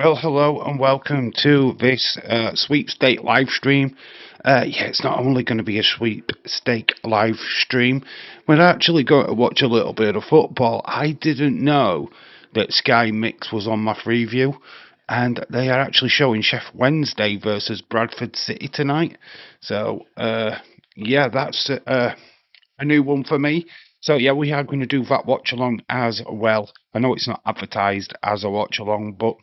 Well, hello and welcome to this sweepstake live stream. It's not only going to be a sweepstake live stream, we're actually going to watch a little bit of football. I didn't know that Sky Mix was on my preview, and they are actually showing Sheff Wednesday versus Bradford City tonight. So, that's a new one for me. So, yeah, we are going to do that watch along as well. I know it's not advertised as a watch along, but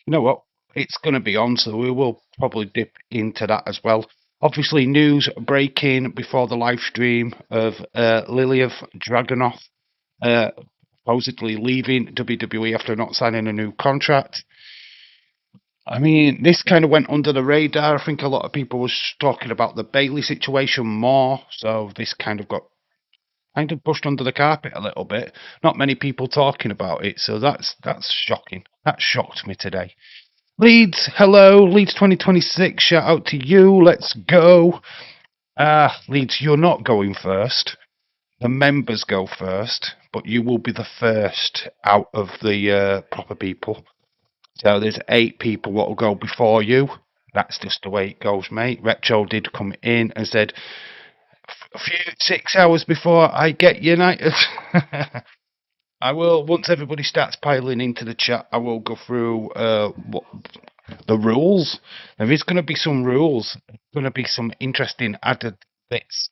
you know what? It's going to be on, so we will probably dip into that as well. Obviously, news breaking before the live stream of Liliev Dragunov uh, supposedly leaving WWE after not signing a new contract. I mean, this kind of went under the radar. I think a lot of people was talking about the Bailey situation more, so this kind of pushed under the carpet a little bit. Not many people talking about it, so that's shocking. That shocked me today. Leeds, hello, Leeds 2026, shout out to you, let's go. Leeds, you're not going first. The members go first, but you will be the first out of the proper people. So there's 8 people what will go before you. That's just the way it goes, mate. Retro did come in and said, a few 6 hours before I get United. I will, once everybody starts piling into the chat, I will go through what the rules. There is going to be some rules. Going to be some interesting added bits.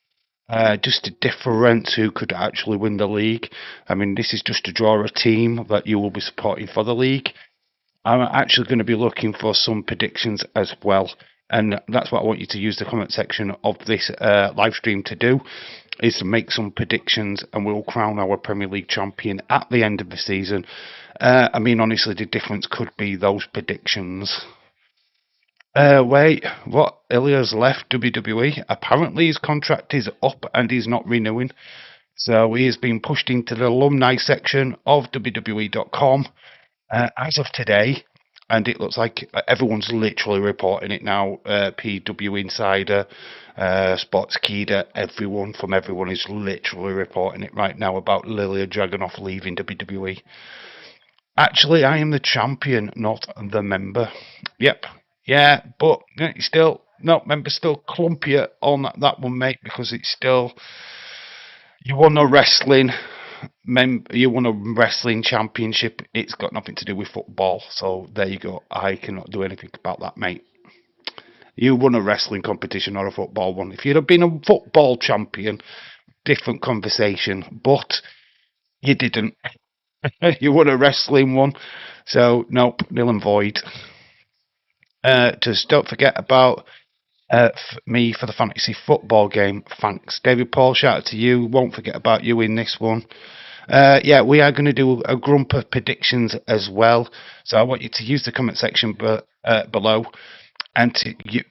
Just to difference who could actually win the league. I mean, this is just to draw a team that you will be supporting for the league. I'm actually going to be looking for some predictions as well. And that's what I want you to use the comment section of this live stream to do, is to make some predictions, and we'll crown our Premier League champion at the end of the season. I mean, honestly, the difference could be those predictions. Wait, what? Ilya's left WWE. Apparently, his contract is up and he's not renewing. So he has been pushed into the alumni section of WWE.com as of today. And it looks like everyone's literally reporting it now. PW Insider, Sportskeeda, everyone is literally reporting it right now about Lilia Dragunov leaving WWE. Actually, I am the champion, not the member. Yep. Yeah, but still, no, member's still clumpier on that one, mate, because it's still, you won a wrestling, you won a wrestling championship. It's got nothing to do with football. So there you go. I cannot do anything about that, mate. You won a wrestling competition or a football one. If you'd have been a football champion, different conversation. But you didn't. You won a wrestling one. So, nope, nil and void. Just don't forget about me for the fantasy football game. Thanks, David Paul. Shout out to you. Won't forget about you in this one. We are going to do a grump of predictions as well. So I want you to use the comment section below and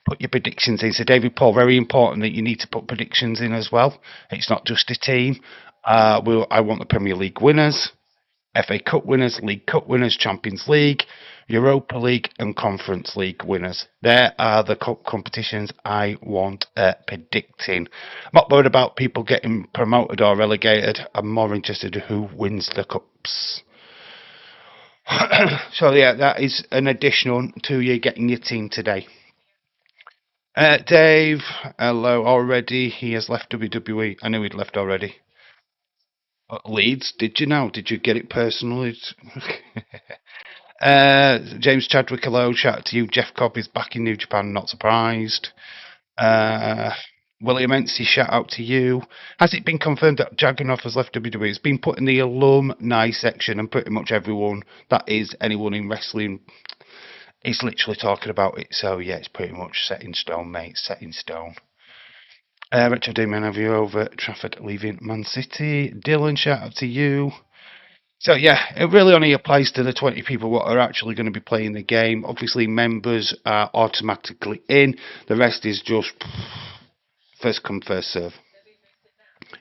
put your predictions in. So David Paul, very important that you need to put predictions in as well. It's not just a team. I want the Premier League winners, FA Cup winners, League Cup winners, Champions League, Europa League and Conference League winners. There are the competitions I want predicting. I'm not worried about people getting promoted or relegated. I'm more interested in who wins the cups. So yeah, that is an additional to you getting your team today. Dave, hello already. He has left WWE. I knew he'd left already. Leeds, did you know? Did you get it personally? James Chadwick, hello. Shout out to you. Jeff Cobb is back in New Japan. Not surprised. William Ency, shout out to you. Has it been confirmed that Dragunov has left WWE? It's been put in the alumni section, and pretty much everyone that is anyone in wrestling is literally talking about it. So yeah, it's pretty much set in stone, mate. Set in stone. Richard Damon, have you over Trafford leaving Man City? Dylan, shout out to you. So yeah, it really only applies to the 20 people what are actually going to be playing the game. Obviously, members are automatically in. The rest is just first come, first serve.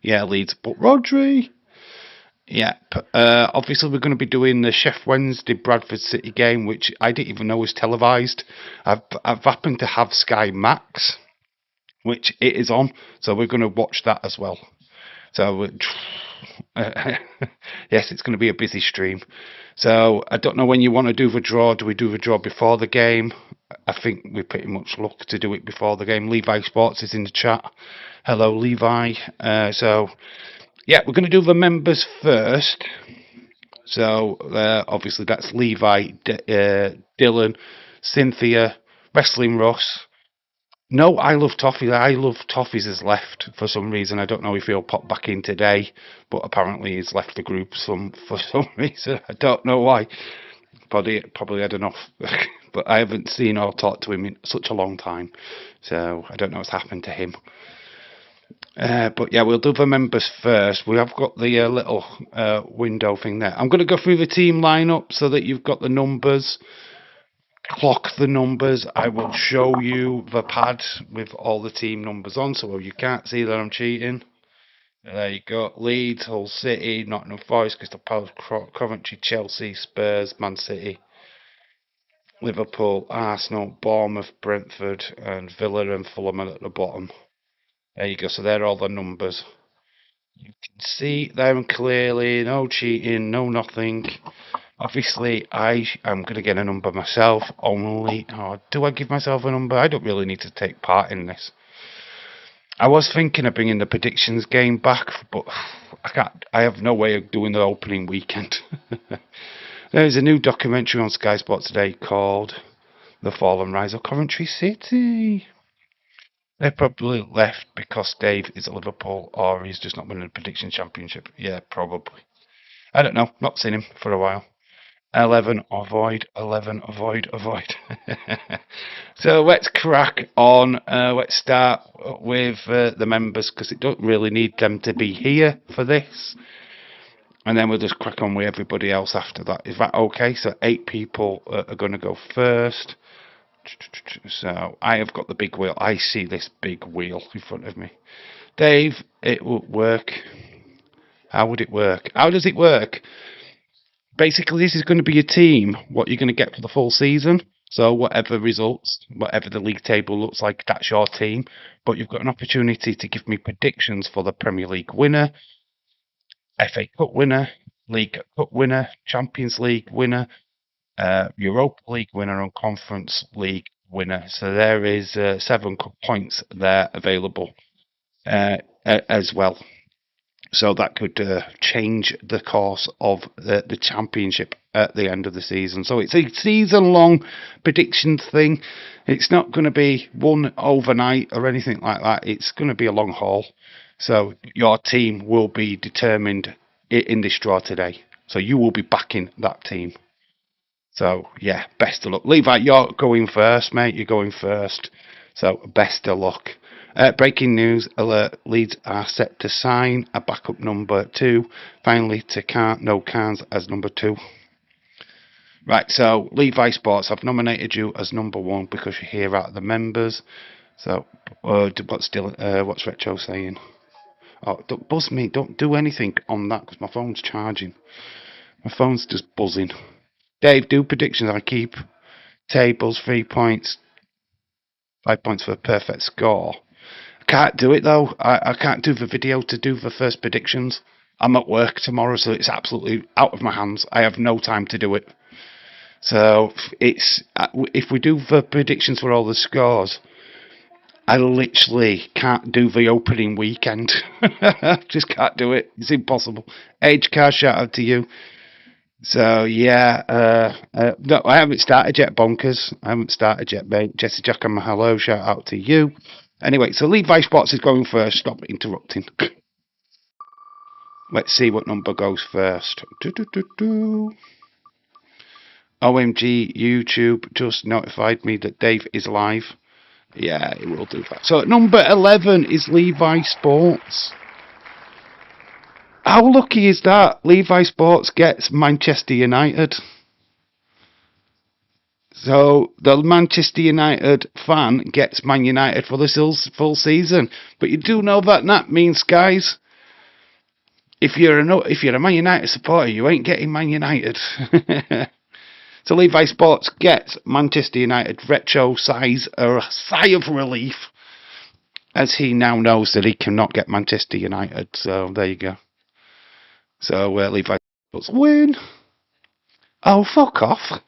Yeah, Leeds, but Rodri. Yeah, obviously we're going to be doing the Sheff Wednesday Bradford City game, which I didn't even know was televised. I've happened to have Sky Max, which it is on, so we're going to watch that as well. So, yes, it's going to be a busy stream. So, I don't know when you want to do the draw. Do we do the draw before the game? I think we pretty much look to do it before the game. Levi Sports is in the chat. Hello, Levi. Yeah, we're going to do the members first. So, obviously, that's Levi, Dylan, Cynthia, Wrestling Ross. No, I love toffees. I love toffees has left for some reason. I don't know if he'll pop back in today, but apparently he's left the group for some reason. I don't know why. Probably had enough. But I haven't seen or talked to him in such a long time, so I don't know what's happened to him. But yeah, we'll do the members first. We have got the little window thing there. I'm going to go through the team lineup so that you've got the numbers. Clock the numbers. I will show you the pad with all the team numbers on, so you can't see that I'm cheating. There you go. Leeds, Hull City, Nottingham Forest, Crystal Palace, Coventry, Chelsea, Spurs, Man City, Liverpool, Arsenal, Bournemouth, Brentford, and Villa and Fulham at the bottom. There you go. So they're all the numbers. You can see them clearly. No cheating, no nothing. Obviously, I am going to get a number myself. Only, do I give myself a number? I don't really need to take part in this. I was thinking of bringing the predictions game back, but I can't. I have no way of doing the opening weekend. There's a new documentary on Sky Sports today called "The Fall and Rise of Coventry City." They probably left because Dave is at Liverpool, or he's just not winning the prediction championship. Yeah, probably. I don't know. Not seen him for a while. 11 avoid, 11 avoid. So let's crack on. Let's start with the members, because it don't really need them to be here for this, and then we'll just crack on with everybody else after that. Is that okay? So 8 people are going to go first. So I have got the big wheel. I see this big wheel in front of me. Dave, it will work. How would it work? How does it work? Basically, this is going to be a team, what you're going to get for the full season. So whatever results, whatever the league table looks like, that's your team. But you've got an opportunity to give me predictions for the Premier League winner, FA Cup winner, League Cup winner, Champions League winner, Europa League winner, and Conference League winner. So there is 7 points there available as well. So that could change the course of the championship at the end of the season. So it's a season-long prediction thing. It's not going to be won overnight or anything like that. It's going to be a long haul. So your team will be determined in this draw today. So you will be backing that team. So, yeah, best of luck. Levi, you're going first, mate. You're going first. So, best of luck. Breaking news alert. Leeds are set to sign a backup number 2. Finally, to no Carnes as number 2. Right, so, Levi Sports, I've nominated you as number 1 because you're here out of the members. So, what's Retro saying? Oh, don't buzz me. Don't do anything on that because my phone's charging. My phone's just buzzing. Dave, do predictions. I keep tables, 3 points, 5 points for a perfect score. I can't do it though. I can't do the video to do the first predictions. I'm at work tomorrow, so it's absolutely out of my hands. I have no time to do it. So if we do the predictions for all the scores, I literally can't do the opening weekend. Just can't do it. It's impossible. Age car, shout out to you. So, yeah, no, I haven't started yet, Bonkers. I haven't started yet, mate. Jesse Jack and hello, shout out to you. Anyway, so Levi Sports is going first. Stop interrupting. Let's see what number goes first. OMG, YouTube just notified me that Dave is live. Yeah, it will do that. So, number 11 is Levi Sports. How lucky is that? Levi Sports gets Manchester United. So the Manchester United fan gets Man United for the full season. But you do know that means, guys, if you're a Man United supporter, you ain't getting Man United. So Levi Sports gets Manchester United. Retro sighs a sigh of relief. as he now knows that he cannot get Manchester United. So there you go. So Levi Sports win. Oh, fuck off.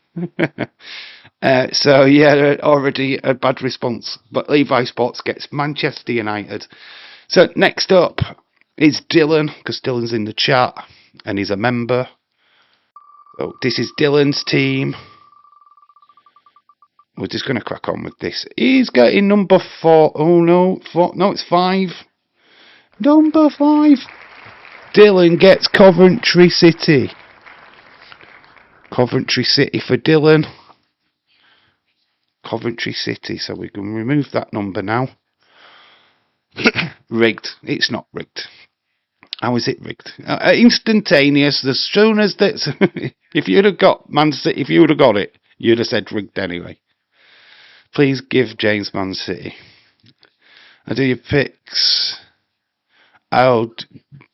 So yeah, already a bad response. But Levi Sports gets Manchester United. So next up is Dylan, because Dylan's in the chat and he's a member. So this is Dylan's team. We're just going to crack on with this. He's getting number 4. Oh no, 4. No, it's 5. Number 5. Dylan gets Coventry City. Coventry City for Dylan. Coventry City. So we can remove that number now. Rigged. It's not rigged. How is it rigged? Instantaneous. As soon as that, if you'd have got Man City, if you would have got it, you'd have said rigged anyway. Please give James Man City. I do your picks. I'll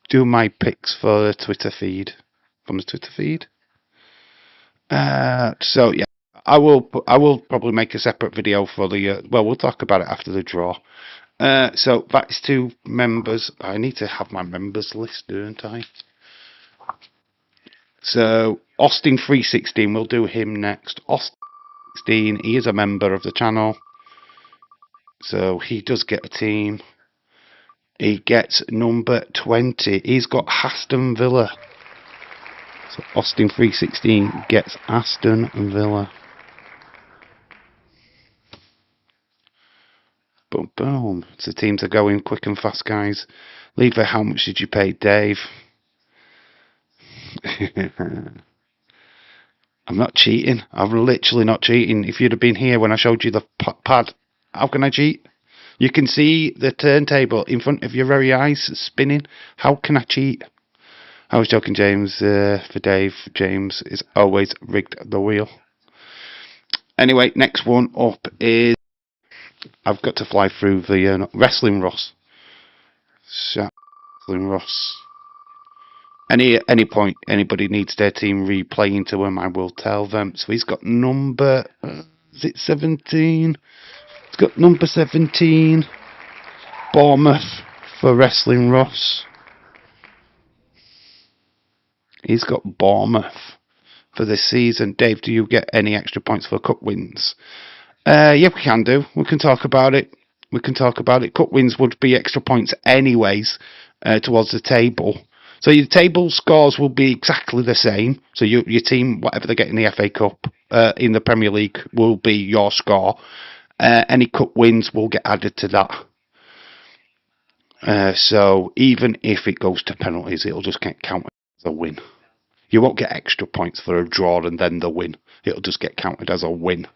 do my picks for the Twitter feed. From the Twitter feed. So yeah, I will probably make a separate video for the. Well, we'll talk about it after the draw. So that's 2 members. I need to have my members list, don't I? So Austin 316, we'll do him next. Austin 16, he is a member of the channel, so he does get a team. He gets number 20. He's got Aston Villa. So Austin 316 gets Aston Villa. Boom, boom. So teams are going quick and fast, guys. Lever, how much did you pay Dave? I'm not cheating. I'm literally not cheating. If you'd have been here when I showed you the pad, how can I cheat? You can see the turntable in front of your very eyes spinning. How can I cheat? I was joking, James. For Dave, James is always rigged the wheel. Anyway, next one up is... I've got to fly through the Wrestling Ross. Wrestling Ross. Any point anybody needs their team replaying to him, I will tell them. So he's got number... is it 17? He's got number 17. Bournemouth for Wrestling Ross. He's got Bournemouth for this season. Dave, do you get any extra points for cup wins? Yeah, we can do. We can talk about it. Cup wins would be extra points anyways towards the table. So your table scores will be exactly the same. So your team, whatever they get in the FA Cup, in the Premier League, will be your score. Any cup wins will get added to that. So even if it goes to penalties, it'll just get counted as a win. You won't get extra points for a draw and then the win. It'll just get counted as a win.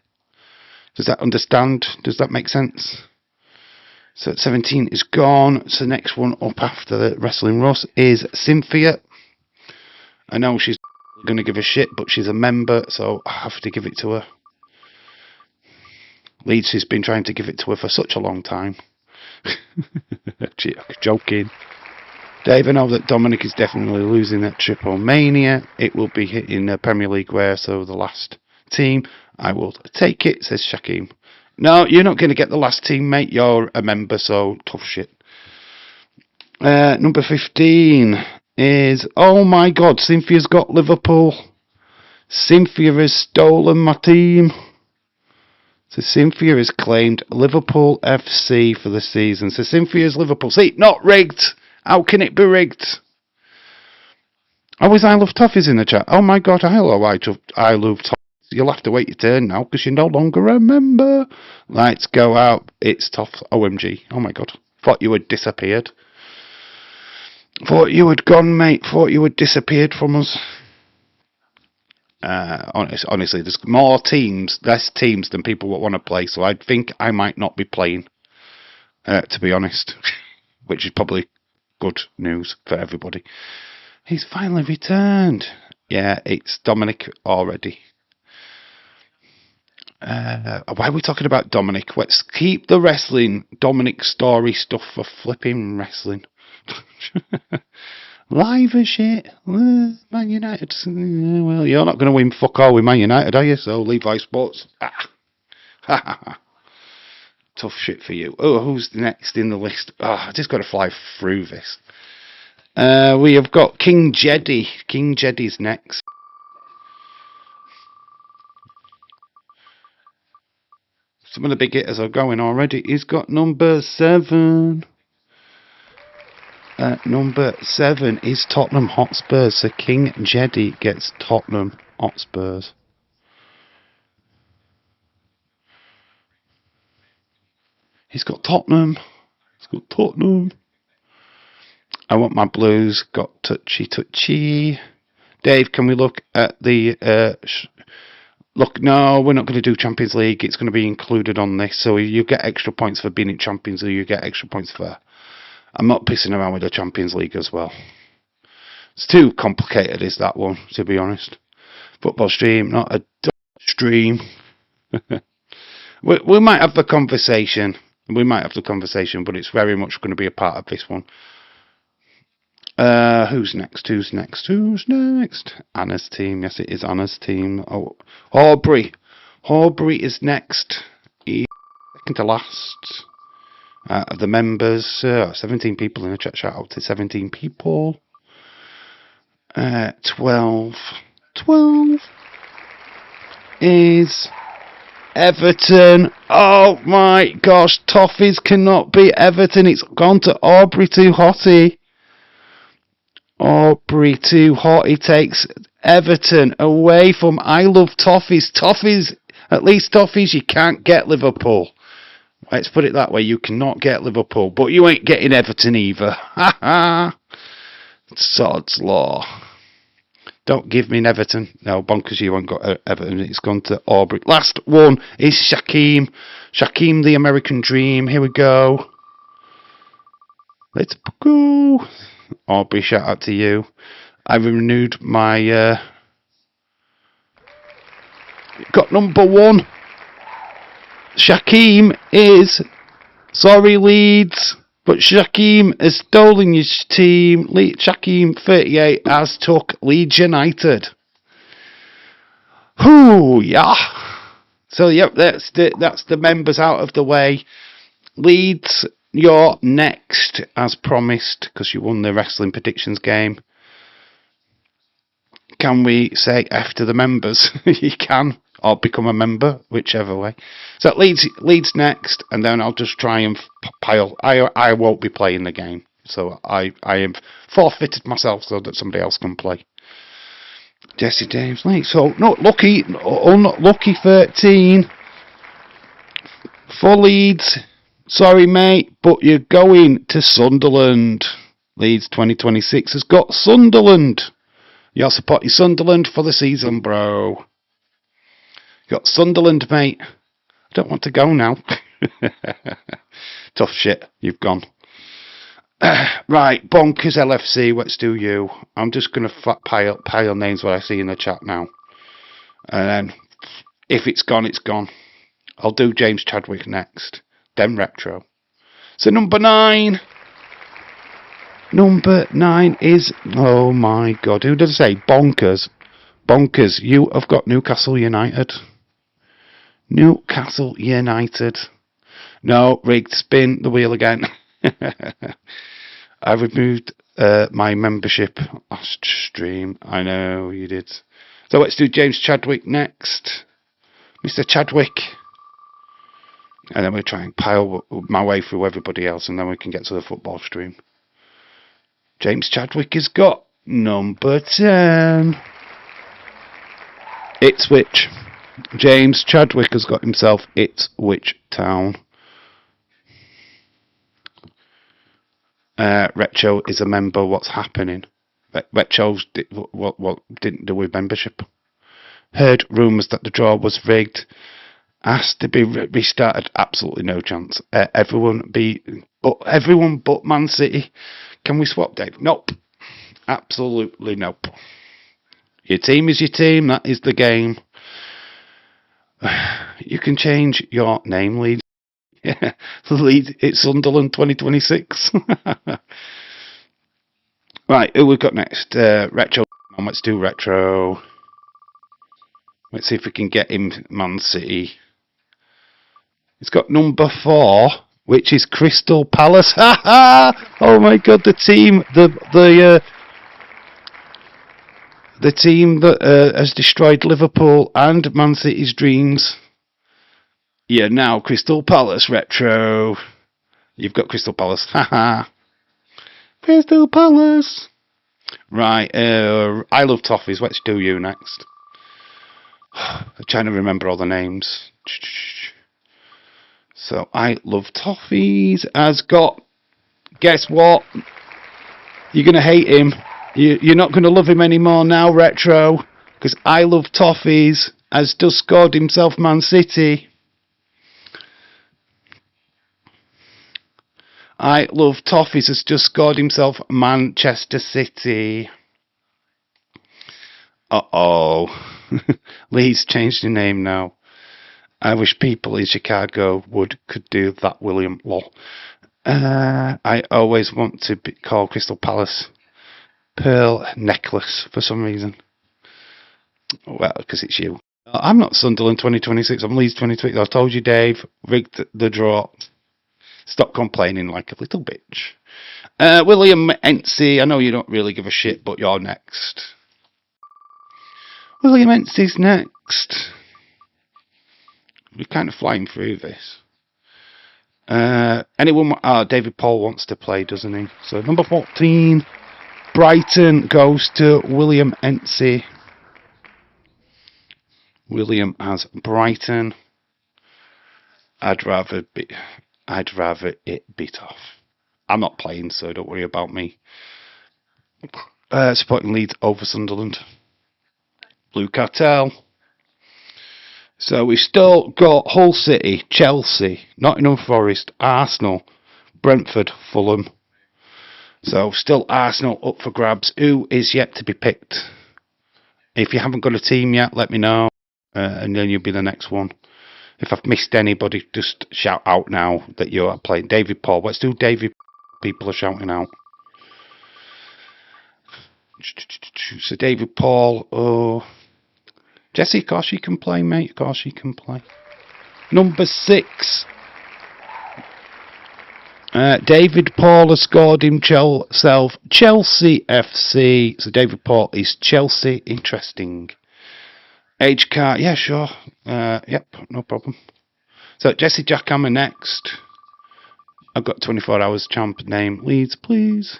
Does that understand? Does that make sense? So 17 is gone. So next one up after the Wrestling Ross is Cynthia. I know she's going to give a shit, but she's a member, so I have to give it to her. Leeds has been trying to give it to her for such a long time. Joking. Dave, I know that Dominic is definitely losing at Triple Mania. It will be hitting the Premier League wear, so the last team. I will take it, says Shaquem. No, you're not going to get the last team, mate. You're a member, so tough shit. Number 15 is... Oh my God, Cynthia's got Liverpool. Cynthia has stolen my team. So Cynthia has claimed Liverpool FC for the season. So Cynthia's Liverpool. See, not rigged. How can it be rigged? Oh, is I Love Toffees in the chat? Oh my God, hello, I Love Toffees. You'll have to wait your turn now because you're no longer a member. Lights go out. It's tough. OMG. Oh my God. Thought you had disappeared. Thought you had gone, mate. Thought you had disappeared from us. Honestly, there's more teams, less teams than people that want to play. So I think I might not be playing, to be honest. Which is probably good news for everybody. He's finally returned. Yeah, it's Dominic already. Why are we talking about Dominic? Let's keep the wrestling Dominic story stuff for flipping wrestling. Live as shit. Man United. Well, you're not going to win fuck all with Man United, are you? So Levi Sports. Tough shit for you. Oh, who's next in the list? Oh, I just got to fly through this. We have got King Jedi. King Jedi's next. Some of the big hitters are going already. He's got number 7. Number 7 is Tottenham Hotspurs. So King Jedi gets Tottenham Hotspurs. He's got Tottenham. He's got Tottenham. I want my Blues. Got touchy. Dave, can we look at the... Look, no, we're not going to do Champions League. It's going to be included on this. So you get extra points for being in Champions League. You get extra points for... I'm not pissing around with the Champions League as well. It's too complicated, is that one, to be honest. Football stream, not a stream. we might have the conversation. But it's very much going to be a part of this one. Who's next? Anna's team. Yes, it is Anna's team. Oh, Horbury is next. He's second to last. Of the members, 17 people in the chat. Shout out to 17 people. 12 is Everton. Oh my gosh, Toffees cannot beat Everton. It's gone to Aubrey too hotty. Aubrey too hotty takes Everton away from I Love Toffees. Toffees, at least Toffees, you can't get Liverpool. Let's put it that way, you cannot get Liverpool, but you ain't getting Everton either. Ha ha! Sod's law. Don't give me an Everton. No, bonkers, you haven't got Everton. It's gone to Aubrey. Last one is Shaquem. Shaquem, the American Dream. Here we go. Let's go. Aubrey, shout out to you. I've renewed my... got number 1. Shaquem is... Sorry, Leeds. But Shaquem has stolen your team. Shaquem 38 has took Leeds United. Whoo, yeah. So yep, that's the members out of the way. Leeds, you're next as promised because you won the wrestling predictions game. Can we say F to the members? You can, or become a member, whichever way. So Leeds next, and then I'll just try and pile. I won't be playing the game, so I have forfeited myself so that somebody else can play. Jesse James League. So not lucky, unlucky 13 for Leeds. Sorry, mate, but you're going to Sunderland. Leeds 2026 has got Sunderland. You're supporting Sunderland for the season, bro. You got Sunderland, mate. I don't want to go now. Tough shit. You've gone. Right, Bonkers LFC. Let's do you. I'm just going to pile names what I see in the chat now. And then, if it's gone, it's gone. I'll do James Chadwick next. Then Retro. So number 9. Number 9 is, oh my god, who did I say? Bonkers. Bonkers, you have got Newcastle United. Newcastle United. No, rigged, spin the wheel again. I removed my membership last stream. I know you did. So let's do James Chadwick next. Mr. Chadwick. And then we'll try and pile my way through everybody else, and then we can get to the football stream. James Chadwick has got number 10. Ipswich. James Chadwick has got himself Ipswich Town. Retro is a member. What's happening? Retro what didn't do with membership. Heard rumours that the draw was rigged. Asked to be restarted. Absolutely no chance. Everyone but Man City. Can we swap, Dave? Nope. Absolutely nope. Your team is your team. That is the game. You can change your name, Leeds. Yeah, Leeds. It's Sunderland 2026. Right, who we've got next? Retro. Let's do Retro. Let's see if we can get him Man City. It's got number 4, which is Crystal Palace. Ha ha! Oh my God, the team that has destroyed Liverpool and Man City's dreams. Yeah, now Crystal Palace retro. You've got Crystal Palace. Ha ha! Crystal Palace. Right, I love toffees. Let's do you next. I'm trying to remember all the names. So, I love toffees has got. Guess what? You're going to hate him. You're not going to love him anymore now, Retro. Because I love toffees has just scored himself Man City. I love toffees has just scored himself Manchester City. Uh-oh. Lee's changed his name now. I wish people in Chicago could do that, William. Lol. I always want to be called Crystal Palace Pearl Necklace for some reason. Well, because it's you. I'm not Sunderland 2026. I'm Leeds 2026. I told you, Dave. Rigged the draw. Stop complaining like a little bitch. William Entsie. I know you don't really give a shit, but you're next. William Entsie's next. We're kind of flying through this. Anyone? David Paul wants to play, doesn't he? So number 14, Brighton goes to William Entsie. William has Brighton. I'd rather it be tough. I'm not playing, so don't worry about me. Supporting Leeds over Sunderland. Blue Cartel. So we've still got Hull City, Chelsea, Nottingham Forest, Arsenal, Brentford, Fulham. So still Arsenal up for grabs. Who is yet to be picked? If you haven't got a team yet, let me know, and then you'll be the next one. If I've missed anybody, just shout out now that you're playing. David Paul. Let's do David. People are shouting out. So David Paul. Oh. Jesse, of course you can play, mate. Of course you can play. Number 6. David Paul has scored himself Chelsea FC. So David Paul is Chelsea. Interesting. Age card. Yeah, sure. Yep, no problem. So Jesse Jackhammer next. I've got 24 hours champ name. Leeds, please.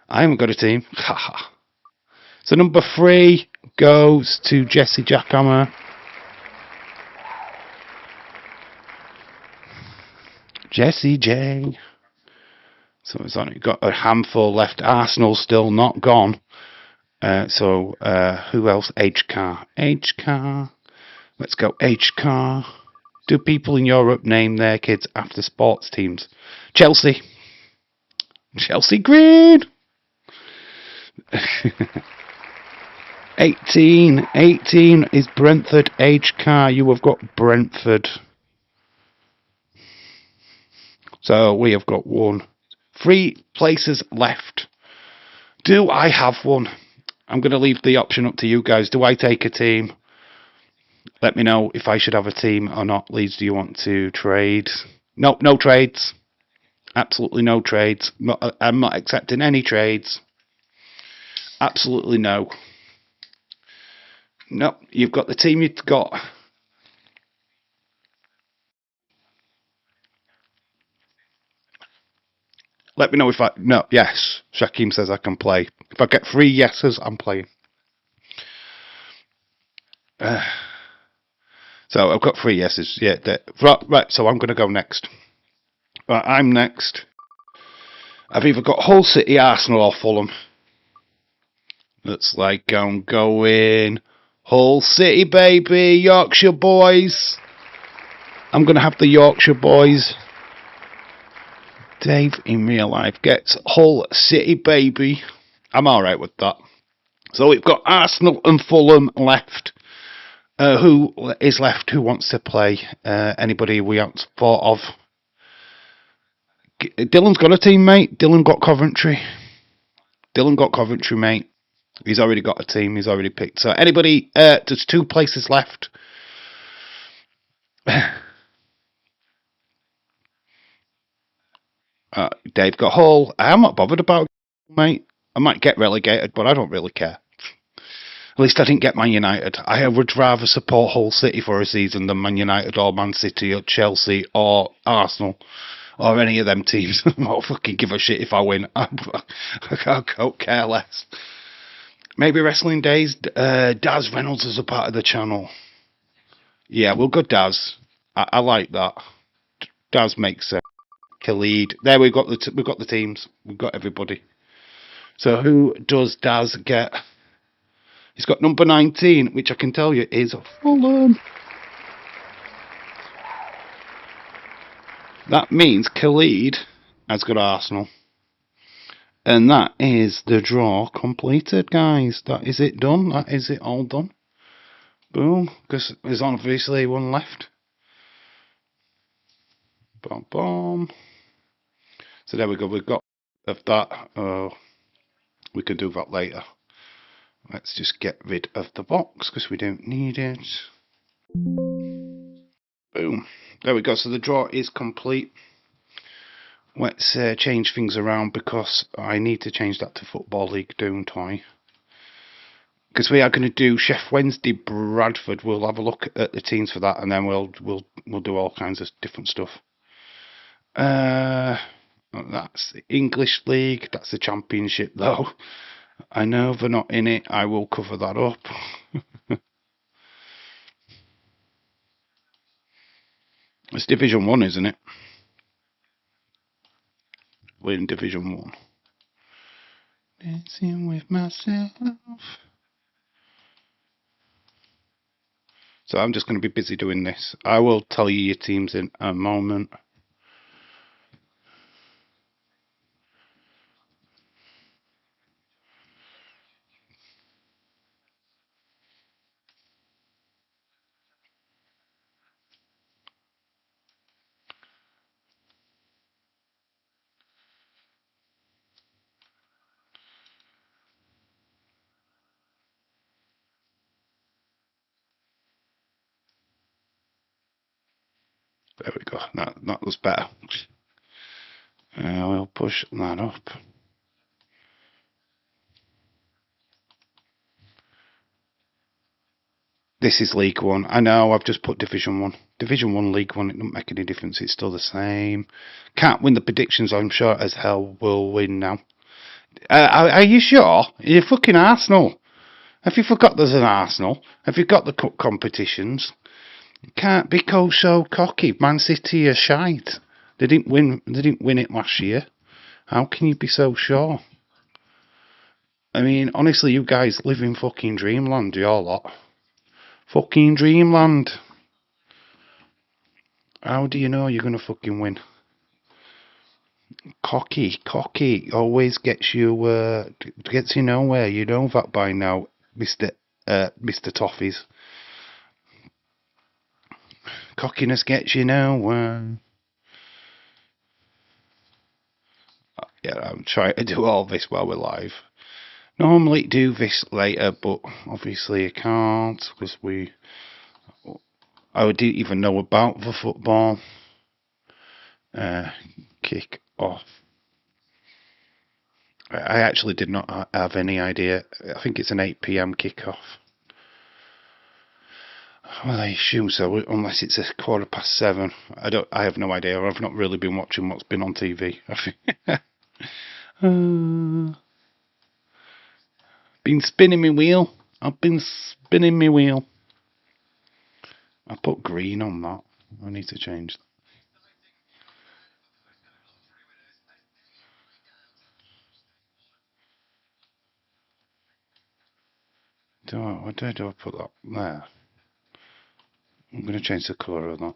I haven't got a team. Haha. So number 3 goes to Jesse Jackhammer. Jesse J. So it's only got a handful left. Arsenal still not gone. So who else? H-Car. H-Car. Let's go H-Car. Do people in Europe name their kids after sports teams? Chelsea. Chelsea Green. 18 is Brentford. H-Car. You have got Brentford. So we have got 3 places left. Do I have one? I'm going to leave the option up to you guys. Do I take a team? Let me know if I should have a team or not. Leeds, do you want to trade? Nope, no trades. Absolutely no trades. I'm not accepting any trades. Absolutely no. Nope, you've got the team you've got. Let me know if I... No, yes. Shaquem says I can play. If I get 3 yeses, I'm playing. So I've got 3 yeses. Yeah. Right, so I'm going to go next. Right, I'm next. I've either got Hull City, Arsenal or Fulham. Looks like I'm going Hull City, baby. Yorkshire boys. I'm going to have the Yorkshire boys. Dave in real life gets Hull City, baby. I'm alright with that. So we've got Arsenal and Fulham left. Who is left? Who wants to play? Anybody we haven't thought of? Dylan's got a team, mate. Dylan got Coventry. Mate. He's already got a team. He's already picked. So anybody? There's 2 places left. Dave got Hull. I'm not bothered about it, mate. I might get relegated, but I don't really care. At least I didn't get Man United. I would rather support Hull City for a season than Man United or Man City or Chelsea or Arsenal or any of them teams. I don't fucking give a shit if I win. I don't care less. Maybe Wrestling Days. Daz Reynolds is a part of the channel. Yeah, we'll go Daz. I like that. Daz makes sense. Khalid. There we've got the teams. We've got everybody. So who does Daz get? He's got number 19, which I can tell you is Fulham. That means Khalid has got Arsenal. And that is the draw completed, guys. That is it done. That is it all done. Boom. Because there's obviously one left. Boom, boom. So there we go. We've got of that. We can do that later. Let's just get rid of the box because we don't need it. Boom. There we go. So the draw is complete. Let's change things around because I need to change that to Football League, don't I? Because we are going to do Sheff Wednesday, Bradford. We'll have a look at the teams for that, and then we'll do all kinds of different stuff. That's the English League. That's the Championship, though. I know they're not in it. I will cover that up. It's Division 1, isn't it? We're in Division 1. Dancing with myself. So I'm just going to be busy doing this. I will tell you your teams in a moment. There we go. That was better. We'll push that up. This is League 1. I know, I've just put Division 1. Division 1, League 1, it doesn't make any difference. It's still the same. Can't win the predictions, I'm sure as hell will win now. Are you sure? You're fucking Arsenal. Have you forgot there's an Arsenal? Have you got the cup competitions? You can't be so cocky. Man City are shite. They didn't win it last year. How can you be so sure? I mean, honestly, you guys live in fucking dreamland, you all lot. Fucking dreamland. How do you know you're gonna fucking win? Cocky always gets you nowhere. You know that by now, Mr. Toffees. Cockiness gets you nowhere. Yeah, I'm trying to do all this while we're live. Normally do this later, but obviously I can't because I didn't even know about the football. Kick off. I actually did not have any idea. I think it's an 8 p.m. kickoff. Well, I assume so, unless it's 7:15. I have no idea. I've not really been watching what's been on TV. Been spinning my wheel. I've been spinning my wheel. I put green on that. I need to change that. Why do I put that there? I'm going to change the colour of that.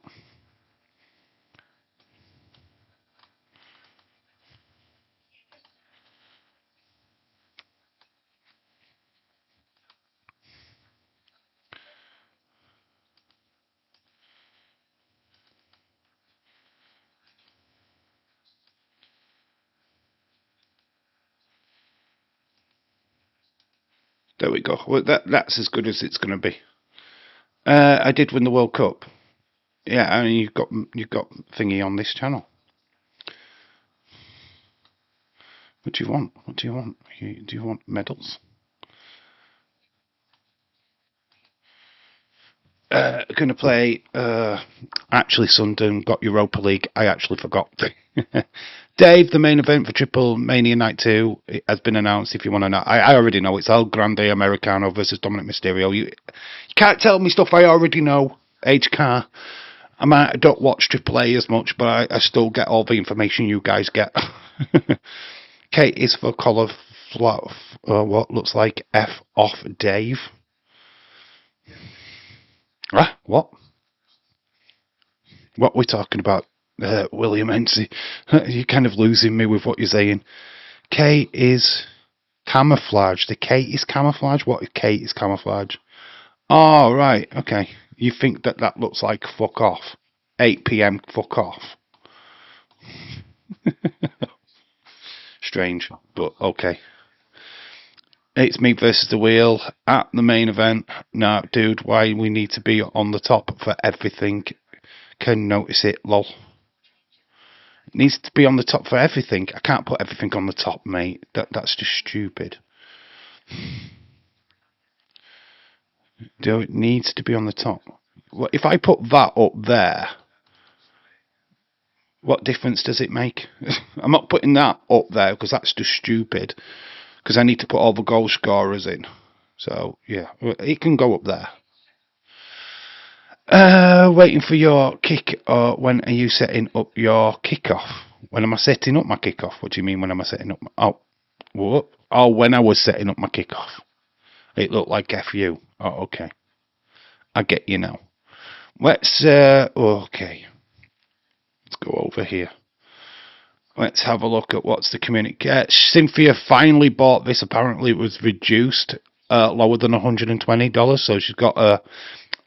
There we go. Well, that's as good as it's going to be. I did win the World Cup. Yeah, I mean, you've got thingy on this channel. What do you want? What do you want? Do you want medals? Going to play. Actually, Sunderland got Europa League. I actually forgot. Dave, the main event for Triple Mania Night 2 has been announced. If you want to know, I already know. It's El Grande Americano versus Dominic Mysterio. You can't tell me stuff I already know. HCar. I don't watch Triple A as much, but I still get all the information you guys get. K is for collar fluff. What looks like F off Dave. Ah, what? What we're talking about, William Ency? You're kind of losing me with what you're saying. K is camouflage. The K is camouflage? What K is camouflage? Oh, right, okay. You think that looks like fuck off. 8 p.m. fuck off. Strange, but okay. It's me versus the wheel at the main event. Nah, dude, why we need to be on the top for everything? Can notice it, lol. It needs to be on the top for everything. I can't put everything on the top, mate. That's just stupid. Do it needs to be on the top. Well, if I put that up there, what difference does it make? I'm not putting that up there because that's just stupid. Because I need to put all the goal scorers in. So, yeah, it can go up there. Waiting for your kick, or when are you setting up your kickoff? When am I setting up my kickoff? What do you mean when am I setting up my... Oh, what? Oh, when I was setting up my kickoff. It looked like FU. Oh, okay. I get you now. Let's, okay. Let's go over here. Let's have a look at what's the community. Cynthia finally bought this. Apparently it was reduced lower than $120. So she's got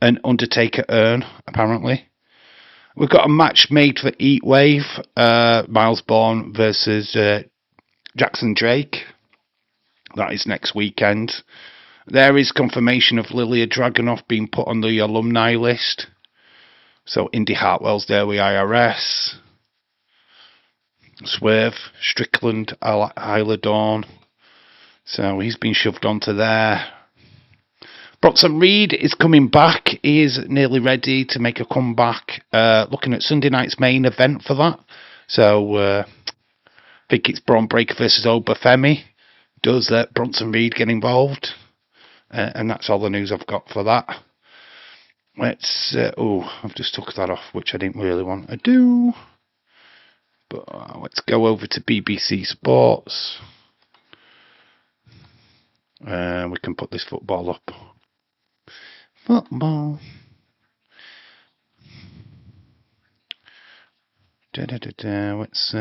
an Undertaker urn, apparently. We've got a match made for Eat Wave. Miles Bourne versus Jackson Drake. That is next weekend. There is confirmation of Lilia Dragunov being put on the alumni list. So Indy Hartwell's there with IRS. Swerve, Strickland, Isla Dawn. So he's been shoved onto there. Bronson Reed is coming back. He is nearly ready to make a comeback. Looking at Sunday night's main event for that. So I think it's Braun Breaker versus Obafemi. Does Bronson Reed get involved? And that's all the news I've got for that. Let's... I've just took that off, which I didn't really want to do. But let's go over to BBC Sports. We can put this football up. Football. Let's...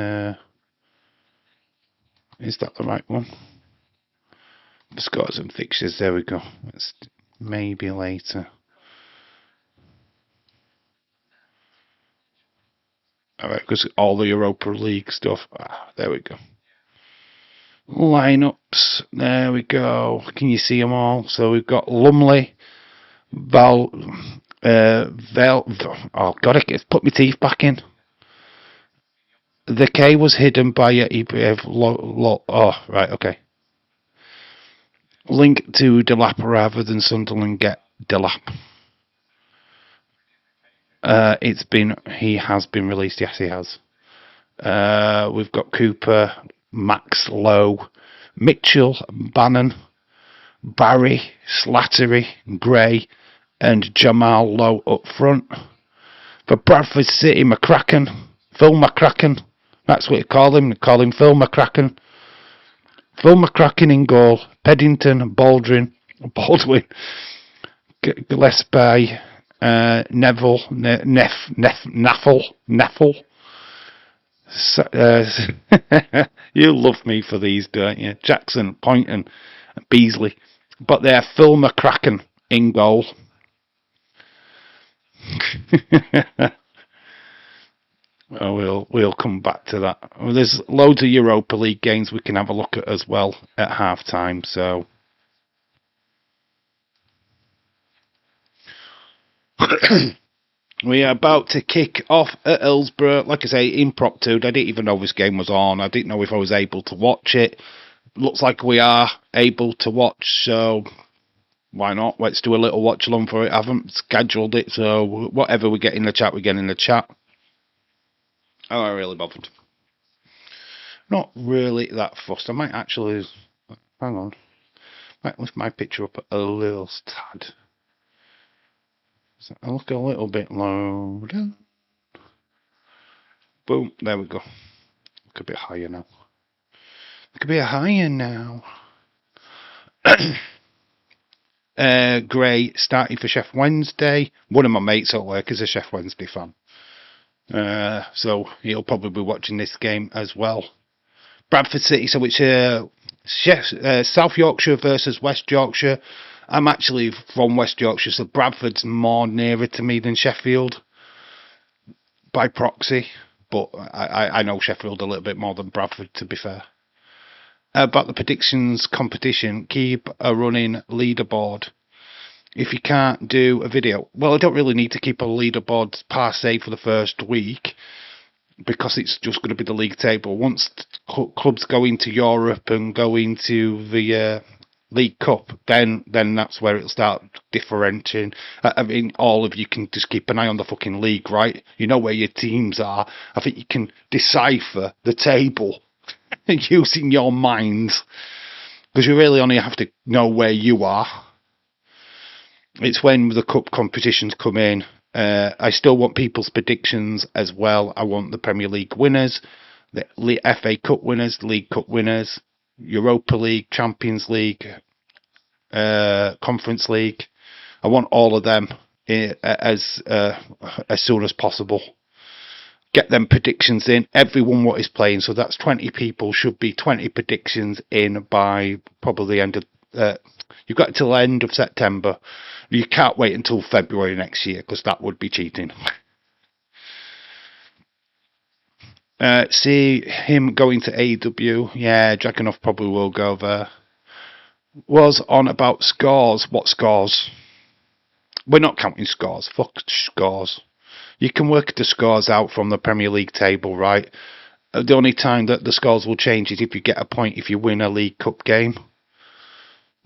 is that the right one? The scores and fixtures. There we go. Let's maybe later. Alright, because all the Europa League stuff. There we go. Lineups. There we go. Can you see them all? So we've got Lumley, oh god, I put my teeth back in. The K was hidden by a EPF. Oh, right, okay. Link to Delap rather than Sunderland get Delap. He has been released. Yes, he has. We've got Cooper, Max Lowe, Mitchell, Bannon, Barry, Slattery, Gray, and Jamal Lowe up front. For Bradford City, McCracken, Phil McCracken. That's what you call him. They call him Phil McCracken. Phil McCracken in goal. Peddington, Baldwin, Gillespie, Neville, Naffle. You love me for these, don't you? Jackson, Poynton, Beasley. But they're Phil McCracken in goal. We'll come back to that. There's loads of Europa League games we can have a look at as well at half time. So We are about to kick off at Hillsborough. Like I say, impromptu. I didn't even know this game was on. I didn't know if I was able to watch it. Looks like we are able to watch, so why not? Let's do a little watch along for it. I haven't scheduled it, so whatever we get in the chat, we get in the chat. I'm not really bothered. Not really that fussed. I might actually... Hang on. Might lift my picture up a little tad. So I'll look a little bit low. Boom. There we go. Look a bit higher now. Look a bit higher now. Gray starting for Chef Wednesday. One of my mates at work is a Chef Wednesday fan. So he'll probably be watching this game as well. Bradford City, so it's South Yorkshire versus West Yorkshire. I'm actually from West Yorkshire, so Bradford's more nearer to me than Sheffield by proxy. But I know Sheffield a little bit more than Bradford, to be fair. About the predictions competition, keep a running leaderboard. If you can't do a video, well, I don't really need to keep a leaderboard per se for the first week, because it's just going to be the league table. Once clubs go into Europe and go into the League Cup, then that's where it'll start differentiating. I mean, all of you can just keep an eye on the fucking league, right? You know where your teams are. I think you can decipher the table using your minds, because you really only have to know where you are. It's when the cup competitions come in. I still want people's predictions as well. I want the Premier League winners, the FA Cup winners, the League Cup winners, Europa League, Champions League, Conference League. I want all of them as soon as possible. Get them predictions in. Everyone what is playing, so that's 20 people. Should be 20 predictions in by probably the end of. You've got till the end of September. You can't wait until February next year, because that would be cheating. See him going to AW. Yeah, Dragunov probably will go there. Was on about scores. What scores? We're not counting scores. Fuck scores. You can work the scores out from the Premier League table, right? The only time that the scores will change is if you get a point if you win a League Cup game.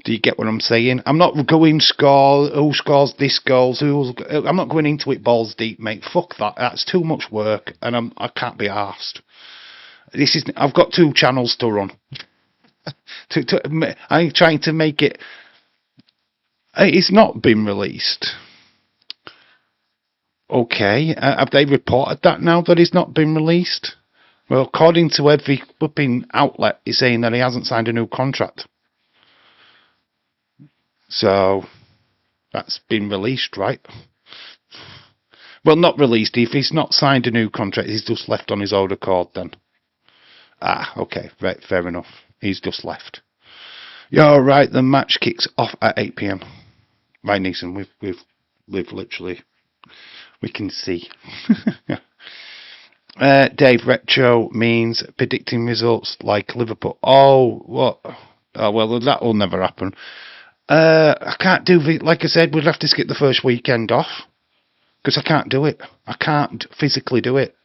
Do you get what I'm saying? I'm not going who scores this goals. I'm not going into it balls deep, mate. Fuck that. That's too much work, and I can't be arsed. I've got 2 channels to run. I'm trying to make it. It's not been released. Okay, have they reported that now that it's not been released? Well, according to every flipping outlet, is saying that he hasn't signed a new contract. So, that's been released, right? Well, not released. If he's not signed a new contract, he's just left on his own accord then. Okay, right, fair enough. He's just left. You're right, the match kicks off at 8 PM. Right, Neeson, we've literally, we can see. Dave, retro means predicting results like Liverpool. Oh, what? Oh, well, that will never happen. I can't do like I said, we'd have to skip the first weekend off, because I can't do it. I can't physically do it.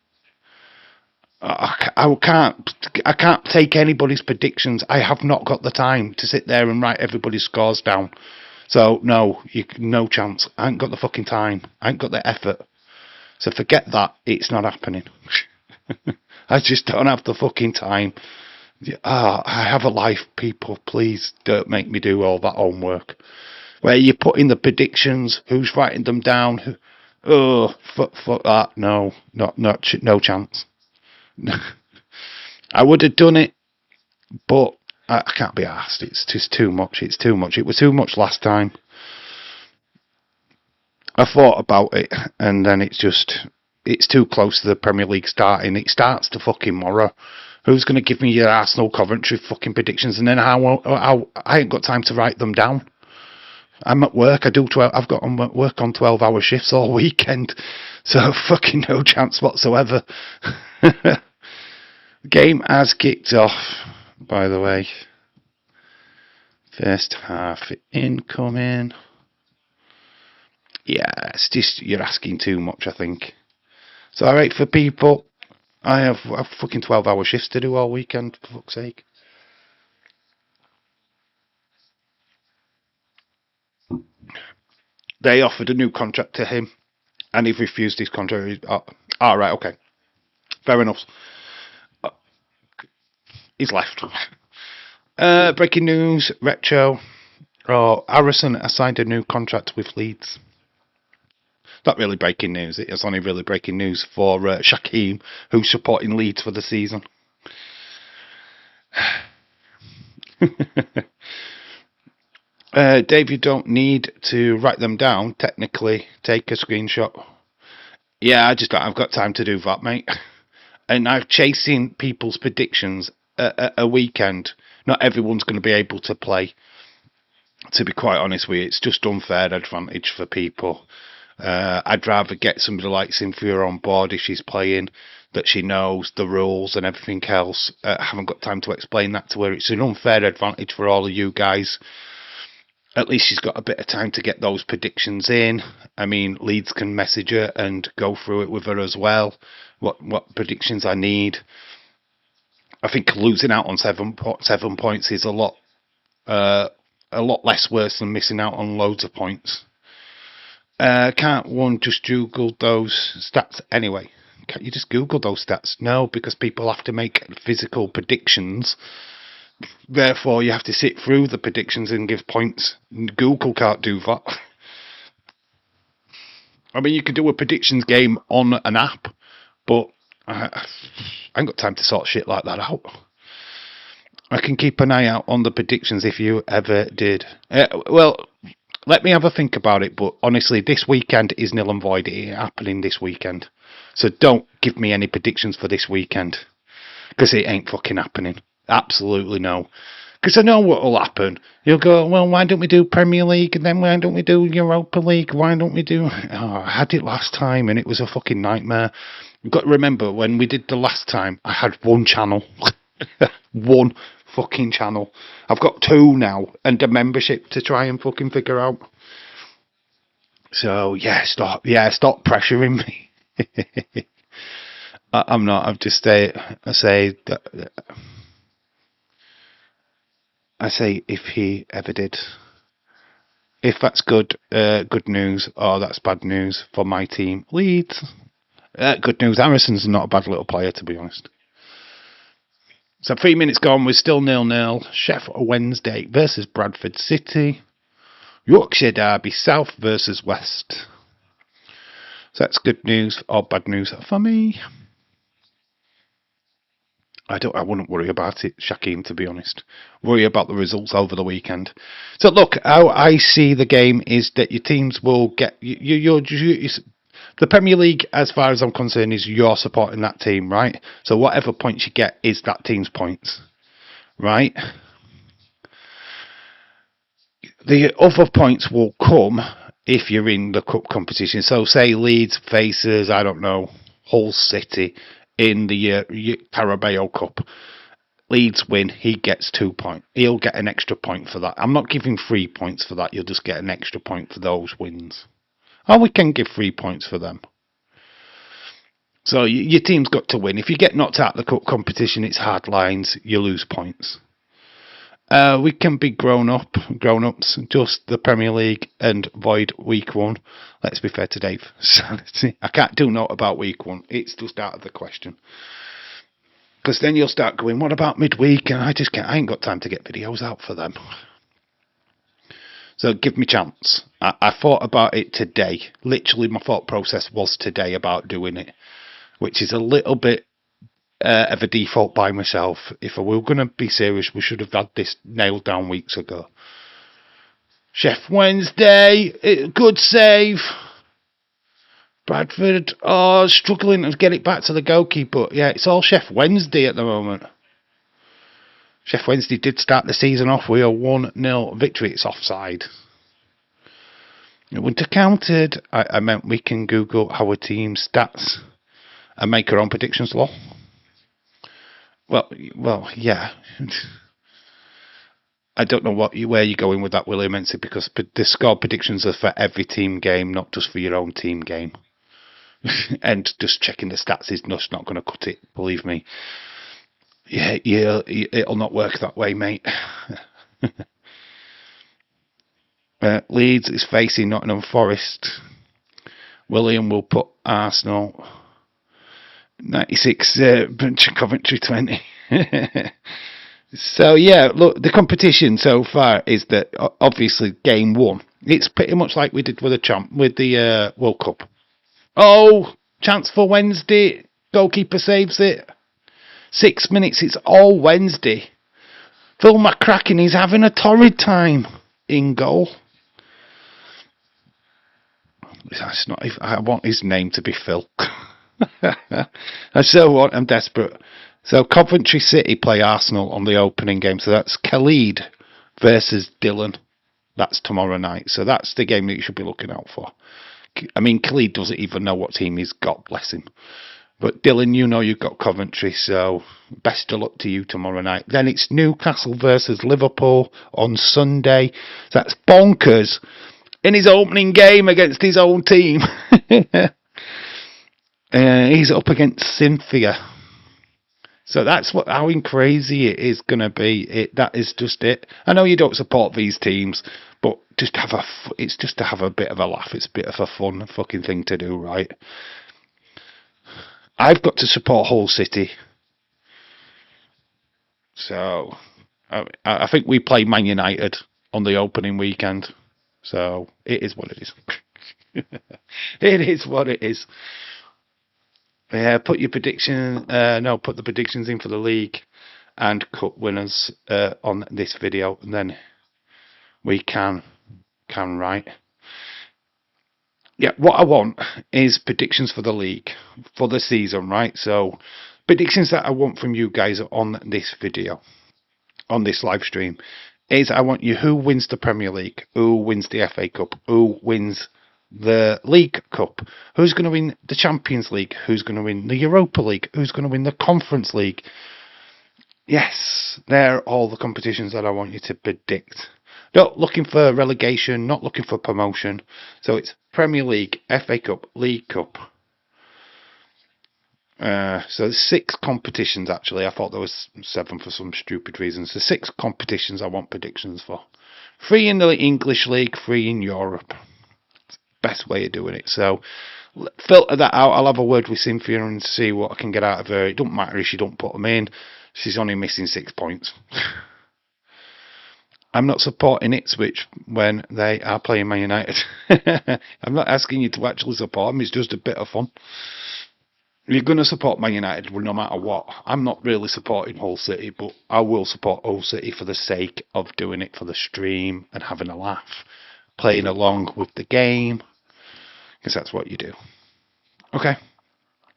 I can't take anybody's predictions. I have not got the time to sit there and write everybody's scores down. So no, no chance. I ain't got the fucking time. I ain't got the effort. So forget that. It's not happening. I just don't have the fucking time. I have a life, people. Please don't make me do all that homework. Where you put in the predictions, who's writing them down. Fuck that. No chance. I would have done it, but I can't be asked. It's just too much. It's too much. It was too much last time. I thought about it, and then it's too close to the Premier League starting. It starts to fucking tomorrow. Who's going to give me your Arsenal Coventry fucking predictions? And then I ain't got time to write them down. I'm at work. I've got work on 12-hour shifts all weekend, so fucking no chance whatsoever. Game has kicked off, by the way. First half incoming. Yeah, it's just you're asking too much, I think. It's alright for people. I have fucking 12-hour shifts to do all weekend, for fuck's sake. They offered a new contract to him, and he refused his contract. Oh, right, okay. Fair enough. Uh, He's left. Breaking news, Retro. Oh, Harrison has signed a new contract with Leeds. Not really breaking news. It's only really breaking news for Shaquem, who's supporting Leeds for the season. Dave, you don't need to write them down. Technically, take a screenshot. Yeah, I just don't. I've got time to do that, mate. And I'm chasing people's predictions a weekend. Not everyone's going to be able to play. To be quite honest with you, it's just unfair advantage for people. I'd rather get somebody like Cynthia on board if she's playing, that she knows the rules and everything else. I haven't got time to explain that to her. It's an unfair advantage for all of you guys. At least she's got a bit of time to get those predictions in. I mean, Leeds can message her and go through it with her as well. What predictions I need. I think losing out on 7 points is uh, a lot less worse than missing out on loads of points. Can't one just Google those stats anyway? Can't you just Google those stats? No, because people have to make physical predictions. Therefore, you have to sit through the predictions and give points. Google can't do that. I mean, you could do a predictions game on an app, but I ain't got time to sort shit like that out. I can keep an eye out on the predictions if you ever did. Well, let me have a think about it, but honestly, this weekend is nil and void. It ain't happening this weekend. So don't give me any predictions for this weekend, because it ain't fucking happening. Absolutely no. Because I know what will happen. You'll go, well, why don't we do Premier League, and then why don't we do Europa League? Why don't we do... Oh, I had it last time, and it was a fucking nightmare. You've got to remember, when we did the last time, I had one channel. One fucking channel. I've got two now, and a membership to try and fucking figure out. So, stop pressuring me. I'm not. I've just I say if he ever did. If that's good news, or that's bad news for my team, Leeds. Good news. Harrison's not a bad little player, to be honest. So 3 minutes gone. We're still 0-0. Sheffield Wednesday versus Bradford City. Yorkshire Derby South versus West. So that's good news or bad news for me. I wouldn't worry about it, Shaquem, to be honest. Worry about the results over the weekend. So look, how I see the game is that your teams will get the Premier League, as far as I'm concerned, is you're supporting that team, right? So whatever points you get is that team's points, right? The other points will come if you're in the cup competition. So say Leeds faces, I don't know, Hull City in the Carabao Cup. Leeds win, he gets 2 points. He'll get an extra point for that. I'm not giving 3 points for that. You'll just get an extra point for those wins. Oh, we can give 3 points for them. So your team's got to win. If you get knocked out of the cup competition, it's hard lines. You lose points. We can be grown-ups, just the Premier League and void week 1. Let's be fair to Dave. I can't do note about week 1. It's just out of the question. Because then you'll start going, what about midweek? And I ain't got time to get videos out for them. So give me a chance. I thought about it today. Literally, my thought process was today about doing it, which is a little bit of a default by myself. If we were going to be serious, we should have had this nailed down weeks ago. Chef Wednesday, good save. Bradford, struggling to get it back to the goalkeeper. Yeah, it's all Chef Wednesday at the moment. Chef Wednesday did start the season off with a 1-0 victory. It's offside. It wouldn't have counted. I meant we can Google our team's stats and make our own predictions, lol. Well, yeah. I don't know where you're going with that, William Mency, because the score predictions are for every team game, not just for your own team game. And just checking the stats is just not going to cut it, believe me. Yeah, it'll not work that way, mate. Leeds is facing Nottingham Forest. William will put Arsenal. 96, Coventry 20. So yeah, look, the competition so far is that obviously game one. It's pretty much like we did with the World Cup. Oh, chance for Wednesday. Goalkeeper saves it. 6 minutes. It's all Wednesday. Phil McCracken is having a torrid time in goal. That's not. I want his name to be Phil. I'm desperate. So Coventry City play Arsenal on the opening game. So that's Khalid versus Dylan. That's tomorrow night. So that's the game that you should be looking out for. I mean, Khalid doesn't even know what team he's got, bless him. But Dylan, you know you've got Coventry, so best of luck to you tomorrow night. Then it's Newcastle versus Liverpool on Sunday. So that's bonkers in his opening game against his own team. He's up against Cynthia. So that's how crazy it is going to be. That is just it. I know you don't support these teams, but it's just to have a bit of a laugh. It's a bit of a fun fucking thing to do, right? I've got to support Hull City. So I think we play Man United on the opening weekend. So it is what it is. It is what it is. Yeah, put your prediction. Put the predictions in for the league and cup winners on this video, and then we can write. Yeah, what I want is predictions for the league for the season, right? So predictions that I want from you guys on this video, on this live stream, is I want you who wins the Premier League, who wins the FA Cup, who wins the League Cup, who's going to win the Champions League, who's going to win the Europa League, who's going to win the Conference League. Yes, they're all the competitions that I want you to predict. Not looking for relegation, not looking for promotion. So it's Premier League, FA Cup, League Cup. So there's 6 competitions actually. I thought there was 7 for some stupid reasons. So 6 competitions I want predictions for. 3 in the English League, 3 in Europe. Best way of doing it. So filter that out. I'll have a word with Cynthia and see what I can get out of her. It don't matter if she don't put them in. She's only missing 6 points. I'm not supporting Ipswich when they are playing Man United. I'm not asking you to actually support them. It's just a bit of fun. You're going to support Man United no matter what. I'm not really supporting Hull City, but I will support Hull City for the sake of doing it for the stream and having a laugh, playing along with the game, because that's what you do. Okay,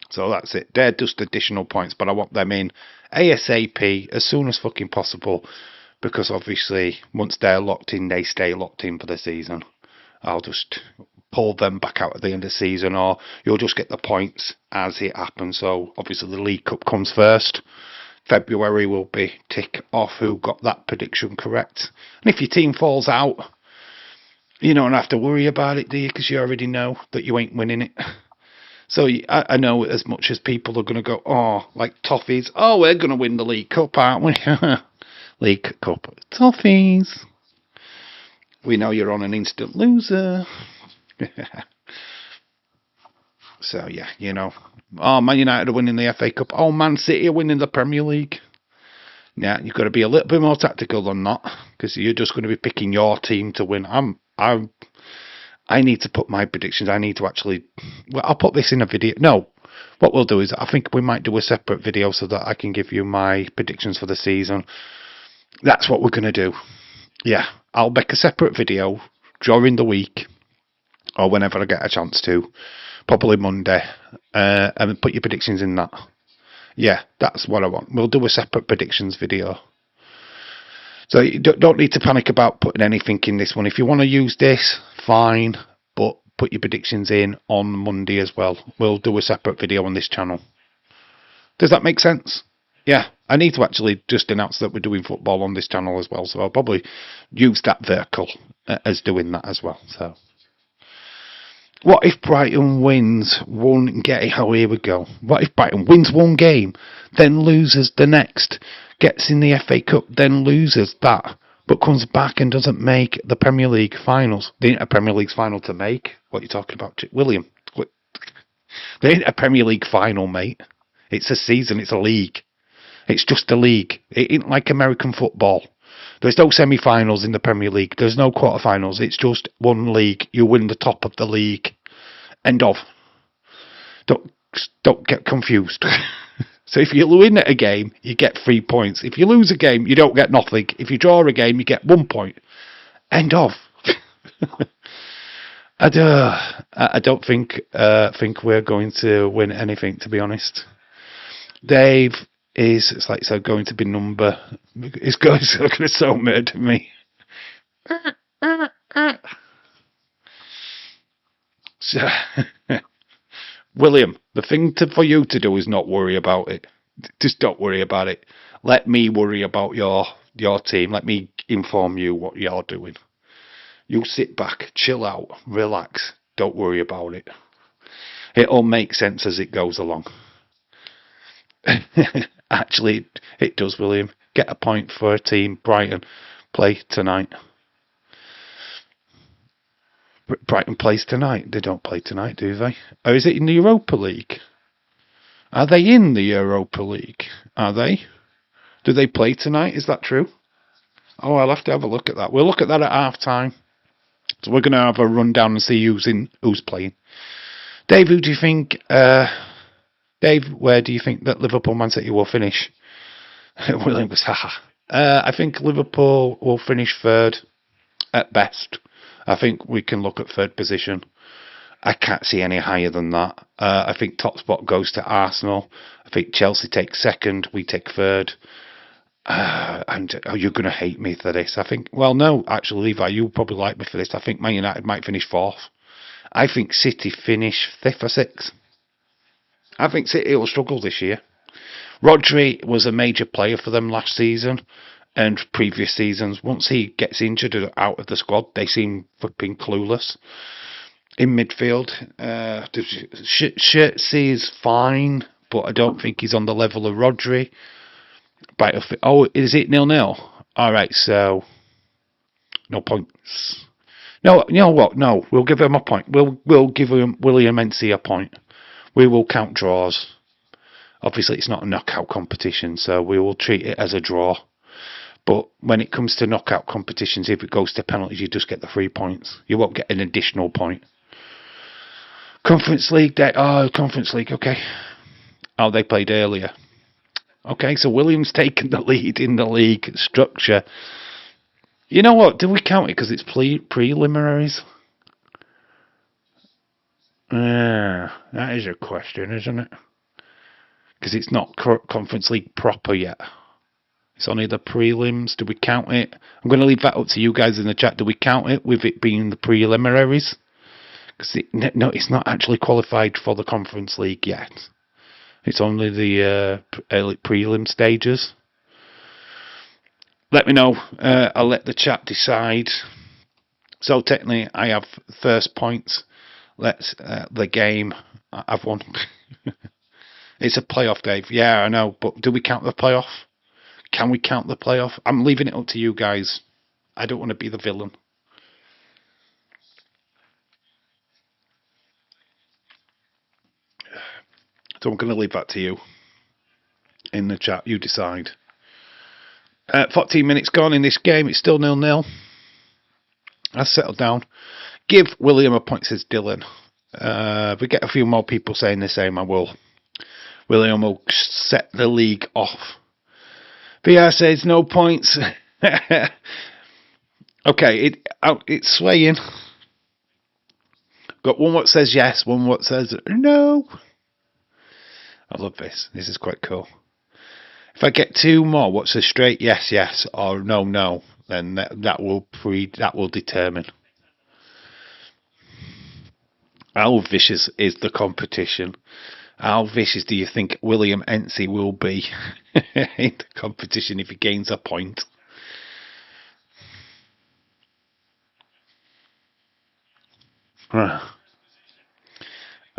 so that's it. They're just additional points, but I want them in ASAP, as soon as fucking possible, because obviously once they're locked in, they stay locked in for the season. I'll just pull them back out at the end of the season, or you'll just get the points as it happens. So obviously the League Cup comes first. February will be tick off who got that prediction correct. And if your team falls out, you don't have to worry about it, do you? Because you already know that you ain't winning it. So I know as much as people are going to go, oh, like Toffees, oh, we're going to win the League Cup, aren't we? League Cup. Toffees. We know you're on an instant loser. So, yeah, you know. Oh, Man United are winning the FA Cup. Oh, Man City are winning the Premier League. Yeah, you've got to be a little bit more tactical than that, because you're just going to be picking your team to win. I need to put my predictions. I need to actually... Well, I'll put this in a video. No, what we'll do is I think we might do a separate video so that I can give you my predictions for the season. That's what we're going to do. Yeah, I'll make a separate video during the week, or whenever I get a chance to, probably Monday, and put your predictions in that. Yeah, that's what I want. We'll do a separate predictions video. So you don't need to panic about putting anything in this one. If you want to use this, fine, but put your predictions in on Monday as well. We'll do a separate video on this channel. Does that make sense? Yeah, I need to actually just announce that we're doing football on this channel as well, so I'll probably use that vehicle as doing that as well. So, what if Brighton wins one game? Oh, here we go. What if Brighton wins one game, then loses the next, gets in the FA Cup, then loses that, but comes back and doesn't make the Premier League finals? They ain't a Premier League final to make. What are you talking about, William? They ain't a Premier League final, mate. It's a season, it's a league. It's just a league. It ain't like American football. There's no semi-finals in the Premier League. There's no quarter-finals. It's just one league. You win the top of the league. End of. Don't don't get confused. So if you win a game, you get 3 points. If you lose a game, you don't get nothing. If you draw a game, you get 1 point. End of. I don't think we're going to win anything, to be honest. Dave is, it's like, so going to be number. It's going to so murder me. So, William, the thing for you to do is not worry about it. Just don't worry about it. Let me worry about your team. Let me inform you what you're doing. You sit back, chill out, relax. Don't worry about it. It'll make sense as it goes along. Actually, it does, William. Get a point for a team. Brighton play tonight. Brighton plays tonight. They don't play tonight, do they? Or is it in the Europa League? Are they in the Europa League? Are they? Do they play tonight? Is that true? Oh, I'll have to have a look at that. We'll look at that at half time. So we're going to have a rundown and see who's playing. Dave, who do you think? Dave, where do you think that Liverpool Man City will finish? William goes, haha. I think Liverpool will finish third at best. I think we can look at third position. I can't see any higher than that. I think top spot goes to Arsenal. I think Chelsea takes second. We take third. And you're going to hate me for this. I think, well, no, actually, Levi, you probably like me for this. I think Man United might finish fourth. I think City finish fifth or sixth. I think City will struggle this year. Rodri was a major player for them last season and previous seasons. Once he gets injured or out of the squad, they seem flipping clueless. In midfield, Shirtsy is fine, but I don't think he's on the level of Rodri. Oh, is it 0-0? All right, so no points. No, you know what? No, we'll give him a point. We'll give him William Mency a point. We will count draws. Obviously, it's not a knockout competition, so we will treat it as a draw. But when it comes to knockout competitions, if it goes to penalties, you just get the 3 points. You won't get an additional point. Conference League, Conference League, okay. Oh, they played earlier. Okay, so William's taken the lead in the league structure. You know what? Do we count it because it's preliminaries? That is a question, isn't it? Because it's not Conference League proper yet. It's only the prelims. Do we count it? I'm going to leave that up to you guys in the chat. Do we count it with it being the preliminaries? Because it's not actually qualified for the Conference League yet. It's only the prelim stages. Let me know. I'll let the chat decide. So technically, I have first points. Let's the game. I've won. It's a playoff, Dave. Yeah, I know. But do we count the playoff? Can we count the playoff? I'm leaving it up to you guys. I don't want to be the villain. So I'm going to leave that to you. In the chat, you decide. 14 minutes gone in this game. It's still 0-0. I've settled down. Give William a point, says Dylan. If we get a few more people saying the same, I will. William will set the league off. VR says no points. Okay, it's swaying. Got one what says yes, one what says no. I love this. This is quite cool. If I get two more, what's a straight yes, yes, or no, no, then that will determine how vicious is the competition. How vicious do you think William Ensey will be in the competition if he gains a point? I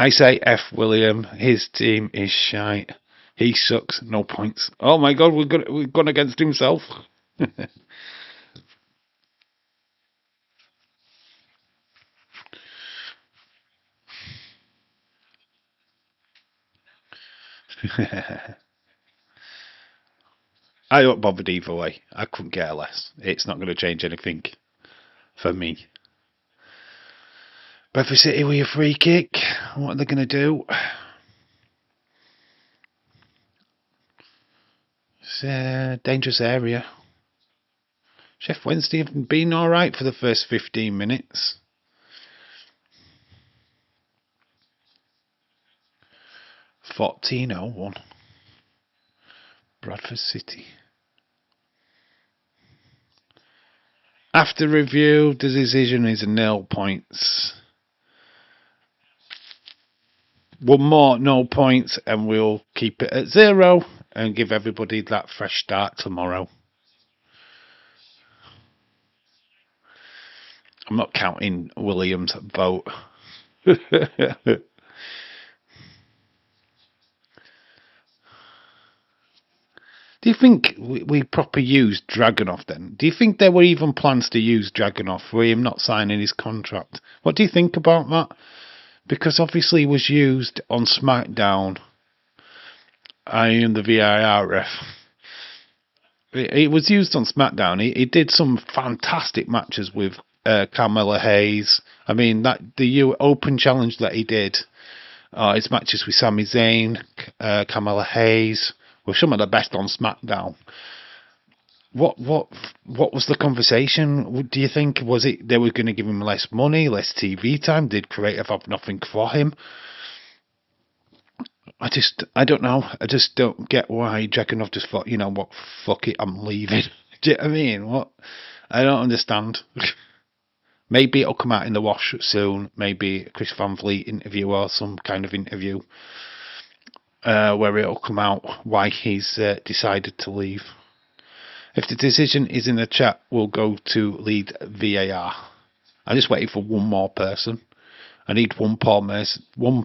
say F William. His team is shite. He sucks. No points. Oh my God, we've gone against himself. I don't bothered either way. I couldn't care less. It's not going to change anything for me. Bradford City with a free kick. What are they going to do? It's a dangerous area. Chef Wednesday have been alright for the first 15 minutes. 14-01. Bradford City. After review, the decision is 0 points. One more, no points, and we'll keep it at 0 and give everybody that fresh start tomorrow. I'm not counting William's vote. Do you think we proper used Dragunov then? Do you think there were even plans to use Dragunov for him not signing his contract? What do you think about that? Because obviously he was used on SmackDown. I am the VAR ref. It was used on SmackDown. He did some fantastic matches with Carmella Hayes. I mean, that the Open Challenge that he did, his matches with Sami Zayn, Carmella Hayes, were some of the best on SmackDown. What was the conversation? Do you think was it they were going to give him less money, less TV time? Did creative have nothing for him? I don't know. I just don't get why Dragunov just thought, you know what, fuck it, I'm leaving. Do you know what I mean? What? I don't understand. Maybe it'll come out in the wash soon. Maybe a Chris Van Vliet interview or some kind of interview where it'll come out why he's decided to leave. If the decision is in the chat, we'll go to lead VAR. I'm just waiting for one more person. I need one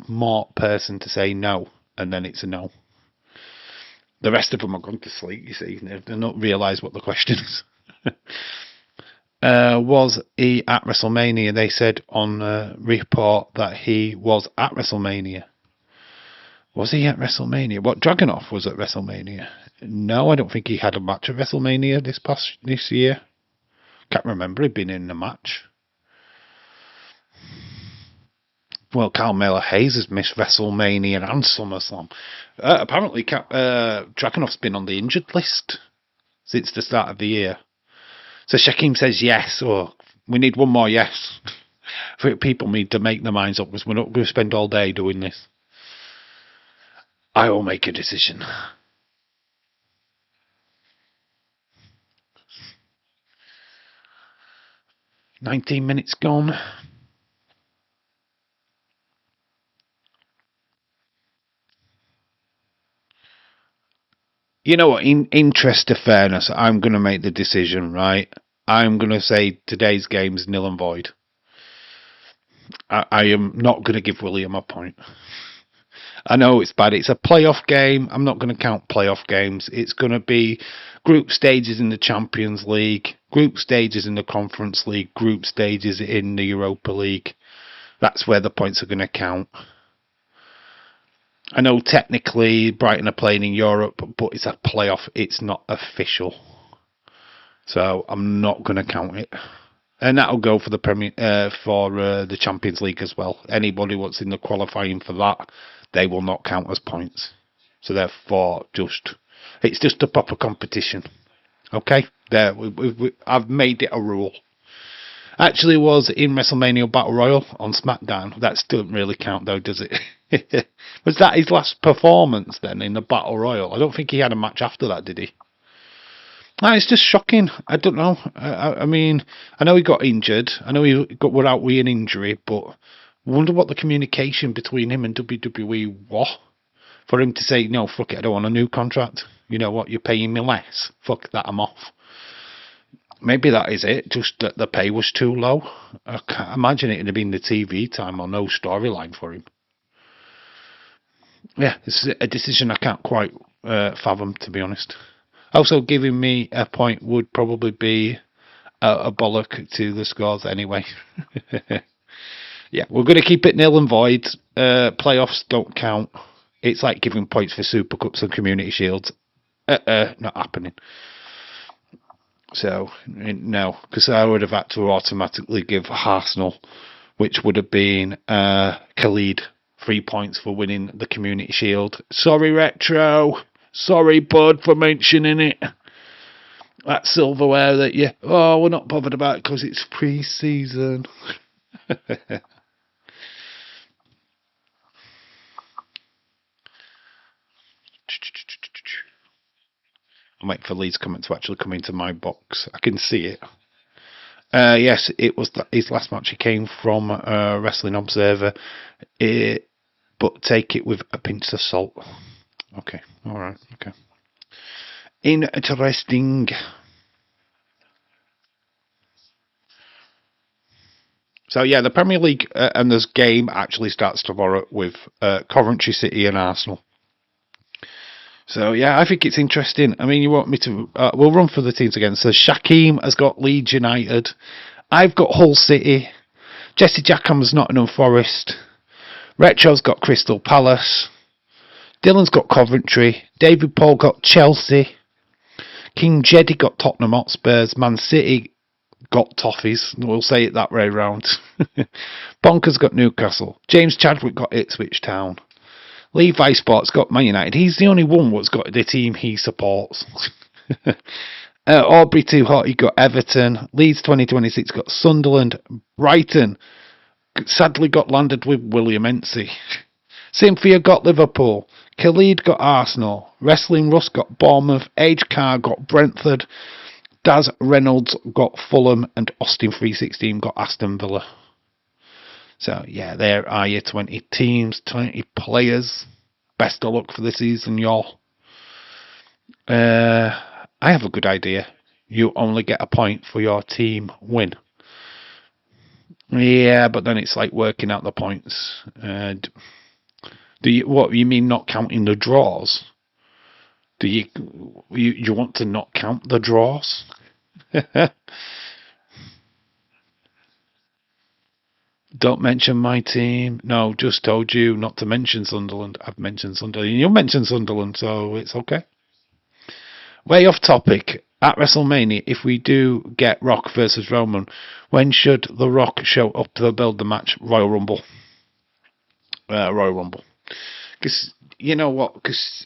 more person to say no, and then it's a no. The rest of them are going to sleep, you see. They've not realised what the question is. Was he at WrestleMania? They said on report that he was at WrestleMania. Was he at WrestleMania? What, Dragunov was at WrestleMania? No, I don't think he had a match at WrestleMania this year. Can't remember him being in a match. Well, Carmella Hayes has missed WrestleMania and SummerSlam. Apparently, Dragunov's been on the injured list since the start of the year. So Shaquem says yes, or we need one more yes. People need to make their minds up because we're not going to spend all day doing this. I will make a decision. 19 minutes gone. You know what, in interest of fairness, I'm going to make the decision, right? I'm going to say today's game's nil and void. I am not going to give William a point. I know it's bad. It's a playoff game. I'm not going to count playoff games. It's going to be group stages in the Champions League, group stages in the Conference League, group stages in the Europa League. That's where the points are going to count. I know technically Brighton are playing in Europe, but it's a playoff. It's not official. So I'm not going to count it. And that'll go for the the Champions League as well. Anybody what's in the qualifying for that, they will not count as points. So therefore, it's just a proper competition. Okay, there I've made it a rule. Actually, was in WrestleMania Battle Royal on SmackDown. That doesn't really count though, does it? Was that his last performance then in the Battle Royal? I don't think he had a match after that, did he? No, it's just shocking. I don't know. I mean, I know he got injured. I know he got out with an injury, but I wonder what the communication between him and WWE was. For him to say, no, fuck it, I don't want a new contract. You know what, you're paying me less. Fuck that, I'm off. Maybe that is it, just that the pay was too low. I can't imagine it would have been the TV time or no storyline for him. Yeah, it's a decision I can't quite fathom, to be honest. Also, giving me a point would probably be a bollock to the scores anyway. Yeah, we're going to keep it nil and void. Playoffs don't count. It's like giving points for Super Cups and Community Shields. Not happening. So, no, because I would have had to automatically give Arsenal, which would have been Khalid, 3 points for winning the Community Shield. Sorry, Retro. Sorry, bud, for mentioning it. That silverware that we're not bothered about because it's pre-season. I'm waiting for Lee's comment to actually come into my box. I can see it. Yes, it was his last match. He came from Wrestling Observer. But take it with a pinch of salt. Okay, alright, okay. Interesting. So yeah, the Premier League and this game actually starts tomorrow with Coventry City and Arsenal. So yeah, I think it's interesting. I mean, you want me to? We'll run for the teams again. So Shaquem has got Leeds United. I've got Hull City. Jesse Jackham's Nottingham Forest. Retro's got Crystal Palace. Dylan's got Coventry. David Paul got Chelsea. King Jeddy got Tottenham Hotspurs. Man City got Toffees. We'll say it that way round. Bonker's got Newcastle. James Chadwick got Ipswich Town. Levi Sports got Man United. He's the only one that's got the team he supports. Aubrey Too Hot, he got Everton. Leeds 2026 got Sunderland. Brighton sadly got landed with William Ensey. Cynthia got Liverpool. Khalid got Arsenal. Wrestling Russ got Bournemouth. Age Carr got Brentford. Daz Reynolds got Fulham. And Austin 316 got Aston Villa. So, yeah, there are your 20 teams, 20 players. Best of luck for the season, y'all. I have a good idea. You only get a point for your team win. Yeah, but then it's like working out the points. What you mean not counting the draws? Do you want to not count the draws? Don't mention my team. No, just told you not to mention Sunderland. I've mentioned Sunderland. You'll mention Sunderland, so it's okay. Way off topic. At WrestleMania, if we do get Rock versus Roman, when should The Rock show up to build the match? Royal Rumble. Royal Rumble. Because, you know what? Because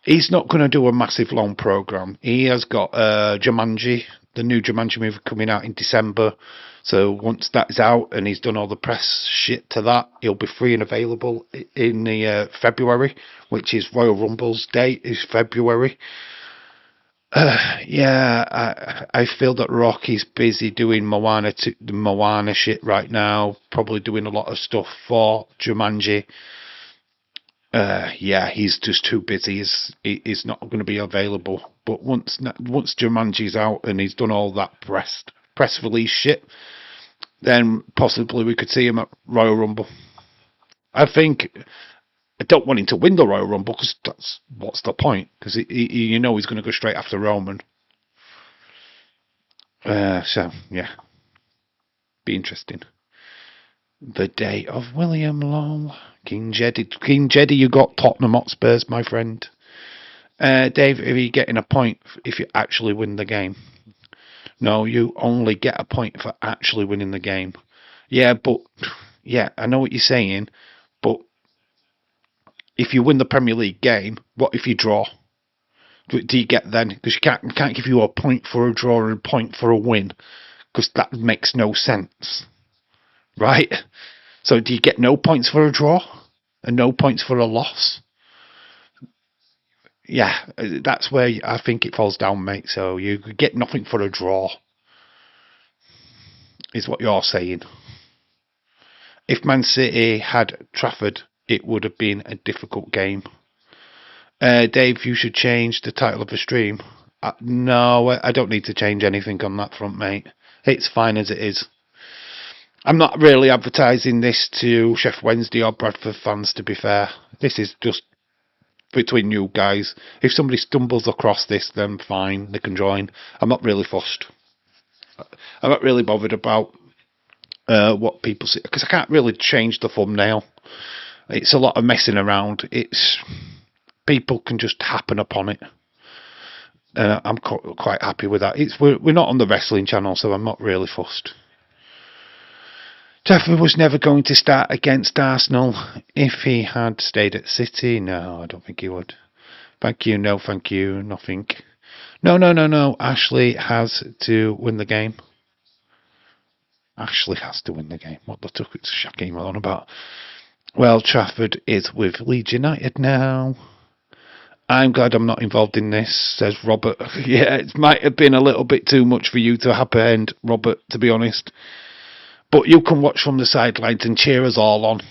he's not going to do a massive long program. He has got Jumanji, the new Jumanji movie coming out in December. So once that is out and he's done all the press shit to that, he'll be free and available in the February, which is Royal Rumble's date is February. Yeah, I feel that Rock is busy doing the Moana shit right now, probably doing a lot of stuff for Jumanji. Yeah, he's just too busy. He's not going to be available. But once Jumanji's out and he's done all that press release shit, then possibly we could see him at Royal Rumble. I don't want him to win the Royal Rumble because what's the point? Because he's going to go straight after Roman. So yeah, be interesting. The day of William Long. King Jeddy, you got Tottenham Hotspurs, my friend. Dave, are you getting a point if you actually win the game? No, you only get a point for actually winning the game. Yeah, I know what you're saying, but if you win the Premier League game, what if you draw? Do you get then? Because you can't give you a point for a draw and a point for a win, because that makes no sense, right? So do you get no points for a draw and no points for a loss? Yeah, that's where I think it falls down, mate. So you get nothing for a draw, is what you're saying. If Man City had Trafford it would have been a difficult game. Dave, you should change the title of the stream. No, I don't need to change anything on that front, mate. It's fine as it is. I'm not really advertising this to Chef Wednesday or Bradford fans, to be fair. This is just between you guys. If somebody stumbles across this, then fine, they can join. I'm not really fussed. I'm not really bothered about what people see, because I can't really change the thumbnail. It's a lot of messing around. People can just happen upon it. I'm quite happy with that. We're not on the wrestling channel, so I'm not really fussed. Trafford was never going to start against Arsenal if he had stayed at City. No, I don't think he would. Thank you, no thank you, nothing. No. Ashley has to win the game. Ashley has to win the game. What the fuck is Shaquem on about? Well, Trafford is with Leeds United now. I'm glad I'm not involved in this, says Robert. Yeah, it might have been a little bit too much for you to apprehend, Robert, to be honest. But you can watch from the sidelines and cheer us all on.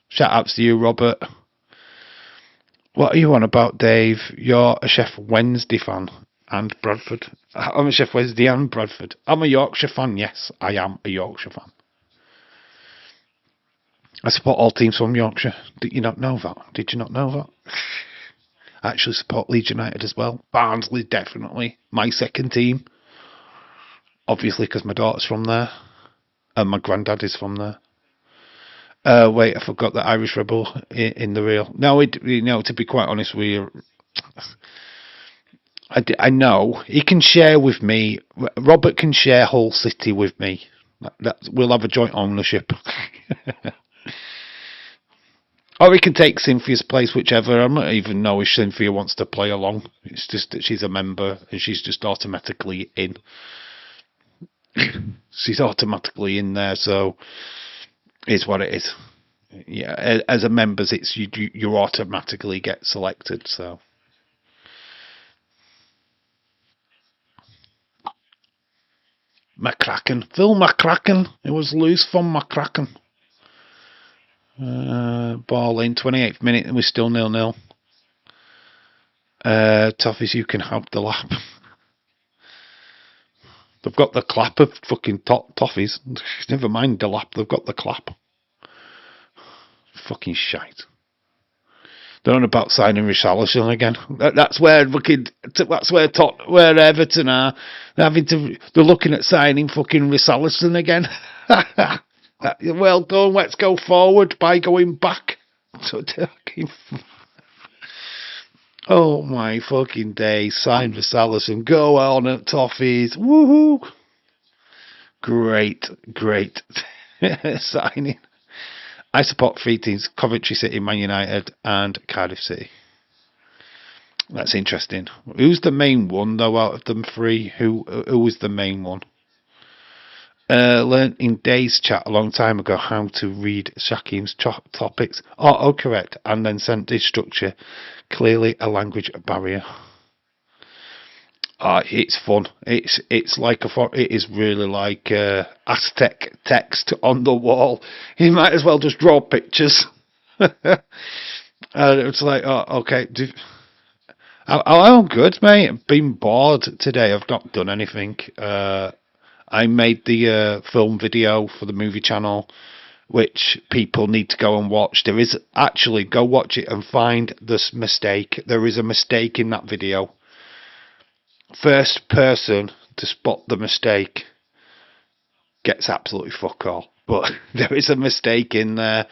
Shout outs to you, Robert. What are you on about, Dave? You're a Chef Wednesday fan and Bradford. I'm a Chef Wednesday and Bradford. I'm a Yorkshire fan, yes, I am a Yorkshire fan. I support all teams from Yorkshire. Did you not know that? Did you not know that? I actually support Leeds United as well. Barnsley, definitely. My second team. Obviously, because my daughter's from there. And my granddad is from there. Wait, I forgot the Irish Rebel in the reel. No, to be quite honest with you, I know he can share with me. Robert can share Hull City with me. We'll have a joint ownership. Or he can take Cynthia's place, whichever. I don't even know if Cynthia wants to play along. It's just that she's a member and she's just automatically in. She's automatically in there, so it's what it is. Yeah, as a member, it's you automatically get selected. So McCracken, Phil McCracken. It was loose from McCracken. Ball in 28th minute, and we're still 0-0. Toffees, you can have the lap. They've got the clap of fucking toffees. Never mind the lap, they've got the clap. Fucking shite. They're on about signing Richarlison again. That's where where Everton are. They're looking at signing fucking Richarlison again. Well done. Let's go forward by going back. Oh my fucking day! Sign Richarlison. Go on at Toffees. Woohoo! Great signing. I support three teams: Coventry City, Man United, and Cardiff City. That's interesting. Who's the main one, though, out of them three? Who is the main one? Learned in Dave's chat a long time ago how to read Shakim's topics. Correct. And then sent this structure. Clearly a barrier. It's fun. It's like it is really like Aztec text on the wall. You might as well just draw pictures. And it's like, okay. I'm good, mate. I've been bored today. I've not done anything. I made the film video for the movie channel, which people need to go and watch. There is actually, go watch it and find this mistake. There is a mistake in that video. First person to spot the mistake gets absolutely fuck all. But there is a mistake in there,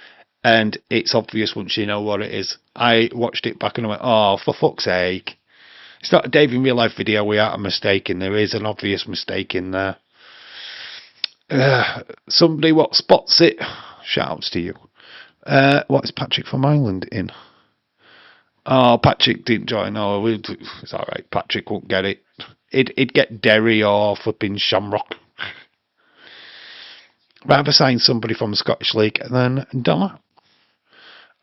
and it's obvious once you know what it is. I watched it back and I went, oh, for fuck's sake. It's not a Dave in real life video without a mistake in. There is an obvious mistake in there. Somebody what spots it, shout outs to you. What is Patrick from Ireland in? Oh, Patrick didn't join. Oh, it's alright. Patrick won't get it. It'd get Derry or flipping Shamrock. Rather sign somebody from the Scottish League than Donna.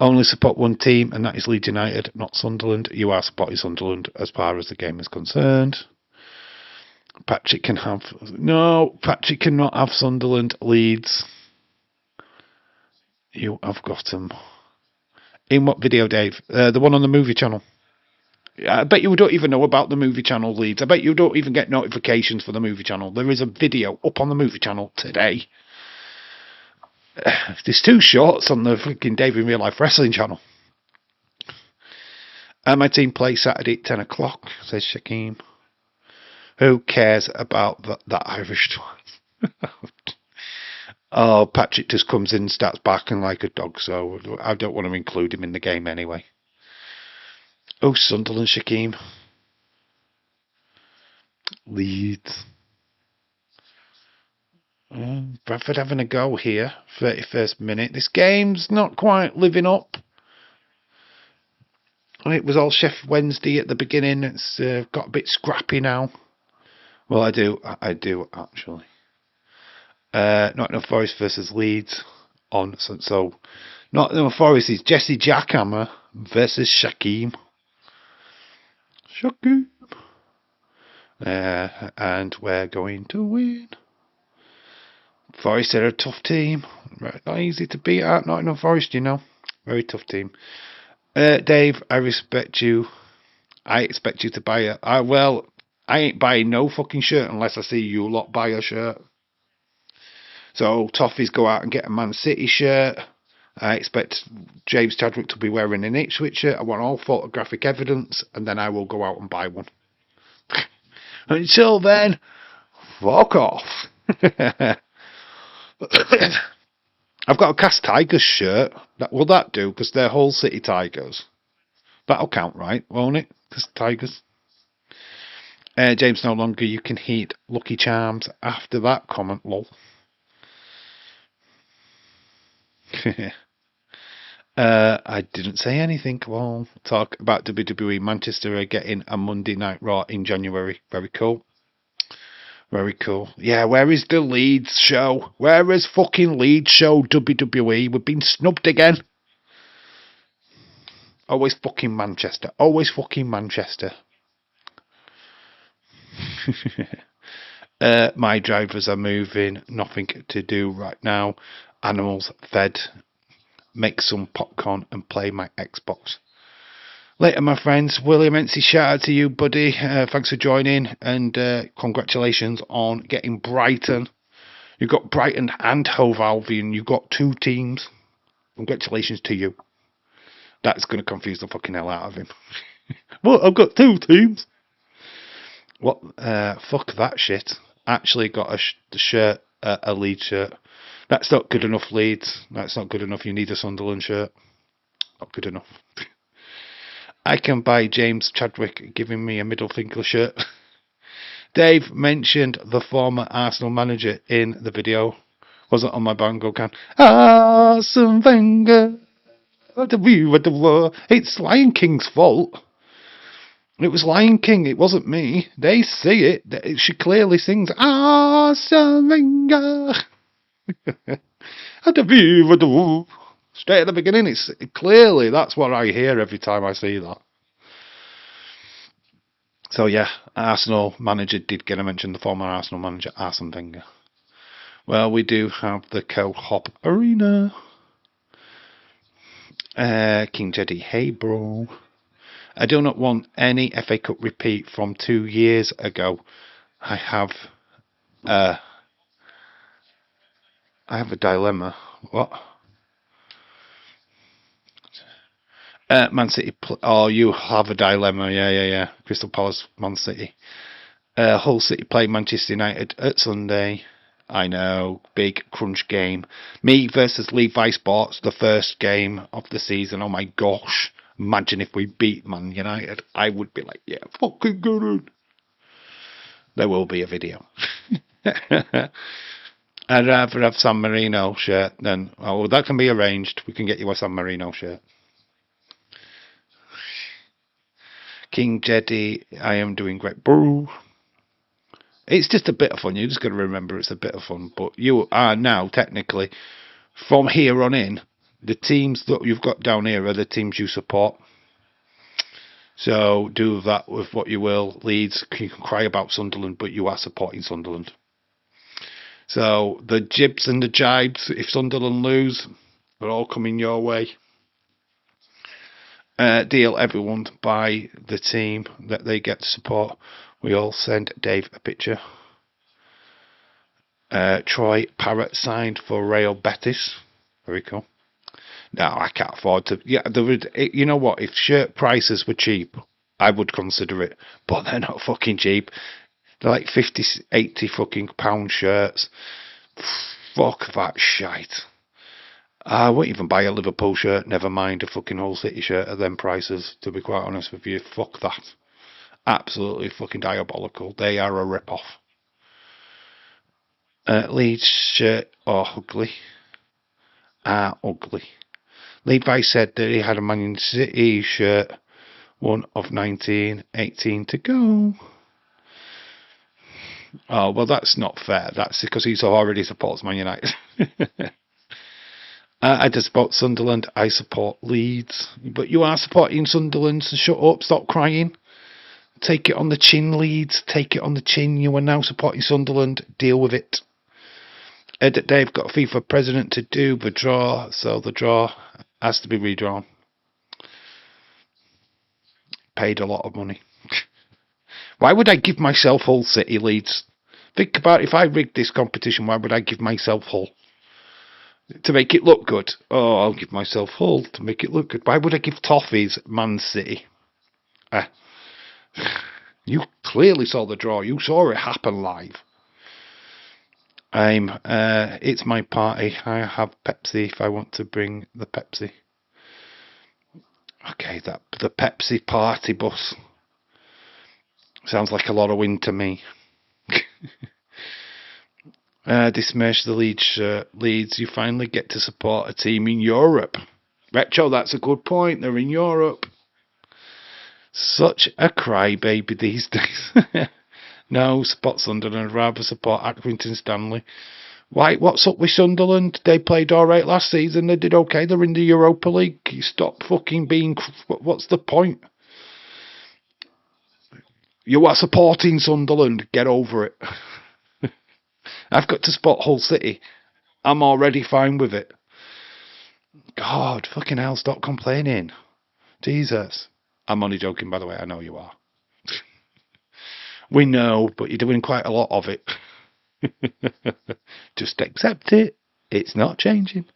Only support one team, and that is Leeds United, not Sunderland. You are supporting Sunderland as far as the game is concerned. Patrick cannot have Sunderland, Leeds. You have got him. In what video, Dave? The one on the movie channel. I bet you don't even know about the movie channel, Leeds. I bet you don't even get notifications for the movie channel. There is a video up on the movie channel today. There's 2 shorts on the freaking Dave in Real Life Wrestling channel. And my team plays Saturday at 10 o'clock, says Shaquem. Who cares about that Irish one? Oh, Patrick just comes in and starts barking like a dog, so I don't want to include him in the game anyway. Oh, Sunderland, Shaquem. Leeds. Bradford having a go here. 31st minute. This game's not quite living up. It was all Sheffield Wednesday at the beginning. It's got a bit scrappy now. Well, I do actually. Nottingham Forest versus Leeds on. So Nottingham Forest is Jesse Jackhammer versus Shaquem. And we're going to win. Forest are a tough team. Not easy to beat at Nottingham Forest, you know. Very tough team. Dave, I respect you. I expect you to buy it. I ain't buying no fucking shirt unless I see you lot buy a shirt. So Toffees go out and get a Man City shirt. I expect James Chadwick to be wearing an Ipswich shirt. I want all photographic evidence, and then I will go out and buy one. Until then, fuck off. I've got a Cast Tigers shirt. Will that do? Because they're Hull City Tigers. That'll count, right? Won't it? Cast Tigers. James, no longer you can heat Lucky Charms after that comment, lol. I didn't say anything. Well, talk about WWE. Manchester are getting a Monday Night Raw in January. Very cool. Very cool. Yeah, where is the Leeds show? Where is fucking Leeds show, WWE? We've been snubbed again. Always fucking Manchester. Always fucking Manchester. My drivers are moving. Nothing to do right now. Animals fed. Make some popcorn and play my Xbox. Later, my friends. William Ency, shout out to you, buddy. Thanks for joining, and congratulations on getting Brighton. You've got Brighton and Hove Albion. You've got 2 teams. Congratulations to you. That's going to confuse the fucking hell out of him. Well, I've got 2 teams. What? Fuck that shit. Actually got the shirt, a Leeds shirt. That's not good enough, Leeds. That's not good enough. You need a Sunderland shirt. Not good enough. I can buy James Chadwick giving me a middle finger shirt. Dave mentioned the former Arsenal manager in the video. Wasn't on my Bango can. Arsene Wenger. It's Lion King's fault. It was Lion King. It wasn't me. They say it. She clearly sings Arsene Wenger. Straight at the beginning, it's clearly that's what I hear every time I see that. So yeah, Arsenal manager did get a mention, the former Arsenal manager Arsene Wenger. Well, we do have the Co-op Arena. King Jeddy, hey bro. I do not want any FA Cup repeat from 2 years ago. I have a dilemma. What? Man City. You have a dilemma. Yeah. Crystal Palace, Man City. Hull City play Manchester United at Sunday. I know, big crunch game. Me versus Levi Sports, the first game of the season. Oh my gosh. Imagine if we beat Man United. I would be like, yeah, fucking good. There will be a video. I'd rather have San Marino shirt than... Oh, that can be arranged. We can get you a San Marino shirt. King Jeddy, I am doing great. Boo. It's just a bit of fun. You just got to remember it's a bit of fun. But you are now, technically, from here on in, the teams that you've got down here are the teams you support. So do that with what you will. Leeds, you can cry about Sunderland, but you are supporting Sunderland. So the jibs and the jibes, if Sunderland lose, are all coming your way. DIRL, everyone buy the team that they get to support. We all send Dave a picture. Troy Parrott signed for Real Betis. Very cool. No, I can't afford to. Yeah, there would. You know what? If shirt prices were cheap, I would consider it. But they're not fucking cheap. They're like 50, 80 fucking pound shirts. Fuck that shite. I won't even buy a Liverpool shirt, never mind a fucking Hull City shirt at them prices, to be quite honest with you. Fuck that. Absolutely fucking diabolical. They are a rip-off. Leeds shirt ugly. Ugly. Levi said that he had a Man City shirt, one of 1918 to go. Oh, well, that's not fair. That's because he already supports Man United. I just support Sunderland. I support Leeds. But you are supporting Sunderland, so shut up. Stop crying. Take it on the chin, Leeds. Take it on the chin. You are now supporting Sunderland. Deal with it. They've got a FIFA president to do the draw, so the draw has to be redrawn. Paid a lot of money. Why would I give myself Hull City, Leeds? Think about if I rigged this competition, why would I give myself Hull? To make it look good. Oh, I'll give myself Hull to make it look good. Why would I give Toffees Man City? You clearly saw the draw. You saw it happen live. It's my party. I have Pepsi if I want to bring the Pepsi. Okay, the Pepsi party bus. Sounds like a lot of wind to me. Dismiss the Leeds shirt. Leeds, you finally get to support a team in Europe. Retro, that's a good point. They're in Europe. Such a crybaby these days. No, support Sunderland. I'd rather support Accrington Stanley. Why? What's up with Sunderland? They played alright last season. They did okay. They're in the Europa League. You stop fucking being. What's the point? You are supporting Sunderland. Get over it. I've got to support Hull City. I'm already fine with it. God, fucking hell, stop complaining. Jesus. I'm only joking, by the way. I know you are. We know, but you're doing quite a lot of it. Just accept it. It's not changing.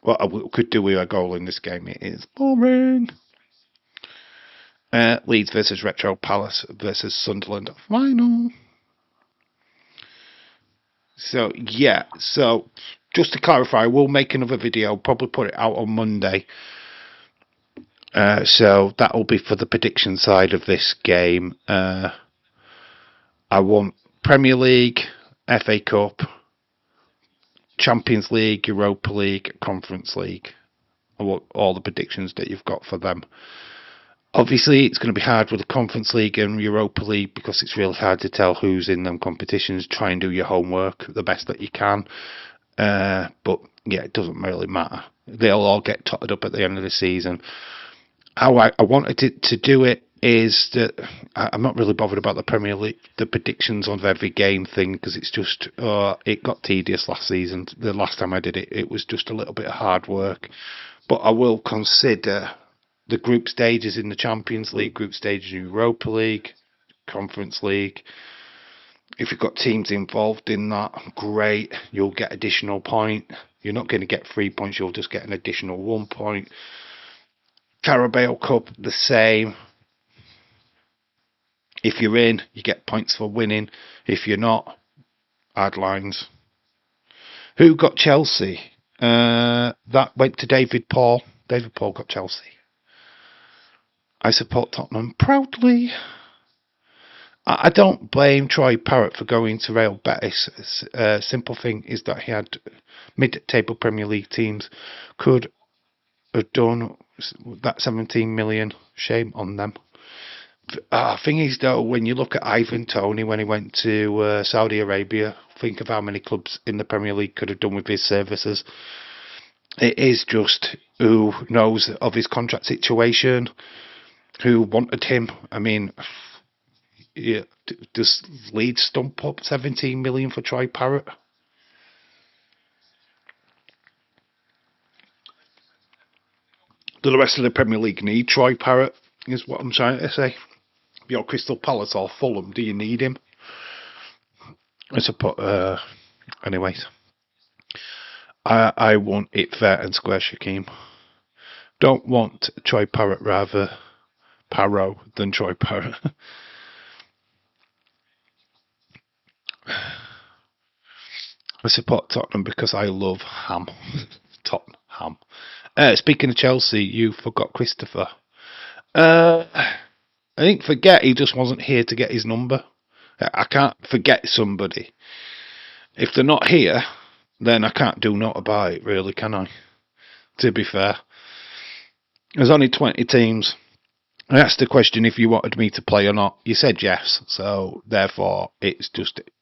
What I could do with a goal in this game, it is boring. Leeds versus Retro, Palace versus Sunderland final. So, yeah. So, just to clarify, we'll make another video. Probably put it out on Monday. So, that will be for the prediction side of this game. I want Premier League, FA Cup, Champions League, Europa League, Conference League. I want all the predictions that you've got for them. Obviously, it's going to be hard with the Conference League and Europa League because it's really hard to tell who's in them competitions. Try and do your homework the best that you can. But, yeah, it doesn't really matter. They'll all get totted up at the end of the season. How I wanted to do it is that I'm not really bothered about the Premier League, the predictions on every game thing, because it's just, it got tedious last season. The last time I did it, it was just a little bit of hard work. But I will consider the group stages in the Champions League, group stages in Europa League, Conference League. If you've got teams involved in that, great. You'll get additional point. You're not going to get 3 points. You'll just get an additional 1 point. Carabao Cup, the same. If you're in, you get points for winning. If you're not, add lines. Who got Chelsea? That went to David Paul. David Paul got Chelsea. I support Tottenham proudly. I don't blame Troy Parrott for going to Real Betis. Simple thing is that he had mid-table Premier League teams could have done that 17 million. Shame on them. Thing is though, when you look at Ivan Toney when he went to Saudi Arabia, think of how many clubs in the Premier League could have done with his services. It is just who knows of his contract situation, who wanted him. I mean, yeah, does Leeds stump up 17 million for Troy Parrott? Do the rest of the Premier League need Troy Parrott? Is what I'm trying to say. Your Crystal Palace or Fulham, do you need him? I suppose. Anyways, I want it fair and square, Shaquem. Don't want Troy Parrott, rather Parrow than Troy Parrott. I support Tottenham because I love ham. Tottenham. Speaking of Chelsea, you forgot Christopher. I think forget he just wasn't here to get his number. I can't forget somebody. If they're not here, then I can't do naught about it, really, can I? To be fair. There's only 20 teams. I asked the question if you wanted me to play or not. You said yes, so therefore it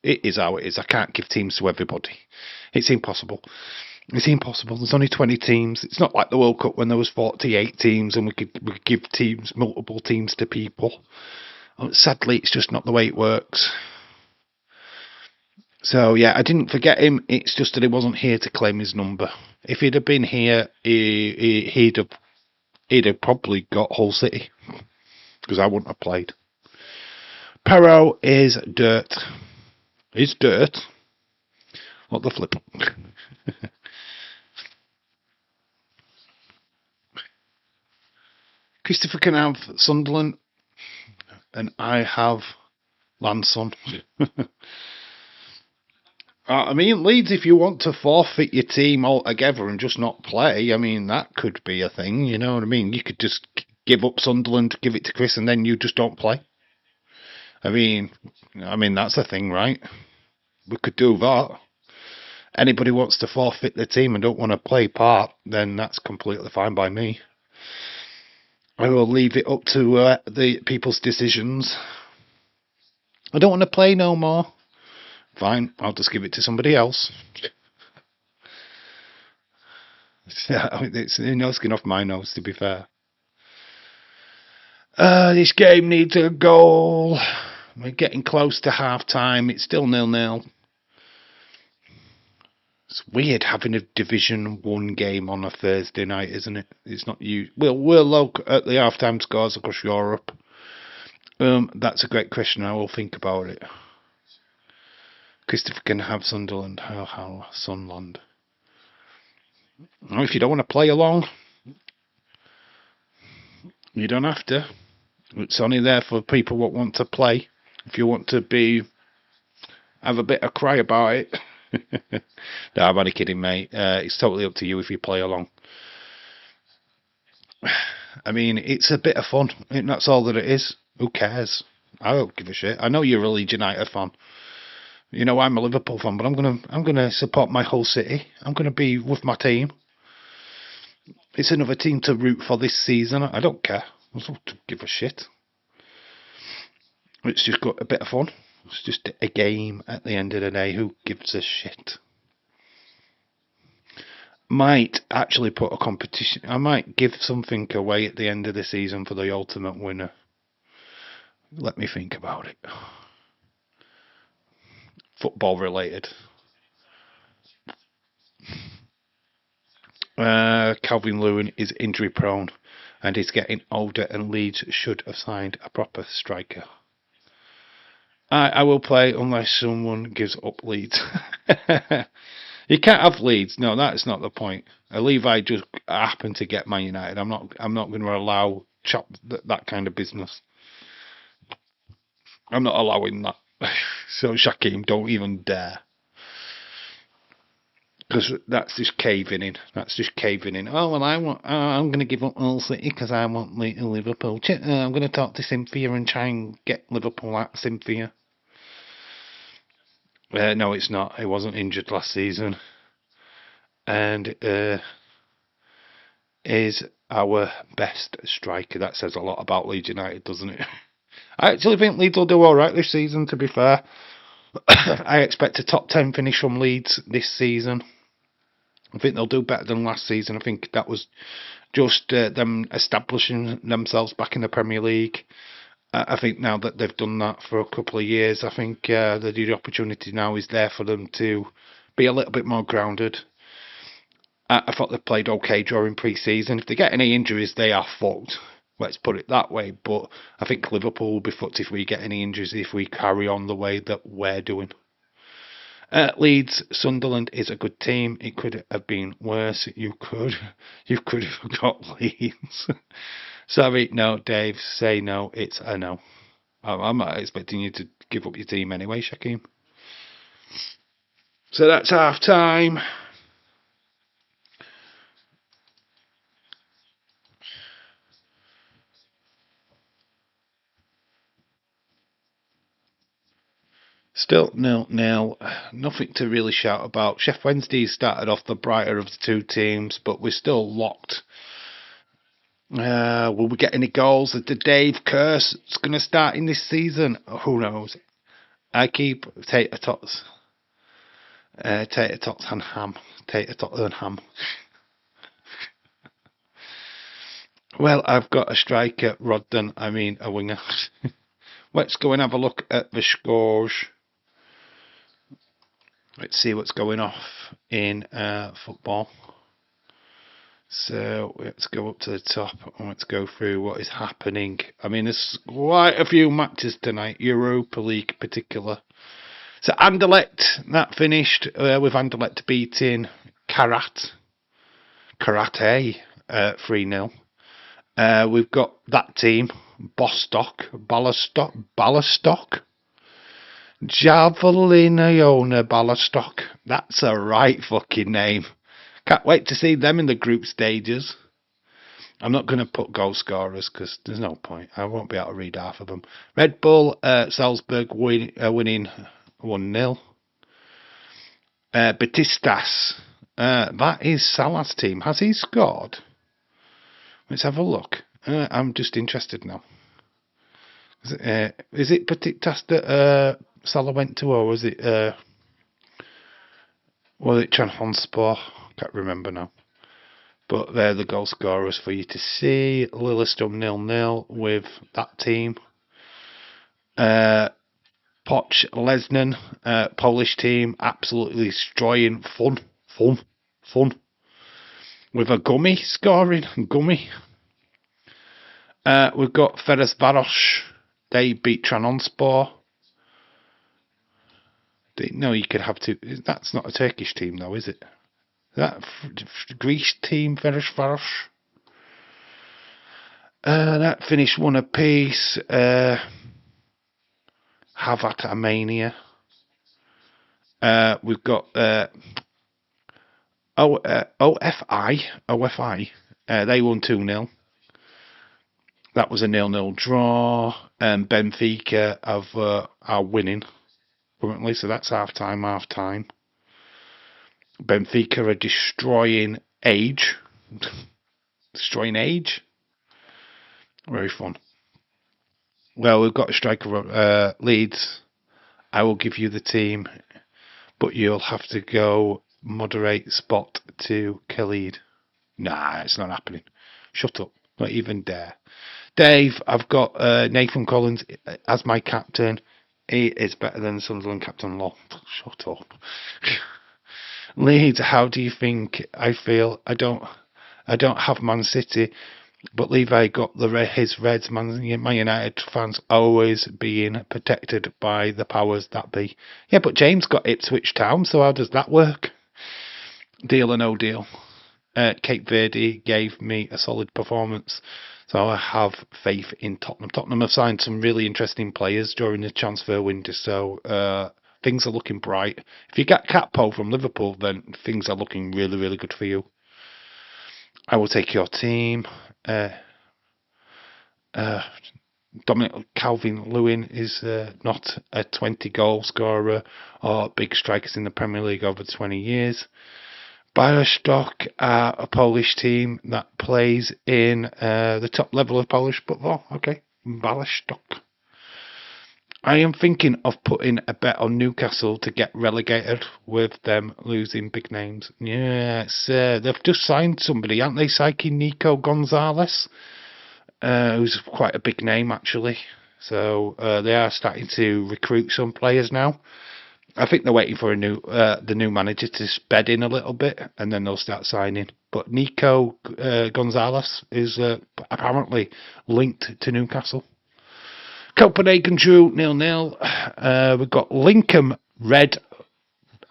is how it is. I can't give teams to everybody. It's impossible. It's impossible. There's only 20 teams. It's not like the World Cup when there was 48 teams and we could give multiple teams to people. Sadly, it's just not the way it works. So yeah, I didn't forget him. It's just that he wasn't here to claim his number. If he'd have been here, he'd have probably got Hull City because I wouldn't have played. Perro is dirt. It's dirt. What the flip? Christopher can have Sunderland, and I have Lanson. I mean, Leeds, if you want to forfeit your team altogether and just not play, I mean, that could be a thing, you know what I mean? You could just give up Sunderland, give it to Chris, and then you just don't play. I mean, that's a thing, right? We could do that. Anybody wants to forfeit the team and don't want to play part, then that's completely fine by me. I will leave it up to the people's decisions. I don't want to play no more. Fine, I'll just give it to somebody else. It's no skin off my nose, to be fair. This game needs a goal. We're getting close to half time. It's still 0-0. It's weird having a Division 1 game on a Thursday night, isn't it? It's not you. We'll look at the half-time scores across Europe. That's a great question. I will think about it. Christopher can have Sunderland. How Sunland. If you don't want to play along, you don't have to. It's only there for people that want to play. If you want to have a bit of cry about it. No, I'm only kidding, mate. It's totally up to you if you play along. I mean, it's a bit of fun. That's all that it is. Who cares? I don't give a shit. I know you're a Leeds United fan. You know, I'm a Liverpool fan, but I'm gonna support my whole city. I'm gonna be with my team. It's another team to root for this season. I don't care. I don't give a shit. It's just got a bit of fun. It's just a game at the end of the day. Who gives a shit? Might actually put a competition. I might give something away at the end of the season for the ultimate winner. Let me think about it. Football related. Calvin Lewin is injury prone and is getting older, and Leeds should have signed a proper striker. I will play unless someone gives up Leeds. You can't have Leeds. No, that's not the point. Levi just happened to get Man United. I'm not going to allow that kind of business. I'm not allowing that. So Shaquem, don't even dare. Because that's just caving in. Oh well, I'm going to give up Hull City because I want Liverpool. I'm going to talk to Cynthia and try and get Liverpool at Cynthia. No, it's not. He wasn't injured last season, and is our best striker. That says a lot about Leeds United, doesn't it? I actually think Leeds will do all right this season. To be fair, I expect a top 10 finish from Leeds this season. I think they'll do better than last season. I think that was just them establishing themselves back in the Premier League. I think now that they've done that for a couple of years, I think the opportunity now is there for them to be a little bit more grounded. I thought they played okay during pre-season. If they get any injuries, they are fucked. Let's put it that way. But I think Liverpool will be fucked if we get any injuries if we carry on the way that we're doing. Leeds, Sunderland is a good team. It could have been worse. You could have got Leeds. Sorry, no, Dave. Say no. It's a no. I'm not expecting you to give up your team anyway, Shaquem. So that's half time. Still 0-0. Nothing to really shout about. Sheff Wednesday started off the brighter of the two teams, but we're still locked. Will we get any goals? Is the Dave curse going to start in this season? Who knows? I keep tater tots and ham. Tater tots and ham. Well, I've got a striker, Rodden. I mean, a winger. Let's go and have a look at the scores. Let's see what's going off in football. So let's go up to the top and let's go through what is happening. I mean, there's quite a few matches tonight, Europa League in particular. So Anderlecht, that finished with Anderlecht beating Karate 3-0. We've got that team, Ballistock. Javeliniona Ballistock. That's a right fucking name. Can't wait to see them in the group stages. I'm not going to put goal scorers because there's no point. I won't be able to read half of them. Red Bull Salzburg winning 1-0. Batistas. That is Salah's team. Has he scored? Let's have a look. I'm just interested now. Is it Batistas that Salah went to, or was it Trabzonspor? Can't remember now. But they're the goal scorers for you to see. Lillestrøm 0-0 with that team. Poch Lesnan, Polish team, absolutely destroying fun. With a Gummy scoring. Gummy. We've got Ferencváros. They beat Trabzonspor. No, you could have two. That's not a Turkish team, though, is it? That Greece team, Ferencváros. That finished one apiece. Havat Armenia. We've got OFI. They won 2-0. That was a 0-0 draw. Benfica are winning currently, so that's half time. Benfica are destroying Age. Very fun. Well, we've got a striker, Leeds. I will give you the team, but you'll have to go moderate spot to Khalid. Nah, it's not happening. Shut up. Not even dare. Dave, I've got Nathan Collins as my captain. He is better than Sunderland captain. Law. Shut up. Leeds, how do you think I feel? I don't have Man City, but Levi got his Reds. Man United fans always being protected by the powers that be. Yeah, but James got Ipswich Town, so how does that work? Deal or no deal? Cape Verde gave me a solid performance, so I have faith in Tottenham. Tottenham have signed some really interesting players during the transfer window, so things are looking bright. If you get Catpo from Liverpool, then things are looking really, really good for you. I will take your team. Dominic Calvin-Lewin is not a 20-goal scorer or big strikers in the Premier League over 20 years. Białystok are a Polish team that plays in the top level of Polish football. Okay, Białystok. I am thinking of putting a bet on Newcastle to get relegated with them losing big names. Yes, they've just signed somebody, aren't they? Psyche Nico Gonzalez, who's quite a big name actually. So they are starting to recruit some players now. I think they're waiting for the new manager to bed in a little bit, and then they'll start signing. But Nico Gonzalez is apparently linked to Newcastle. Copenhagen drew 0-0. We've got Lincoln Red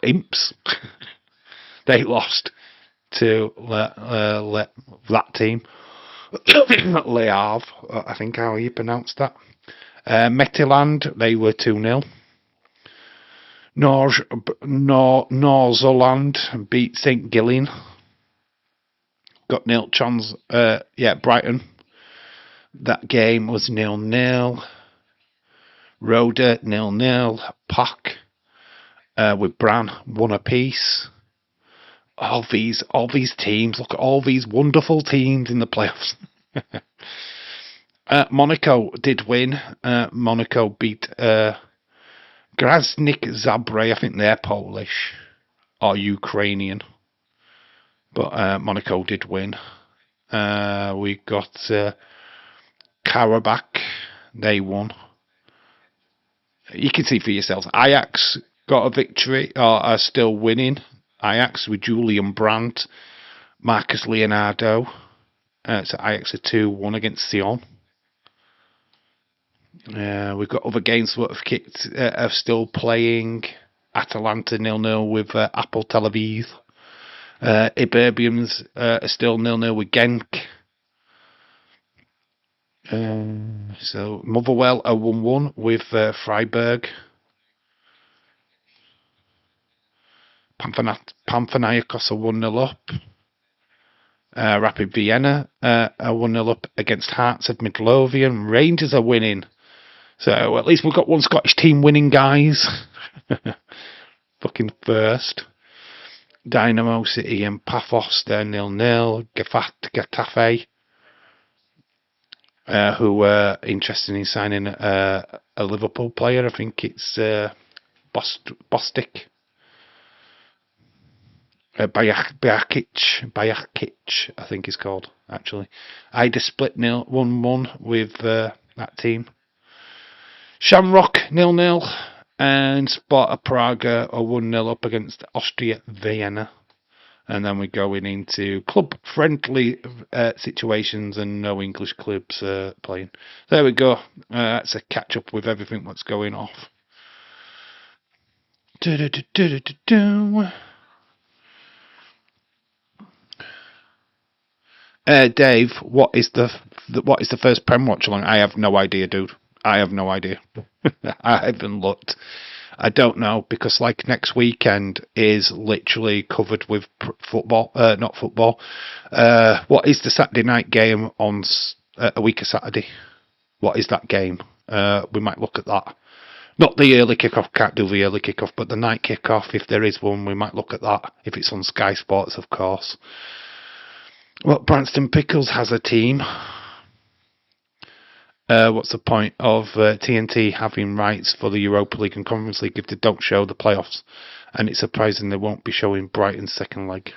Imps. They lost to that team. Le Havre, I think how you pronounce that. Metteland, they were 2-0. Norzoland beat St Gillian. Got nil chance. Brighton. That game was 0-0. Roda 0-0. Pack with Bran 1 apiece. All these teams. Look at all these wonderful teams in the playoffs. Monaco did win. Monaco beat Grasnik Zabre. I think they're Polish or Ukrainian, but Monaco did win. We got Karabakh. They won. You can see for yourselves. Ajax got a victory, or are still winning. Ajax with Julian Brandt, Marcus Leonardo. So Ajax are 2-1 against Sion. We've got other games that have kicked, are still playing. Atalanta 0-0 with Apple Tel Aviv. Iberbians are still 0-0 with Genk. So Motherwell are 1-1 with Freiburg. Panathinaikos are 1-0 up. Rapid Vienna are 1-0 up against Hearts of Midlothian. Rangers are winning. So at least we've got one Scottish team winning, guys. Fucking first. Dynamo City and Paphos, they're 0-0. Getafe, who were interested in signing a Liverpool player. I think it's Bostic. Bajakic, I think he's called, actually. Ida split 1-1 with that team. Shamrock 0-0 and Sparta Praga are 1-0 up against Austria Vienna. And then we're going into club friendly situations and no English clubs playing. There we go. That's a catch up with everything that's going off. Dave, what is the first Prem watch along? I have no idea, dude. I have no idea. I haven't looked. I don't know, because like next weekend is literally covered with football. Not football. What is the Saturday night game on a week of Saturday? What is that game? We might look at that. Not the early kickoff. Can't do the early kickoff, but the night kickoff, if there is one, we might look at that. If it's on Sky Sports, of course. Well, Branston Pickles has a team. What's the point of TNT having rights for the Europa League and Conference League if they don't show the playoffs? And it's surprising they won't be showing Brighton's second leg.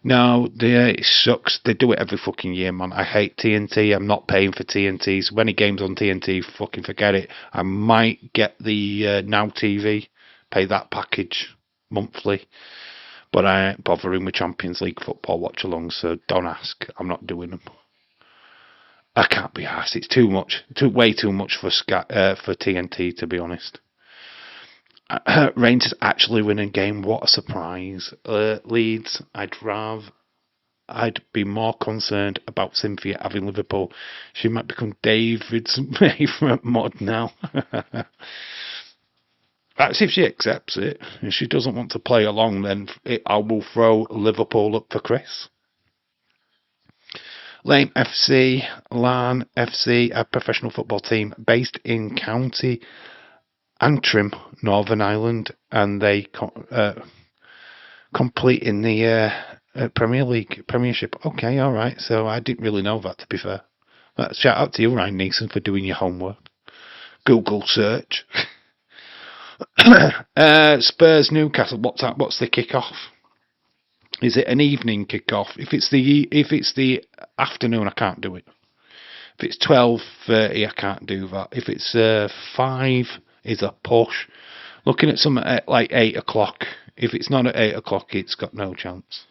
No, it sucks. They do it every fucking year, man. I hate TNT. I'm not paying for TNT. So any games on TNT, fucking forget it. I might get the Now TV, pay that package monthly. But I ain't bothering with Champions League football watch-alongs, so don't ask. I'm not doing them. I can't be arsed. It's too much. Way too much for TNT, to be honest. Rangers actually win a game. What a surprise. Leeds, I'd be more concerned about Cynthia having Liverpool. She might become David's favourite mod now. That's if she accepts it. If she doesn't want to play along, then I will throw Liverpool up for Chris. Lane FC, Larne FC, a professional football team based in County Antrim, Northern Ireland, and they complete in the Premier League Premiership. Okay, all right. So I didn't really know that, to be fair. Shout out to you, Ryan Neeson, for doing your homework. Google search. Spurs Newcastle. What's the kick-off? Is it an evening kick-off? If it's the afternoon, I can't do it. If it's 12:30, I can't do that. If it's 5, is a push. Looking at some at like 8 o'clock. If it's not at 8 o'clock, it's got no chance.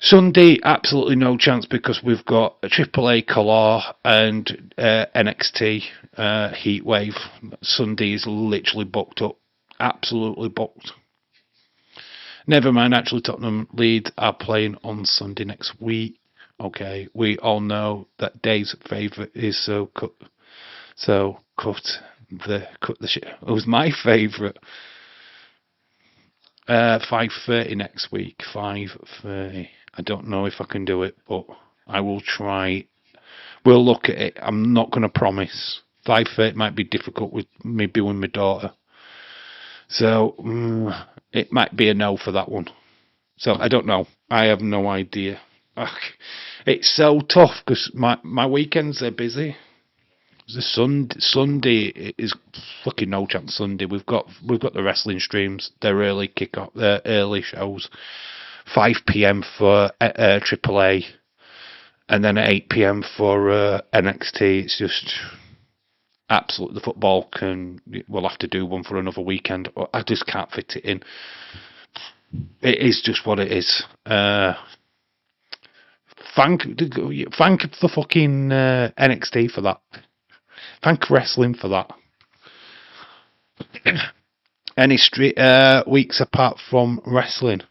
Sunday, absolutely no chance because we've got a AAA Color and NXT Heatwave. Sunday is literally booked up. Absolutely booked. Never mind, actually, Tottenham Leeds are playing on Sunday next week. Okay, we all know that Dave's favourite is cut the shit. It was my favourite. 5:30 next week. 5:30. I don't know if I can do it, but I will try. We'll look at it. I'm not going to promise. 5:30 might be difficult with me being with my daughter. So it might be a no for that one. So I don't know. I have no idea. Ugh. It's so tough because my weekends are busy. The Sunday is fucking no chance. Sunday we've got the wrestling streams. They're early kick off. They're early shows. 5 p.m. for AAA, and then at 8 p.m. for NXT. It's just absolute. The football we'll have to do one for another weekend. I just can't fit it in. It is just what it is. Thank the fucking NXT for that. Thank wrestling for that. Any weeks apart from wrestling?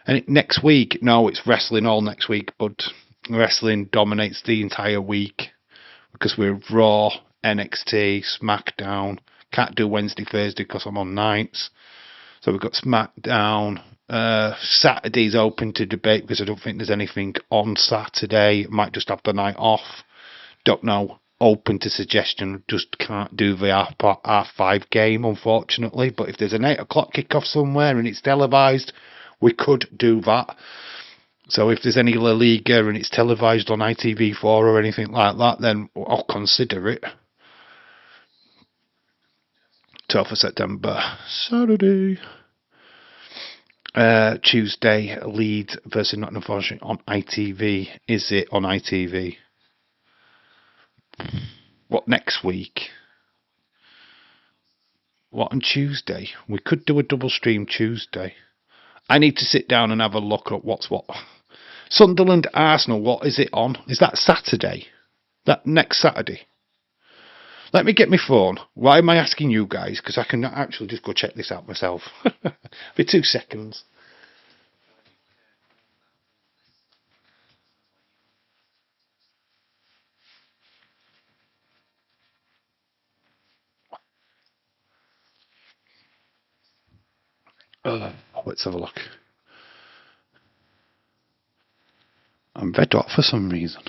And next week, no, it's wrestling all next week, but wrestling dominates the entire week because we're Raw, NXT, SmackDown. Can't do Wednesday, Thursday because I'm on nights. So we've got SmackDown. Saturday's open to debate because I don't think there's anything on Saturday. Might just have the night off. Don't know. Open to suggestion. Just can't do the R5 game, unfortunately. But if there's an 8 o'clock kickoff somewhere and it's televised, we could do that. So if there's any La Liga and it's televised on ITV4 or anything like that, then I'll consider it. 12th of September, Saturday. Tuesday, Leeds versus Nottingham Forest on ITV. Is it on ITV? What, next week? What, on Tuesday? We could do a double stream Tuesday. I need to sit down and have a look at what's what. Sunderland Arsenal, what is it on? Is that Saturday? That next Saturday? Let me get my phone. Why am I asking you guys? Because I can actually just go check this out myself. For 2 seconds. Let's have a look. I'm red hot for some reason.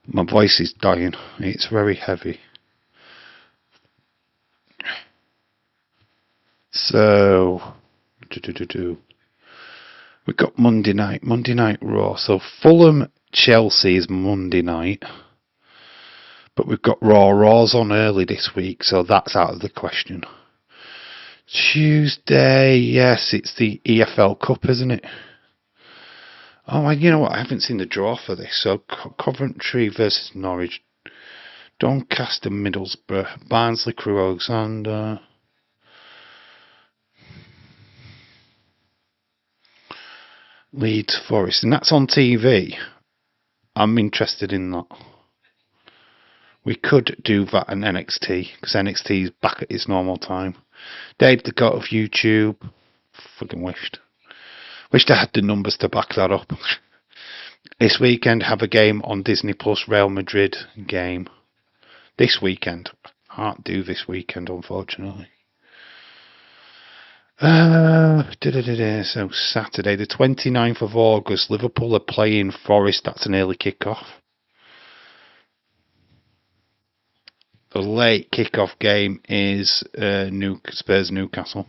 My voice is dying. It's very heavy. So, we've got Monday night Raw. So Fulham Chelsea is Monday night, but we've got Raws on early this week, so that's out of the question. Tuesday, yes, it's the EFL Cup, isn't it? Oh, you know what? I haven't seen the draw for this. So Coventry versus Norwich, Doncaster Middlesbrough, Barnsley Crewe Alexander. Leeds Forest, and that's on TV. I'm interested in that. We could do that in NXT because NXT is back at its normal time. Dave the God of YouTube. Fucking wished I had the numbers to back that up. This weekend have a game on Disney Plus. Real Madrid game. This weekend. Can't do this weekend, unfortunately. So Saturday, the 29th of August, Liverpool are playing Forest. That's an early kick-off. The late kick-off game is Spurs Newcastle.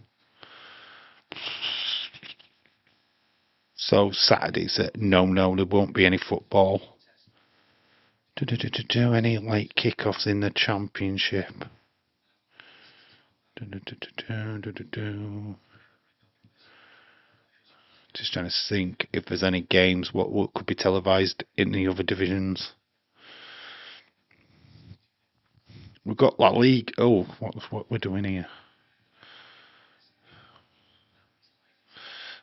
So Saturday's no, there won't be any football. Any late kick-offs in the Championship? Just trying to think if there's any games what could be televised in the other divisions. We've got La Liga. Oh, what we're doing here?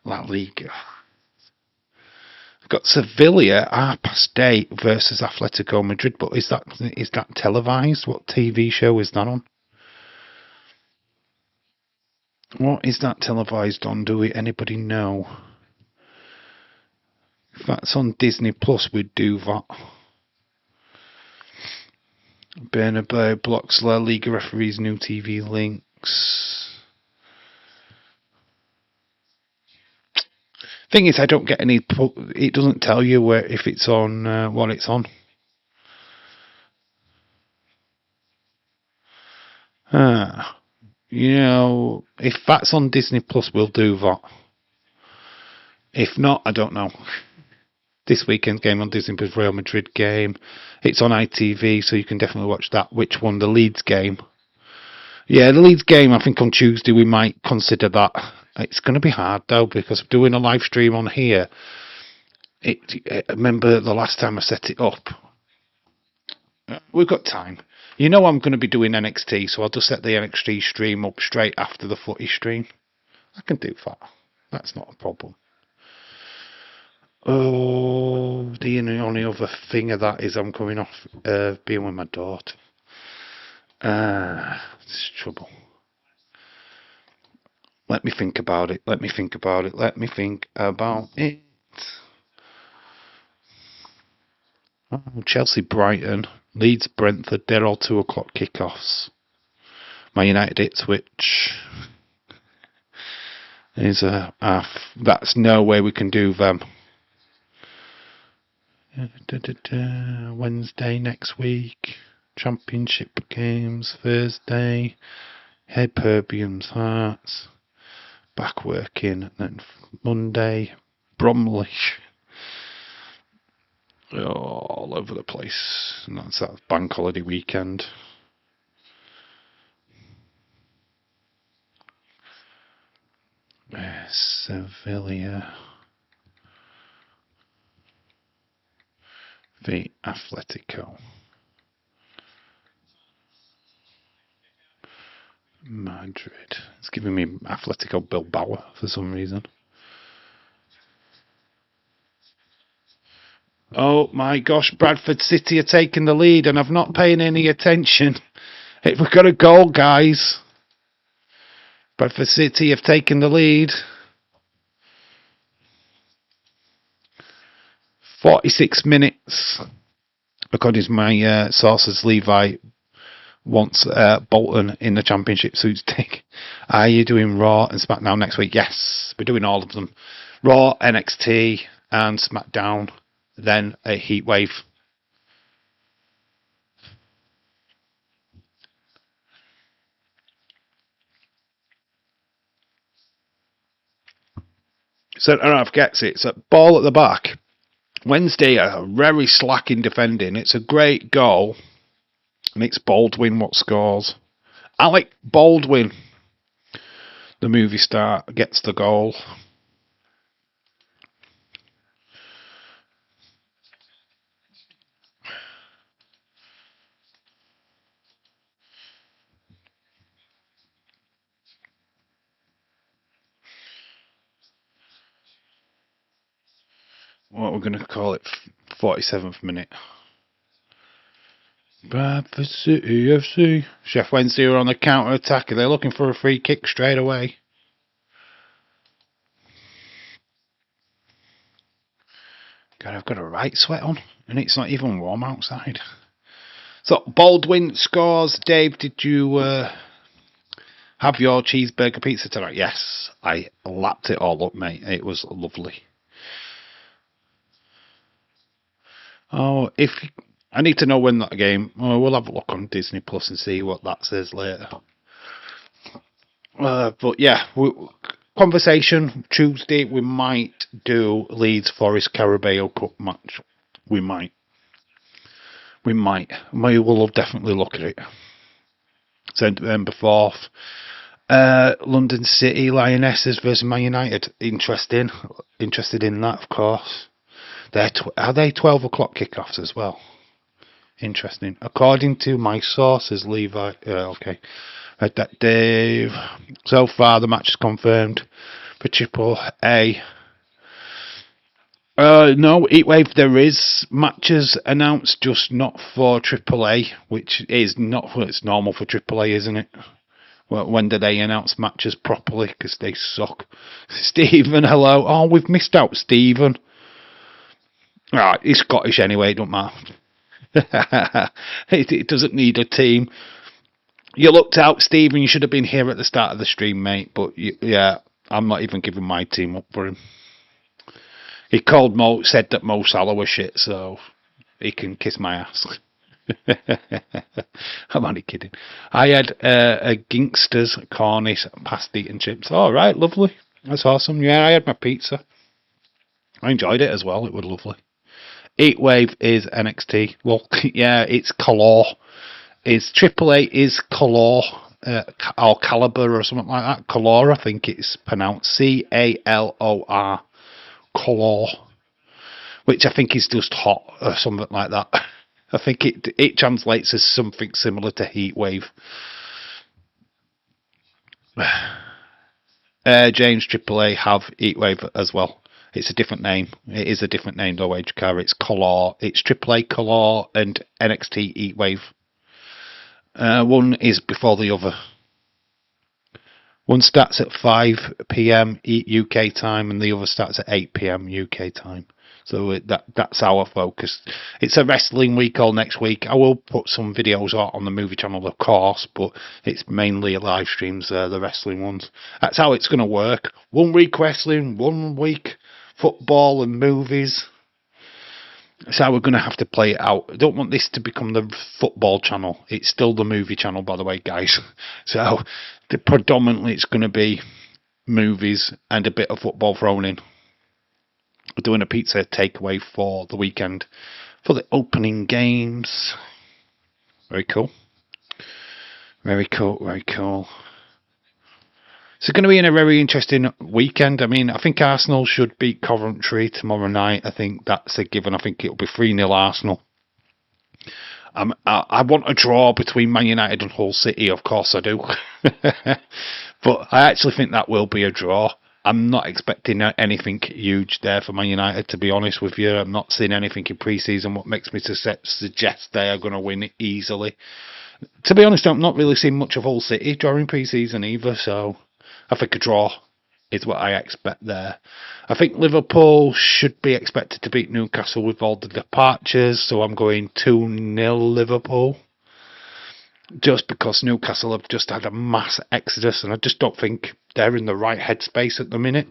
La Liga. We've got Sevilla 8:30 versus Atletico Madrid. But is that televised? What TV show is that on? What is that televised on? Anybody know? If that's on Disney Plus, we'd do that. Bernabeu blocks La Liga referees new TV links. Thing is, I don't get any. It doesn't tell you where if it's on what it's on. If that's on Disney Plus, we'll do that. If not, I don't know. This weekend's game on Disney Plus, Real Madrid game. It's on ITV, so you can definitely watch that. Which one? The Leeds game. Yeah, the Leeds game, I think on Tuesday we might consider that. It's going to be hard, though, because I'm doing a live stream on here. Remember the last time I set it up? We've got time. I'm going to be doing NXT, so I'll just set the NXT stream up straight after the footy stream. I can do that. That's not a problem. Oh, the only other thing of that is I'm coming off being with my daughter. It's trouble. Let me think about it. Oh, Chelsea, Brighton, Leeds, Brentford, they're all 2 o'clock kickoffs. Man United, Ipswich is that's no way we can do them. Wednesday next week, Championship games, Thursday, Hibernian's Hearts, back working, then Monday, Bromley. All over the place. And that's that bank holiday weekend. Sevilla v Atletico Madrid. It's giving me Atletico Bilbao for some reason. Oh my gosh, Bradford City are taking the lead and I've not paying any attention. We've got a goal, guys. Bradford City have taken the lead. 46 minutes. According to my sources, Levi wants Bolton in the Championship Sweepstake. Are you doing Raw and SmackDown next week? Yes, we're doing all of them. Raw, NXT and SmackDown. Then a Heatwave. So I don't know if gets it. It's a ball at the back. Wednesday are very slack in defending. It's a great goal. And it's Baldwin what scores. Alec Baldwin, the movie star, gets the goal. What we're going to call it, 47th minute. Bradford City FC. Chef Wednesday are on the counter attack. They're looking for a free kick straight away. God, I've got a right sweat on, and it's not even warm outside. So Baldwin scores. Dave, did you have your cheeseburger pizza tonight? Yes, I lapped it all up, mate. It was lovely. Oh, I need to know when that game. Oh, we'll have a look on Disney Plus and see what that says later. But yeah, conversation Tuesday. We might do Leeds Forest Carabao Cup match. We might. We will definitely look at it. September 4th. London City Lionesses versus Man United. Interested in that, of course. Are they 12 o'clock kickoffs as well? Interesting. According to my sources, Levi. Okay. Read that, Dave. So far, the match is confirmed for Triple A. No, Heatwave, there is matches announced, just not for Triple A, which is not it's normal for Triple A, isn't it? Well, when do they announce matches properly? Because they suck. Stephen, hello. Oh, we've missed out Stephen. Right, he's Scottish anyway, don't matter. It doesn't need a team. You looked out, Stephen. You should have been here at the start of the stream, mate. But yeah, I'm not even giving my team up for him. He said that Mo Salah was shit, so he can kiss my ass. I'm only kidding. I had a Ginksters, Cornish, pasty and chips. All right, lovely. That's awesome. Yeah, I had my pizza. I enjoyed it as well. It was lovely. Heatwave is NXT. Well, yeah, it's Color. It's AAA is Color. Or Caliber or something like that. Color, I think it's pronounced Calor. Color. Which I think is just hot or something like that. I think it translates as something similar to Heatwave. James AAA have Heatwave as well. It's a different name. It is a different name though, HK. It's Color. It's AAA Color and NXT Heatwave. One is before the other. One starts at 5 p.m. UK time and the other starts at 8 p.m. UK time. So that's our focus. It's a wrestling week all next week. I will put some videos out on the movie channel, of course, but it's mainly live streams, the wrestling ones. That's how it's going to work. 1 week wrestling, 1 week football and movies. That's how we're going to have to play it out. I don't want this to become the football channel. It's still the movie channel, by the way, guys. So predominantly it's going to be movies and a bit of football thrown in. We're doing a pizza takeaway for the weekend for the opening games. Very cool. Very cool, very cool. It's going to be in a very interesting weekend. I mean, I think Arsenal should beat Coventry tomorrow night. I think that's a given. I think it'll be 3-0 Arsenal. I want a draw between Man United and Hull City, of course I do. But I actually think that will be a draw. I'm not expecting anything huge there for Man United, to be honest with you. I'm not seeing anything in pre-season what makes me suggest they are going to win it easily. To be honest, I'm not really seeing much of Hull City during pre-season either, so I think a draw is what I expect there. I think Liverpool should be expected to beat Newcastle with all the departures, so I'm going 2-0 Liverpool. Just because Newcastle have just had a mass exodus and I just don't think they're in the right headspace at the minute.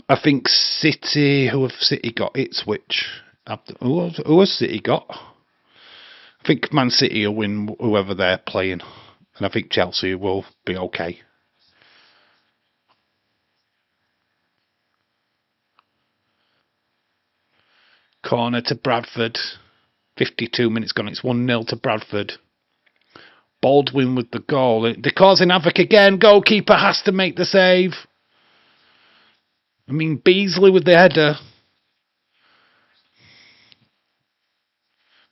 I think City, who have City got? Ipswich. Who has City got? I think Man City will win whoever they're playing. And I think Chelsea will be okay. Corner to Bradford. 52 minutes gone. It's 1-0 to Bradford. Baldwin with the goal. They're causing havoc again. Goalkeeper has to make the save. I mean, Beasley with the header.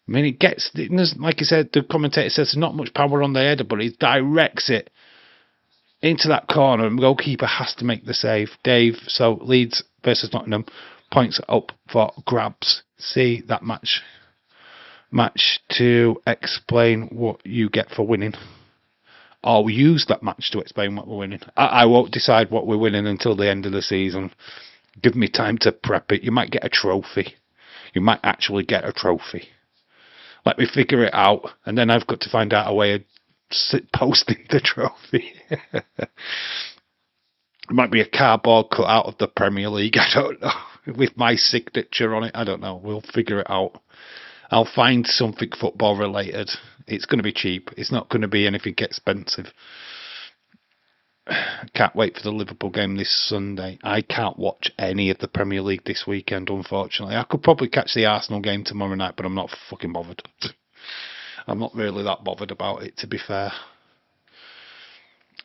I mean, like I said, the commentator says there's not much power on the header, but he directs it into that corner, and the goalkeeper has to make the save. Dave, so Leeds versus Nottingham, points up for grabs. See that match to explain what you get for winning. Or use that match to explain what we're winning. I won't decide what we're winning until the end of the season. Give me time to prep it. You might get a trophy. You might actually get a trophy. Let me figure it out, and then I've got to find out a way of posting the trophy. It might be a cardboard cut out of the Premier League, I don't know, with my signature on it. I don't know. We'll figure it out. I'll find something football related. It's going to be cheap. It's not going to be anything expensive. Can't wait for the Liverpool game this Sunday. I can't watch any of the Premier League this weekend, unfortunately. I could probably catch the Arsenal game tomorrow night, but I'm not fucking bothered. I'm not really that bothered about it, to be fair.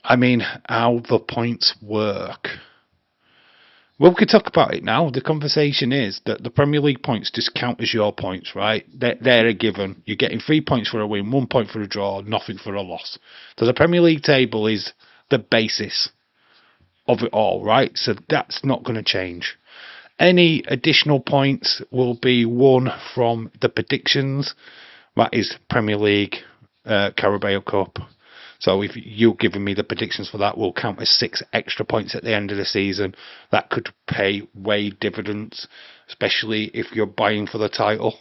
I mean, how the points work Well, we could talk about it now. The conversation is that the Premier League points just count as your points, right? They're a given. You're getting 3 points for a win, 1 point for a draw, nothing for a loss. So the Premier League table is the basis of it all, right? So that's not going to change. Any additional points will be won from the predictions. That is Premier League, Carabao Cup. So if you're giving me the predictions for that, will count as 6 extra points at the end of the season. That could pay way dividends, especially if you're buying for the title.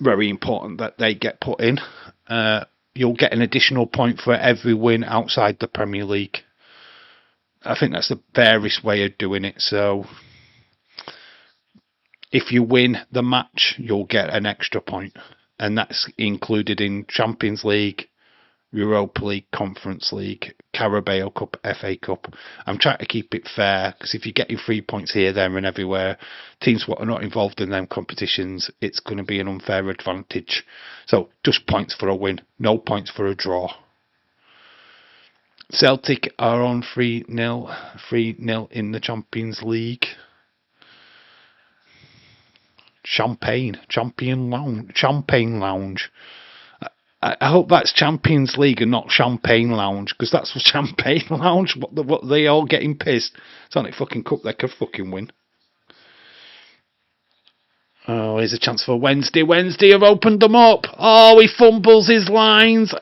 Very important that they get put in. You'll get an additional point for every win outside the Premier League. I think that's the fairest way of doing it. So if you win the match, you'll get an extra point. And that's included in Champions League, Europa League, Conference League, Carabao Cup, FA Cup. I'm trying to keep it fair, because if you're getting 3 points here, there and everywhere, teams that are not involved in them competitions, it's going to be an unfair advantage. So just points for a win, no points for a draw. Celtic are on 3-0 in the Champions League. Champagne Lounge. I hope that's Champions League and not Champagne Lounge, because that's what Champagne Lounge. What they all getting pissed? It's only fucking cup they could fucking win. Oh, here's a chance for Wednesday. Wednesday have opened them up. Oh, he fumbles his lines.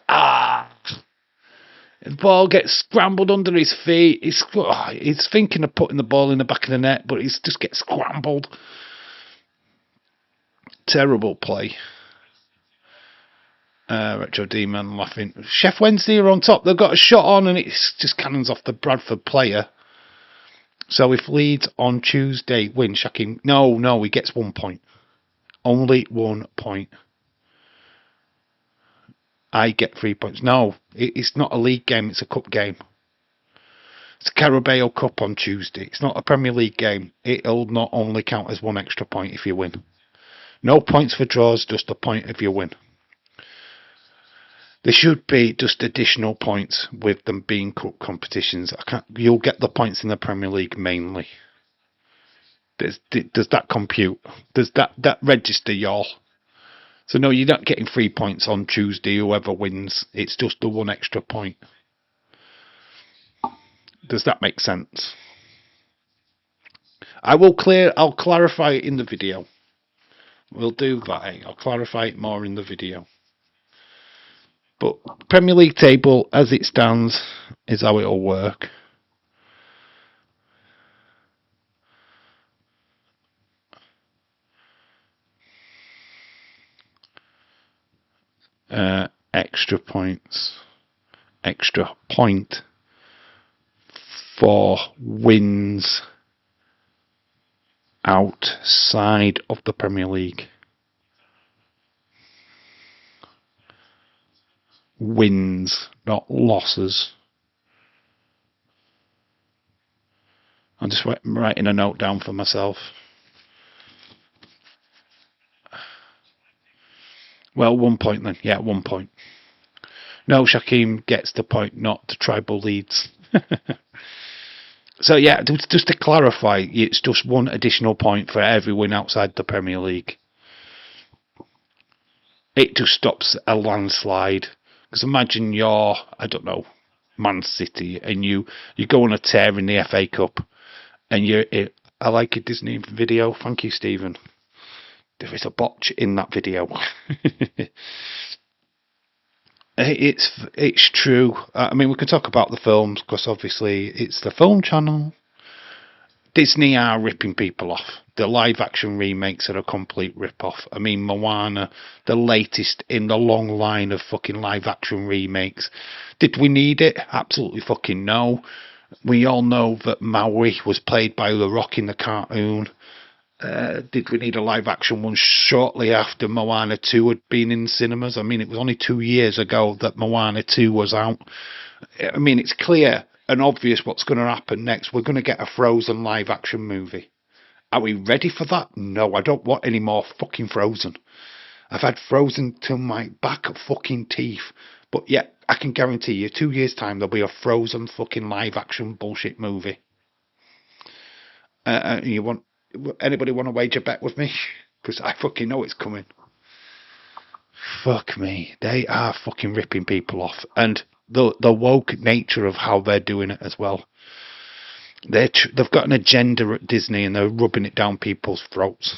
The ball gets scrambled under his feet. He's thinking of putting the ball in the back of the net, but he just gets scrambled. Terrible play. Retro D-Man laughing. Chef Wednesday are on top. They've got a shot on and it's just cannons off the Bradford player. So if Leeds on Tuesday win, Shaquem... No, he gets 1 point. Only 1 point. I get 3 points. No, it's not a league game, it's a cup game. It's a Carabao Cup on Tuesday. It's not a Premier League game. It'll not only count as 1 extra point if you win. No points for draws, just a point if you win. There should be just additional points with them being cup competitions. You'll get the points in the Premier League mainly. Does that compute? Does that register y'all? So no, you're not getting 3 points on Tuesday, whoever wins. It's just the 1 extra point. Does that make sense? I'll clarify it in the video. We'll do that. I'll clarify it more in the video. But Premier League table, as it stands, is how it'll work. Extra point for wins outside of the Premier League. Wins, not losses. I'm just writing a note down for myself. Well, 1 point then. Yeah, 1 point. No, Shaquem gets the point, not the tribal Leeds. So yeah, just to clarify, it's just 1 additional point for every win outside the Premier League. It just stops a landslide. Because imagine you're, I don't know, Man City, and you go on a tear in the FA Cup, and I like a Disney video. Thank you, Stephen. There is a botch in that video. It's true. I mean, we can talk about the films, because obviously it's the film channel. Disney are ripping people off. The live action remakes are a complete rip off. I mean, Moana, the latest in the long line of fucking live action remakes. Did we need it? Absolutely fucking no. We all know that Maui was played by The Rock in the cartoon. Did we need a live action one shortly after Moana 2 had been in cinemas? I mean, it was only 2 years ago that Moana 2 was out. I mean, it's clear and obvious what's going to happen next. We're going to get a Frozen live action movie. Are we ready for that? No, I don't want any more fucking Frozen. I've had Frozen till my back fucking teeth. But yeah, I can guarantee you, 2 years' time, there'll be a Frozen fucking live action bullshit movie. You want anybody want to wage a bet with me? Because I fucking know it's coming. Fuck me, they are fucking ripping people off, and the woke nature of how they're doing it as well. They've got an agenda at Disney, and they're rubbing it down people's throats.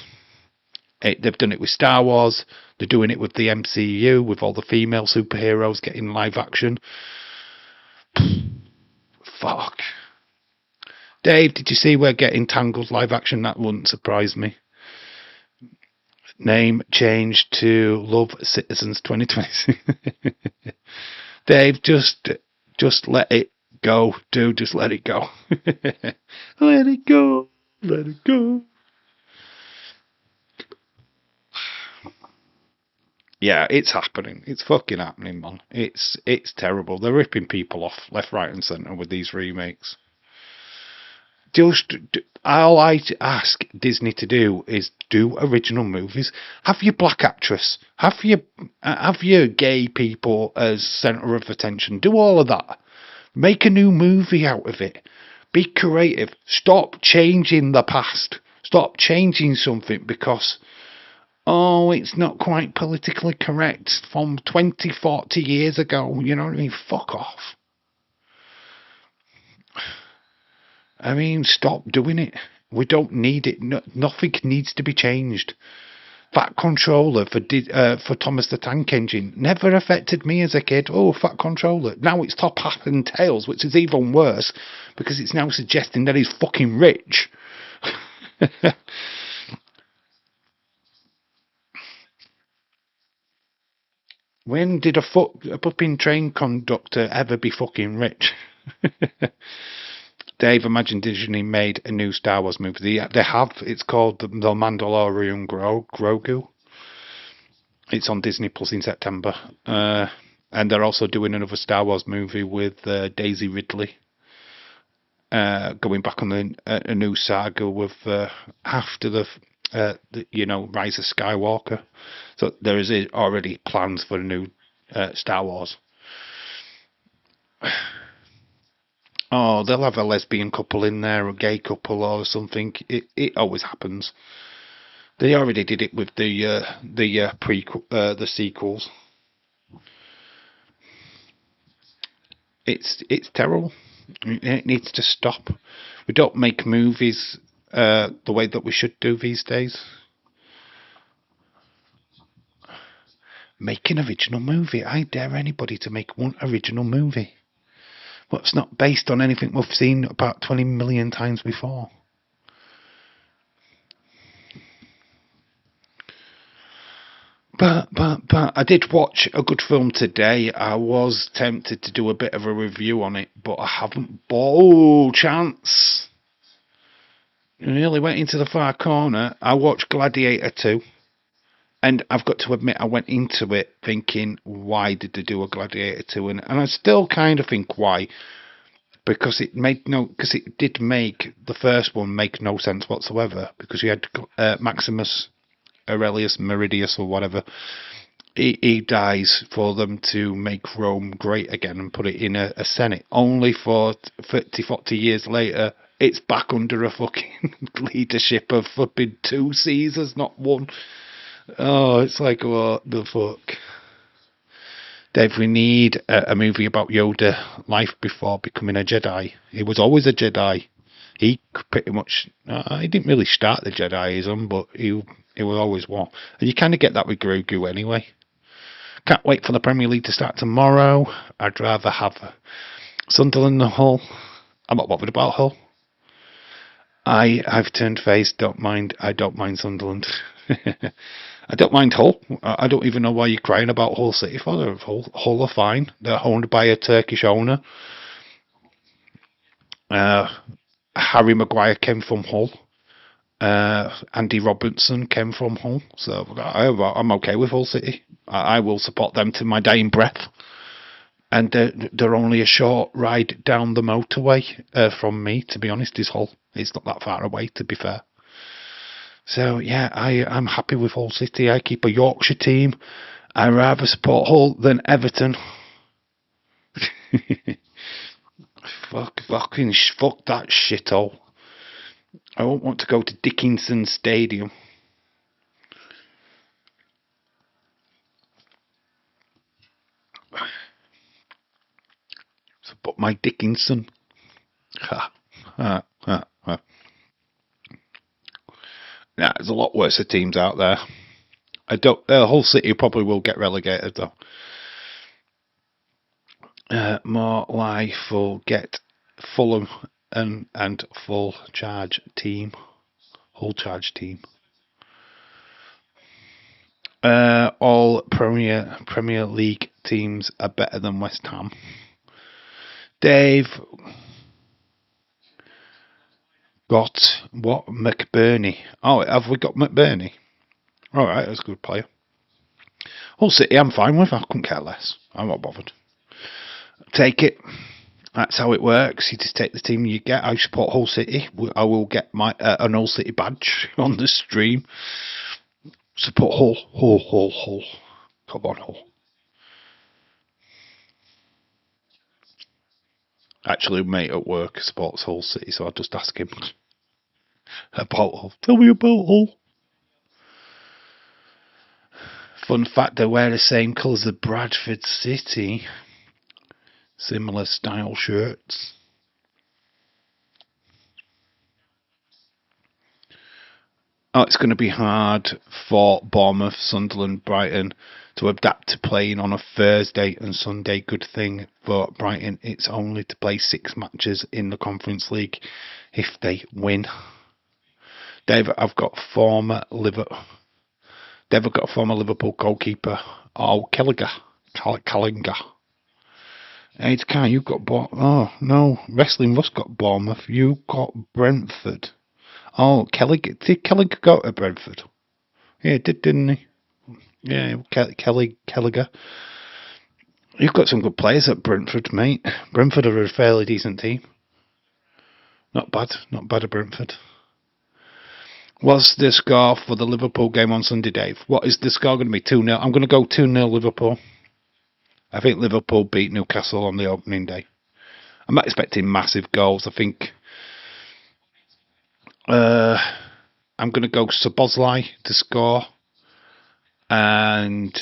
They've done it with Star Wars. They're doing it with the MCU, with all the female superheroes getting live action. Fuck. Dave, did you see we're getting Tangled live action? That wouldn't surprise me. Name changed to Love Citizens 2020. Dave, just let it go, dude. Just let it go. Let it go. Let it go. Yeah, it's happening. It's fucking happening, man. It's terrible. They're ripping people off left, right, and centre with these remakes. Just all I ask Disney to do is do original movies. Have your black actress. Have your gay people as centre of attention. Do all of that. Make a new movie out of it. Be creative. Stop changing the past. Stop changing something because, oh, it's not quite politically correct from 20, 40 years ago. You know what I mean? Fuck off. I mean, stop doing it. We don't need it. No, nothing needs to be changed. Fat controller for Thomas the Tank Engine never affected me as a kid. Oh, fat controller. Now it's top hat and tails, which is even worse because it's now suggesting that he's fucking rich. When did a fucking train conductor ever be fucking rich? Dave, imagine Disney made a new Star Wars movie. They have. It's called The Mandalorian Grogu. It's on Disney Plus in September. And they're also doing another Star Wars movie with Daisy Ridley. Going back on a new saga with after the Rise of Skywalker. So there is already plans for a new Star Wars. Oh, they'll have a lesbian couple in there, or a gay couple, or something. It always happens. They already did it with the sequels. It's terrible. It needs to stop. We don't make movies the way that we should do these days. Make an original movie. I dare anybody to make one original movie. What's not based on anything we've seen about 20 million times before. But I did watch a good film today. I was tempted to do a bit of a review on it, but I haven't. Oh, chance! I nearly went into the far corner. I watched Gladiator 2. And I've got to admit, I went into it thinking, why did they do a Gladiator 2? And I still kind of think why. Because it did make the first one make no sense whatsoever. Because you had Maximus Aurelius Meridius or whatever. He dies for them to make Rome great again and put it in a Senate. Only for 30, 40 years later, it's back under a fucking leadership of fucking 2 Caesars, not 1. Oh, it's like, what the fuck? Dave, we need a movie about Yoda life before becoming a Jedi. He was always a Jedi. He pretty much, he didn't really start the Jediism, but he was always one. And you kind of get that with Grogu anyway. Can't wait for the Premier League to start tomorrow. I'd rather have Sunderland than Hull. I'm not bothered about Hull. I've turned face. I don't mind Sunderland. I don't mind Hull. I don't even know why you're crying about Hull City for. Hull are fine. They're owned by a Turkish owner. Harry Maguire came from Hull. Andy Robertson came from Hull. So I'm okay with Hull City. I will support them to my dying breath. And they're only a short ride down the motorway from me, to be honest, is Hull. It's not that far away, to be fair. So, yeah, I'm happy with Hull City. I keep a Yorkshire team. I rather support Hull than Everton. Fuck that shithole. I won't want to go to Dickinson Stadium. But my Dickinson. Ha, ha, ha, ha. Nah, there's a lot worse teams out there. I don't. Hull City probably will get relegated though. More life will get Fulham and full charge team. Hull charge team. All Premier League teams are better than West Ham. Dave got what? McBurney. Oh, have we got McBurney? All right, that's a good player. Hull City, I'm fine with. I couldn't care less. I'm not bothered. Take it. That's how it works. You just take the team you get. I support Hull City. I will get my an Hull City badge on the stream. Support Hull. Come on, Hull. Actually, a mate at work supports Hull City, so I'll just ask him about Hull. Tell me about Hull. Fun fact, they wear the same colours as Bradford City. Similar style shirts. Oh, it's going to be hard for Bournemouth, Sunderland, Brighton to adapt to playing on a Thursday and Sunday. Good thing for Brighton, it's only to play 6 matches in the Conference League if they win. I've got former Liverpool goalkeeper. Oh, Callinger. Hey, it's Kai, you've got oh no, Wrestling Rust got Bournemouth. You got Brentford. Oh, Kelly go to Brentford? Yeah, didn't he? Yeah, Kelliger. You've got some good players at Brentford, mate. Brentford are a fairly decent team. Not bad at Brentford. What's the score for the Liverpool game on Sunday, Dave? What is the score going to be? 2-0. I'm going to go 2-0 Liverpool. I think Liverpool beat Newcastle on the opening day. I'm not expecting massive goals. I think I'm going to go Szoboszlai to score and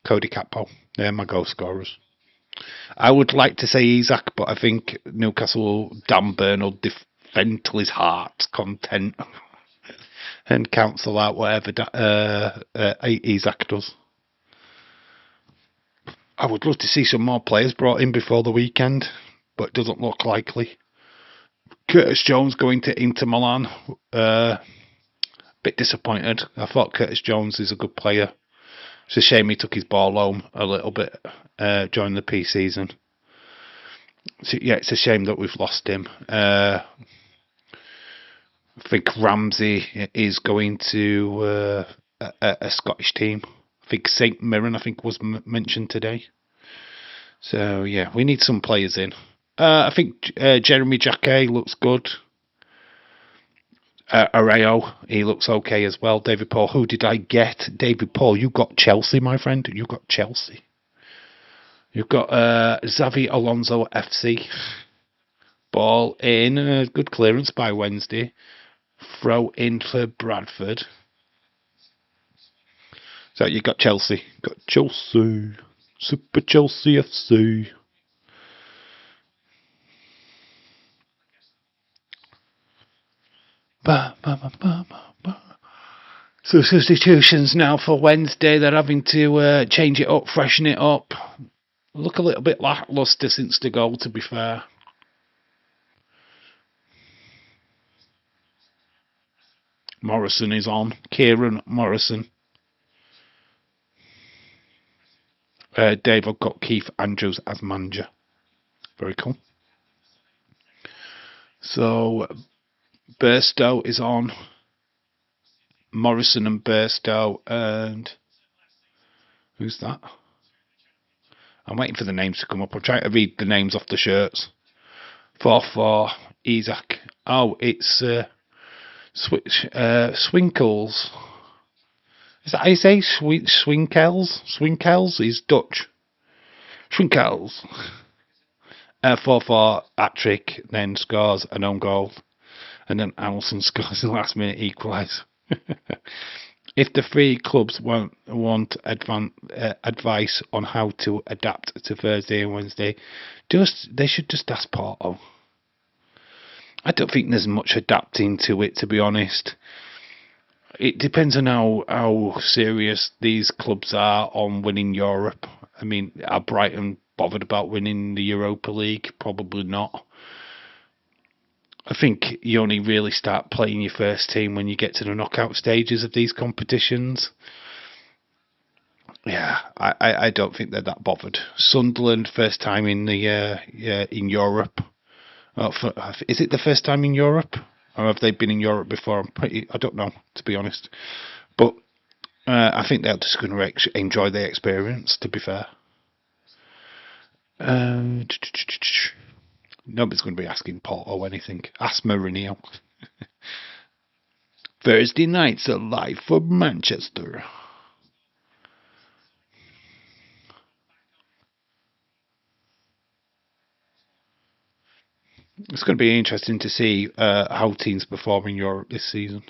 Cody Cappo. They're my goal scorers. I would like to say Isak, but I think Newcastle Dan Burn will defend till his heart's content and cancel out whatever Isak does. I would love to see some more players brought in before the weekend, but it doesn't look likely. Curtis Jones going to Inter Milan. Bit disappointed. I thought Curtis Jones is a good player. It's a shame he took his ball home a little bit during the pre-season. So, yeah, it's a shame that we've lost him. I think Ramsey is going to a Scottish team. I think St Mirren, was mentioned today. So, yeah, we need some players in. I think Jeremy Jacquet looks good. Areo, he looks okay as well. David Paul, who did I get? David Paul, you got Chelsea, my friend. You got Chelsea. You've got Xavi Alonso FC. Ball in. Good clearance by Wednesday. Throw in for Bradford. So you got Chelsea. Got Chelsea. Super Chelsea FC. So substitutions now for Wednesday. They're having to change it up, freshen it up. Look a little bit lacklustre since the goal, to be fair. Morrison is on. Kieran Morrison. Dave, I've got Keith Andrews as manager. Very cool. So, Burstow is on. Morrison and Burstow, and who's that? I'm waiting for the names to come up. I'm trying to read the names off the shirts. 4-4, Isaac. Oh, it's Swinkles. Is that how you say? Swinkels? Swinkels? He's Dutch. Swinkels. 4-4, hat-trick, then scores an own goal. and then Allison scores the last minute equaliser. If the three clubs want advice on how to adapt to Thursday and Wednesday, they should just ask Porto. I don't think there's much adapting to it, to be honest. It depends on how serious these clubs are on winning Europe. I mean, are Brighton bothered about winning the Europa League? Probably not. I think you only really start playing your first team when you get to the knockout stages of these competitions. Yeah, I don't think they're that bothered. Sunderland, first time in in Europe. Is it the first time in Europe, or have they been in Europe before? I don't know, to be honest. But I think they're just going to enjoy the experience. To be fair, nobody's going to be asking Porto anything. Ask Mourinho. Thursday nights are live for Manchester. It's going to be interesting to see how teams perform in Europe this season.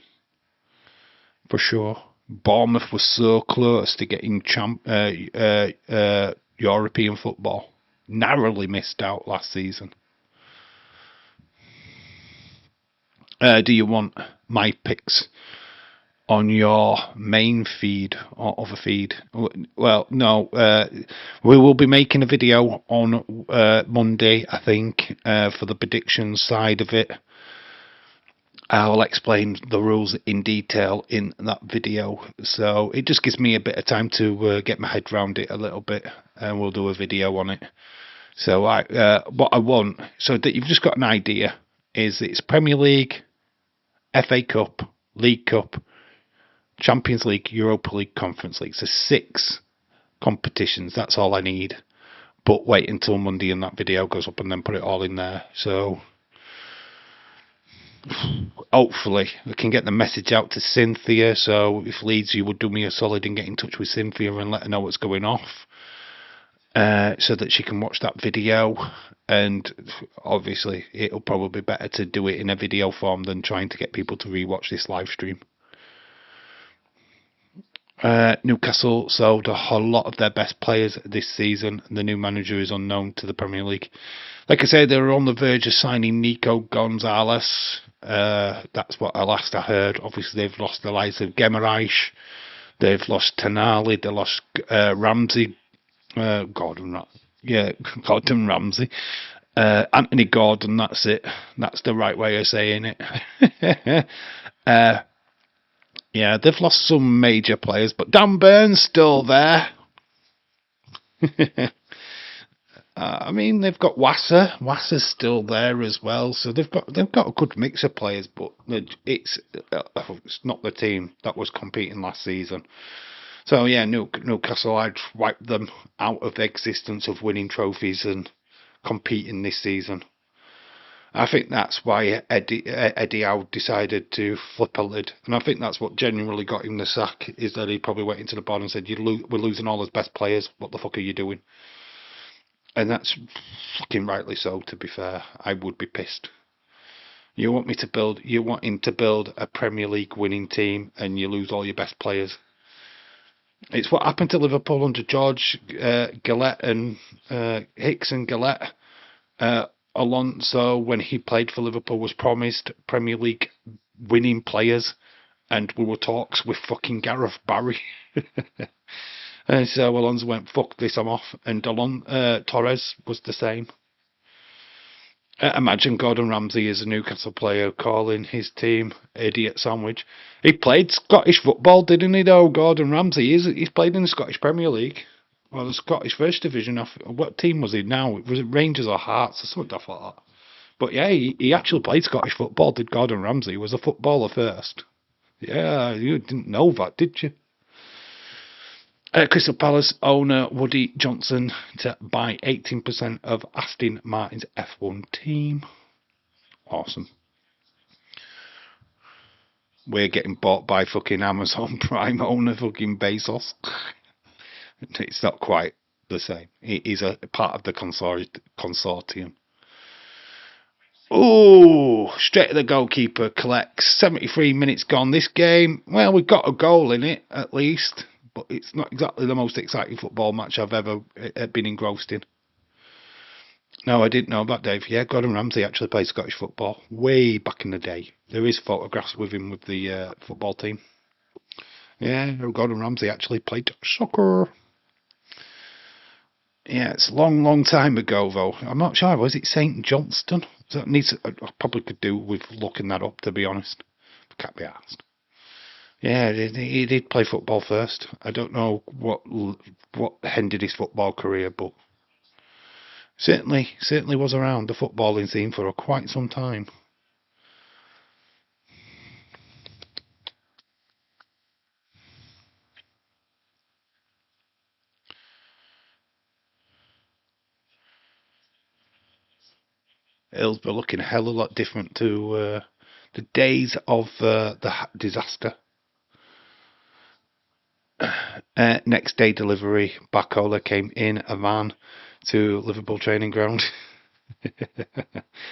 For sure. Bournemouth was so close to getting European football. Narrowly missed out last season. Do you want my picks on your main feed or other feed? Well, no. We will be making a video on Monday, I think, for the prediction side of it. I'll explain the rules in detail in that video, so it just gives me a bit of time to get my head around it a little bit, and we'll do a video on it. So what I want, so that you've just got an idea, is it's Premier League, FA Cup, League Cup, Champions League, Europa League, Conference League. So 6 competitions, that's all I need. But wait until Monday and that video goes up and then put it all in there. So hopefully we can get the message out to Cynthia. So if Leeds, you would do me a solid and get in touch with Cynthia and let her know what's going off, so that she can watch that video. And obviously it'll probably be better to do it in a video form than trying to get people to rewatch this live stream. Newcastle sold a whole lot of their best players this season, and the new manager is unknown to the Premier League. Like I said, they were on the verge of signing Nico Gonzalez. That's what last I heard. Obviously, they've lost the likes of Gemerich, they've lost Tonali, they lost Ramsey, Gordon Ramsey, Anthony Gordon. That's it. That's the right way of saying it. Yeah, they've lost some major players, but Dan Burn's still there. I mean, they've got Wasser. Wasser's still there as well, so they've got a good mix of players, but it's not the team that was competing last season. So yeah, Newcastle, I'd wipe them out of existence of winning trophies and competing this season. I think that's why Eddie Howe decided to flip a lid, and I think that's what genuinely got him the sack. Is that he probably went into the board and said, "We're losing all his best players. What the fuck are you doing?" And that's fucking rightly so. To be fair, I would be pissed. You want him to build a Premier League winning team, and you lose all your best players. It's what happened to Liverpool under George Gillett and Hicks and Gillett. Alonso, when he played for Liverpool, was promised Premier League winning players, and we were talks with fucking Gareth Barry. And so Alonso went, "Fuck this, I'm off." And Torres was the same. Imagine Gordon Ramsay is a Newcastle player calling his team idiot sandwich. He played Scottish football, didn't he, though, Gordon Ramsay? He's played in the Scottish Premier League. Well, the Scottish First Division. What team was he now? Was it Rangers or Hearts or something like that? But yeah, he actually played Scottish football, did Gordon Ramsay. He was a footballer first. Yeah, you didn't know that, did you? Crystal Palace owner Woody Johnson to buy 18% of Aston Martin's F1 team. Awesome. We're getting bought by fucking Amazon Prime owner fucking Bezos. It's not quite the same. It is a part of the consortium. Oh, straight to the goalkeeper collects. 73 minutes gone. This game, well, we've got a goal in it at least, but it's not exactly the most exciting football match I've ever been engrossed in. No, I didn't know about Dave. Yeah, Gordon Ramsay actually played Scottish football way back in the day. There is photographs with him with the football team. Yeah, Gordon Ramsay actually played soccer. Yeah, it's a long, long time ago though. I'm not sure. Was it St Johnston? That needs. I probably could do with looking that up, to be honest. Can't be asked. Yeah, he did play football first. I don't know what ended his football career, but certainly was around the footballing scene for quite some time. Hillsborough looking a hell of a lot different to the days of the disaster. Next day delivery, Bacola came in a van to Liverpool training ground.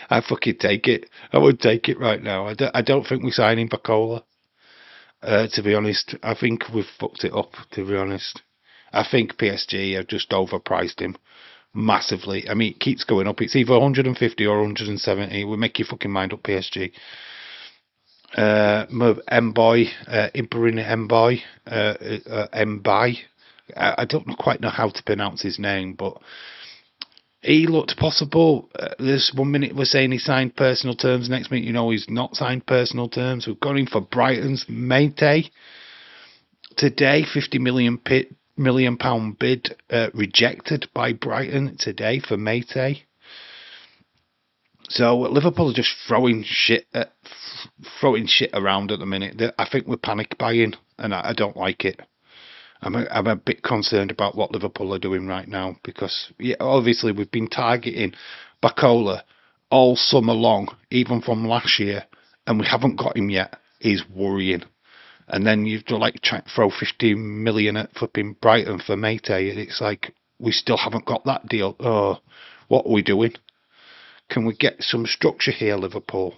I fucking take it. I would take it right now. I don't think we're signing Bacola. To be honest, I think we've fucked it up. To be honest, I think PSG have just overpriced him massively. I mean, it keeps going up. It's either 150 or 170. We make your fucking mind up, PSG. Mboy, Ibrahim Mboy, Mbai. I don't quite know how to pronounce his name, but he looked possible. This 1 minute we're saying he signed personal terms. Next minute, he's not signed personal terms. We've got him for Brighton's Mayday today. 50 million pound bid rejected by Brighton today for Mayday. So Liverpool are just throwing shit around at the minute. I think we're panic buying, and I don't like it. I'm a bit concerned about what Liverpool are doing right now because obviously we've been targeting Bacola all summer long, even from last year, and we haven't got him yet. Is worrying. And then you've try to throw 15 million at flipping Brighton for Mate, and it's like we still haven't got that deal. Oh, what are we doing? Can we get some structure here, Liverpool?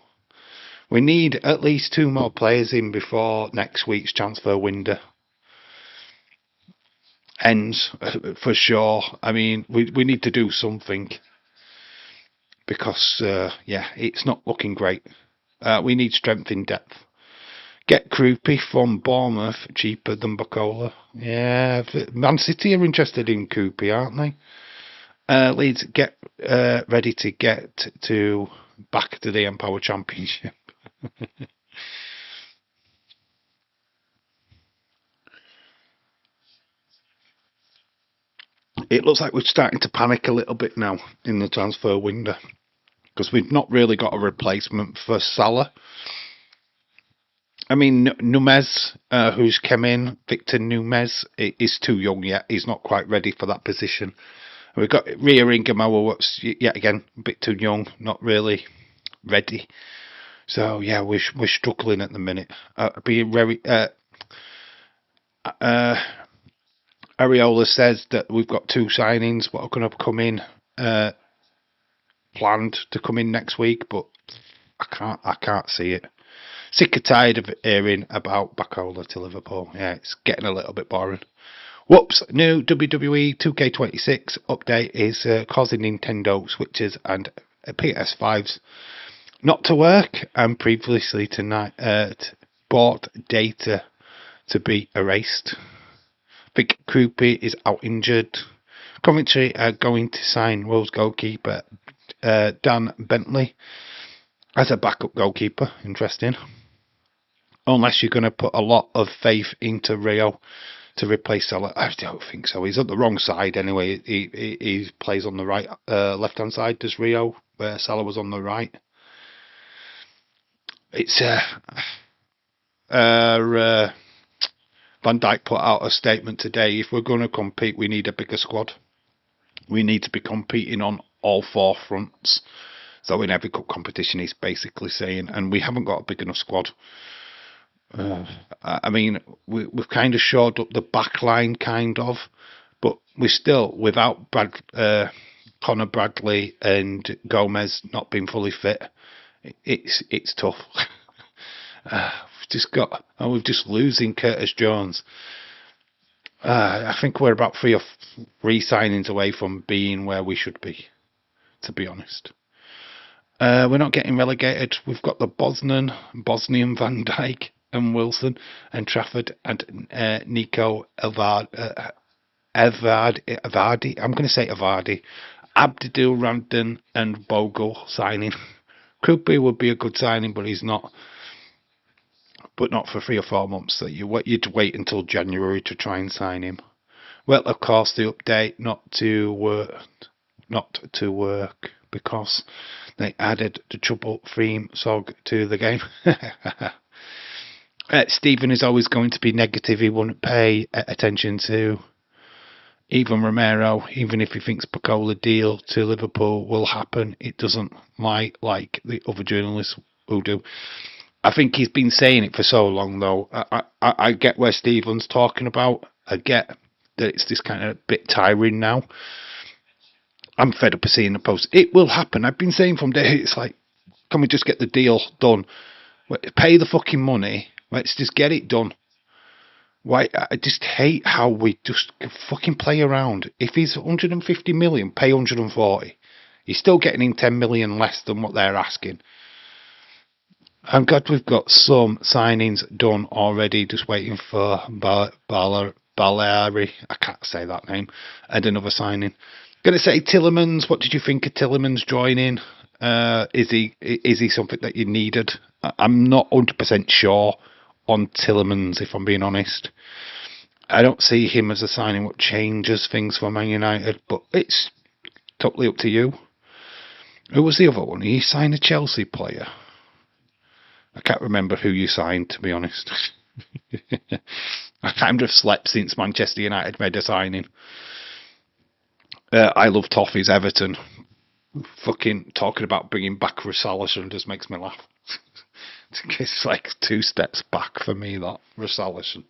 We need at least 2 more players in before next week's transfer window ends, for sure. I mean, we need to do something because, it's not looking great. We need strength in depth. Get Krupi from Bournemouth cheaper than Bacola. Yeah, Man City are interested in Krupi, aren't they? Leeds, get ready to get back to the Empower Championship. It looks like we're starting to panic a little bit now in the transfer window because we've not really got a replacement for Salah. I mean, Numes, who's come in, Victor Numes, is too young yet. He's not quite ready for that position. We've got Ria Ingamawa, what's yet again a bit too young, not really ready. So yeah, we're struggling at the minute. Being very Areola says that we've got 2 signings what are going to come in planned to come in next week, but I can't see it. Sick of tired of hearing about Bacola to Liverpool. Yeah, it's getting a little bit boring. Whoops, new WWE 2K26 update is causing Nintendo Switches and PS5s not to work, and previously tonight bought data to be erased. Big Krupi is out injured. Coventry are going to sign Wolves goalkeeper Dan Bentley as a backup goalkeeper. Interesting. Unless you're going to put a lot of faith into Rio to replace Salah. I don't think so. He's on the wrong side anyway. He plays on the right, left-hand side, does Rio, where Salah was on the right. It's Van Dijk put out a statement today. If we're going to compete, we need a bigger squad. We need to be competing on all 4 fronts. So in every cup competition, he's basically saying, and we haven't got a big enough squad. I mean, we've kind of shored up the back line, kind of, but we're still without Connor Bradley and Gomez not being fully fit, it's tough. We've just losing Curtis Jones. I think we're about three signings away from being where we should be, to be honest. We're not getting relegated. We've got the Bosnian Van Dijk and Wilson and Trafford and Nico Elvardi. I'm going to say Elvardi. Abdul Ramdan and Bogle signing. Would be a good signing, but he's not. But not for 3 or 4 months. So you'd wait until January to try and sign him. Well, of course, the update not to work because they added the trouble theme song to the game. Stephen is always going to be negative. He wouldn't pay attention to even Romero, even if he thinks Bacola deal to Liverpool will happen. It doesn't like the other journalists who do. I think he's been saying it for so long, though. I get where Stephen's talking about. I get that it's this kind of bit tiring now. I'm fed up of seeing the post. It will happen. I've been saying from day, it's like, can we just get the deal done? Pay the fucking money. Let's just get it done. Why? I just hate how we just fucking play around. If he's 150 million, pay 140. He's still getting in 10 million less than what they're asking. I'm glad we've got some signings done already, just waiting for Baleari, I can't say that name, and another signing. Going to say Tillemans. What did you think of Tillemans joining? Is he something that you needed? I'm not 100% sure on Tillemans, if I'm being honest. I don't see him as a signing what changes things for Man United, but it's totally up to you. Who was the other one? He signed a Chelsea player. I can't remember who you signed, to be honest. I kind of slept since Manchester United made a signing. I love Toffee's Everton. Fucking talking about bringing back Richarlison just makes me laugh. It's like 2 steps back for me, that Richarlison.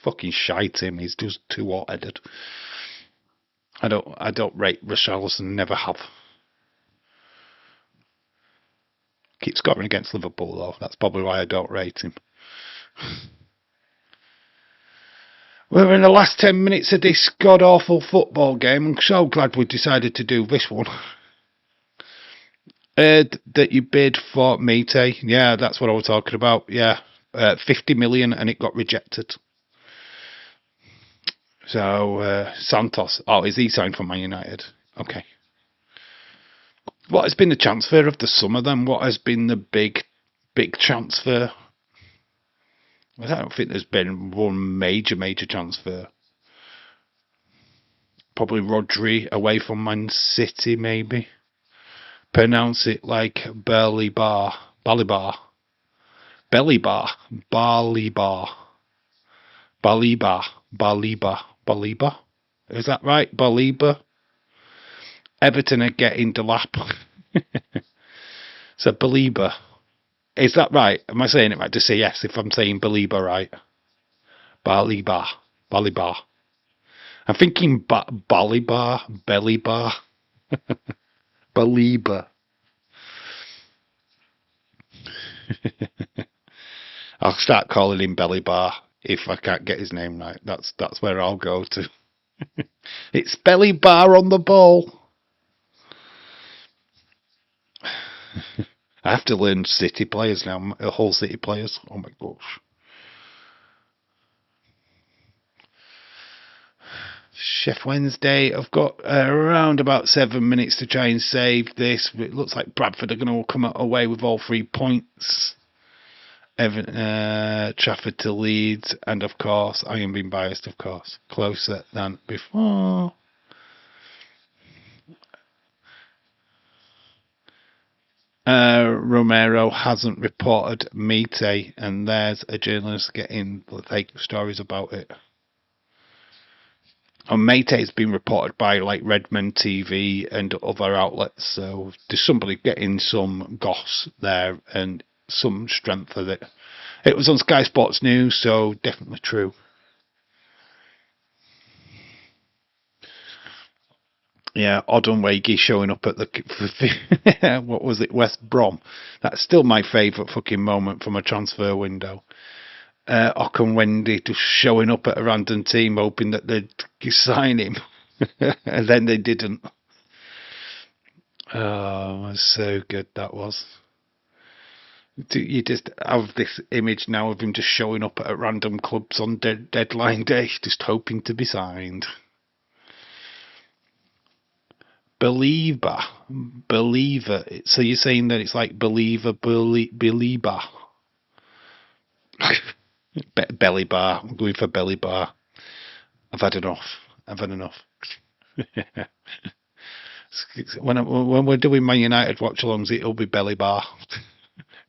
Fucking shite him. He's just too hot-headed. I don't rate Richarlison. Never have. Keep scoring against Liverpool, though. That's probably why I don't rate him. We're in the last 10 minutes of this god-awful football game. I'm so glad we decided to do this one. That you bid for Mite. Yeah, that's what I was talking about. Yeah. 50 million and it got rejected. So, Santos. Oh, is he signed for Man United? Okay. What has been the transfer of the summer then? What has been the big transfer? I don't think there's been one major transfer. Probably Rodri away from Man City, maybe. Pronounce it like Balibar. Balibar. Balibar. Balibar. Balibar. Balibar. Balibar. Is that right? Balibar. Everton are getting Delap. So Balibar. Is that right? Am I saying it right? Just say yes if I'm saying Balibar right. Balibar. Balibar. I'm thinking Balibar. Bellybar. Balibar. I'll start calling him Bellybar if I can't get his name right. That's where I'll go to. It's Bellybar on the ball. I have to learn City players now, whole City players. Oh my gosh. Chef Wednesday. I've got around about 7 minutes to try and save this. It looks like Bradford are going to come away with all 3 points. Trafford to Leeds, and of course, I am being biased, of course, closer than before. Romero hasn't reported Mite, and there's a journalist getting the fake stories about it. And Mate's been reported by like Redmond TV and other outlets, so there's somebody getting some goss there and some strength of it. It was on Sky Sports News, so definitely true. Yeah, Odunwegi showing up at the what was it, West Brom. That's still my favourite fucking moment from a transfer window. Okunwendy just showing up at a random team hoping that they'd sign him. And then they didn't. Oh, it was so good that was. You just have this image now of him just showing up at random clubs on deadline day, just hoping to be signed. Believer. Believer. So you're saying that it's like believer, believer. Belly bar. I'm going for belly bar. I've had enough. I've had enough. When we're doing Man United watch-alongs, it'll be belly bar.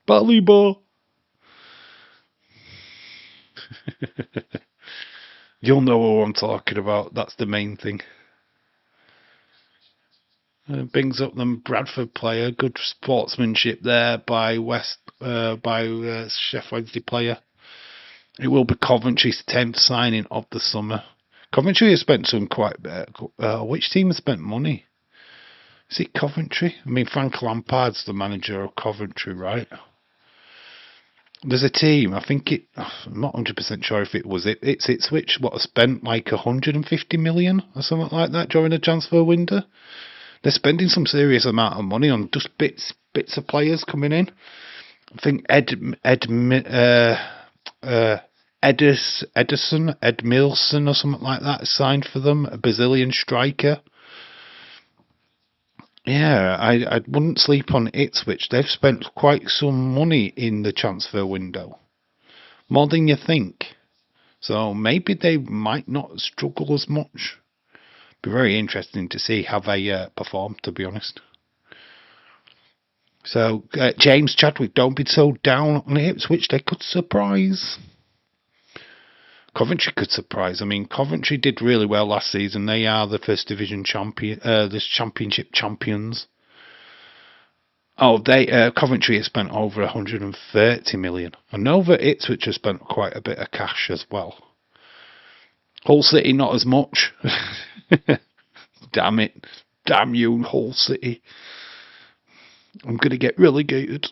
Belly bar. You'll know who I'm talking about. That's the main thing. Brings up the Bradford player. Good sportsmanship there by Chef Wednesday player. It will be Coventry's 10th signing of the summer. Coventry has spent some quite. Which team has spent money? Is it Coventry? I mean, Frank Lampard's the manager of Coventry, right? There's a team. I think I'm not 100% sure if it was it. It's Ipswich. What has spent like 150 million or something like that during the transfer window. They're spending some serious amount of money on just bits of players coming in. I think Edmilson or something like that signed for them, a Brazilian striker. Yeah, I wouldn't sleep on Ipswich. They've spent quite some money in the transfer window, more than you think. So maybe they might not struggle as much. Be very interesting to see how they perform, to be honest. So James Chadwick, don't be so down on Ipswich. They could surprise. Coventry could surprise. I mean, Coventry did really well last season. They are the first division champion, this championship champions. Oh, Coventry has spent over 130 million. I know that Ipswich has spent quite a bit of cash as well. Hull City not as much. Damn it. Damn you, Hull City. I'm going to get relegated.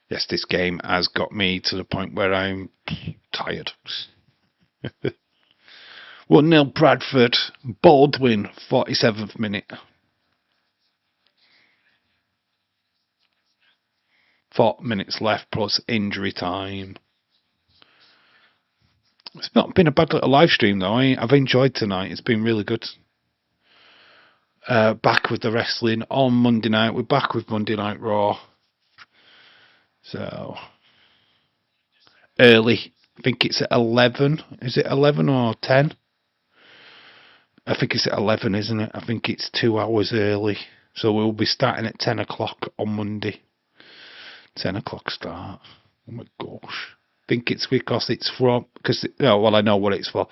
Yes, this game has got me to the point where I'm tired. 1-0 Bradford. Baldwin, 47th minute. 4 minutes left plus injury time. It's not been a bad little live stream though. I've enjoyed tonight. It's been really good. Back with the wrestling on Monday night. We're back with Monday Night Raw. So early. I think it's at 11. Is it 11 or 10? I think it's at 11, isn't it? I think it's 2 hours early. So we'll be starting at 10 o'clock on Monday. 10 o'clock start. Oh my gosh. I think it's because I know what it's for.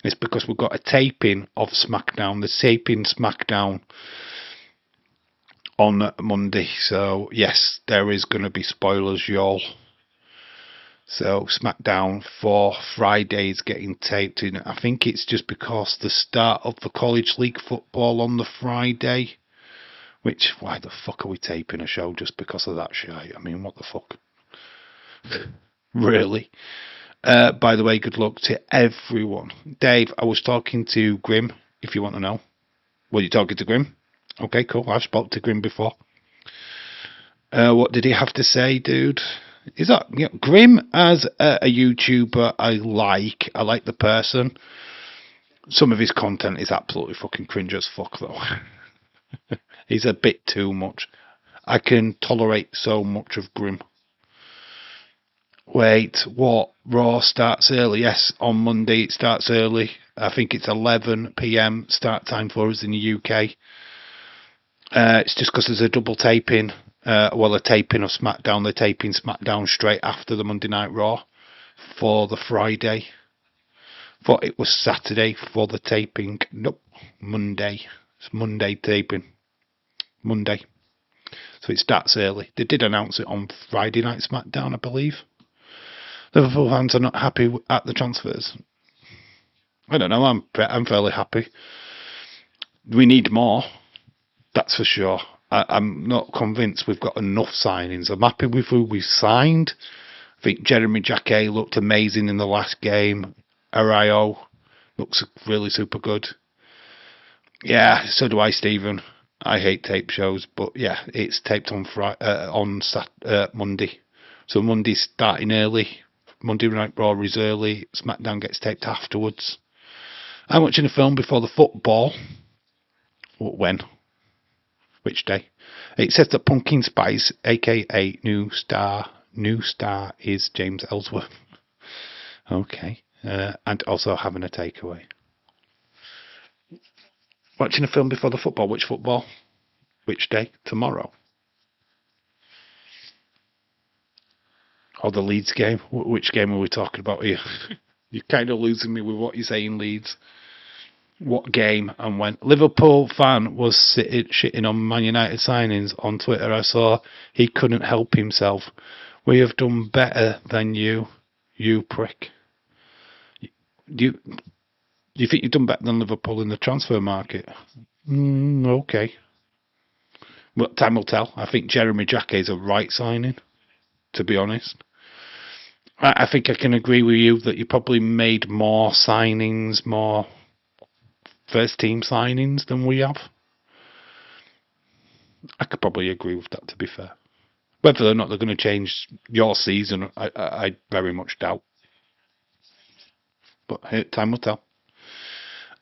It's because we've got a taping of SmackDown. The taping SmackDown on Monday. So yes, there is going to be spoilers, y'all. So SmackDown for Friday is getting taped in. I think it's just because the start of the College League football on the Friday. Which, why the fuck are we taping a show just because of that shit? I mean, what the fuck? Really? By the way, good luck to everyone. Dave, I was talking to Grim, if you want to know. Were you talking to Grim? Okay, cool. I've spoke to Grim before. What did he have to say, dude? Is that Grim as a YouTuber? I like the person. Some of his content is absolutely fucking cringe as fuck, though. He's a bit too much. I can tolerate so much of Grim. Wait, what? Raw starts early? Yes, on Monday it starts early. I think it's 11 p.m. start time for us in the UK. It's just because there's a double taping. A taping of SmackDown. They're taping SmackDown straight after the Monday Night Raw for the Friday. Thought it was Saturday for the taping. Nope, Monday. It's Monday taping. Monday. So it starts early. They did announce it on Friday Night SmackDown, I believe. Liverpool fans are not happy at the transfers. I don't know. I'm fairly happy. We need more. That's for sure. I'm not convinced we've got enough signings. I'm happy with who we've signed. I think Jeremy Jacquet looked amazing in the last game. Arayo looks really super good. Yeah, so do I, Stephen. I hate tape shows, but yeah, it's taped on Monday. So Monday's starting early. Monday Night Raw is early. SmackDown gets taped afterwards. I'm watching a film before the football. When? Which day? It says that Pumpkin Spice, aka New Star, is James Ellsworth. Okay. And also having a takeaway. Watching a film before the football. Which football? Which day? Tomorrow. Or the Leeds game? Which game are we talking about here? You're kind of losing me with what you're saying, Leeds. What game and when? Liverpool fan was shitting on Man United signings on Twitter. I saw he couldn't help himself. We have done better than you, you prick. Do you think you've done better than Liverpool in the transfer market? Okay. Well, time will tell. I think Jeremy Jacquet is a right signing, to be honest. I think I can agree with you that you probably made more signings, more first team signings than we have. I could probably agree with that, to be fair. Whether or not they're going to change your season, I very much doubt. But time will tell.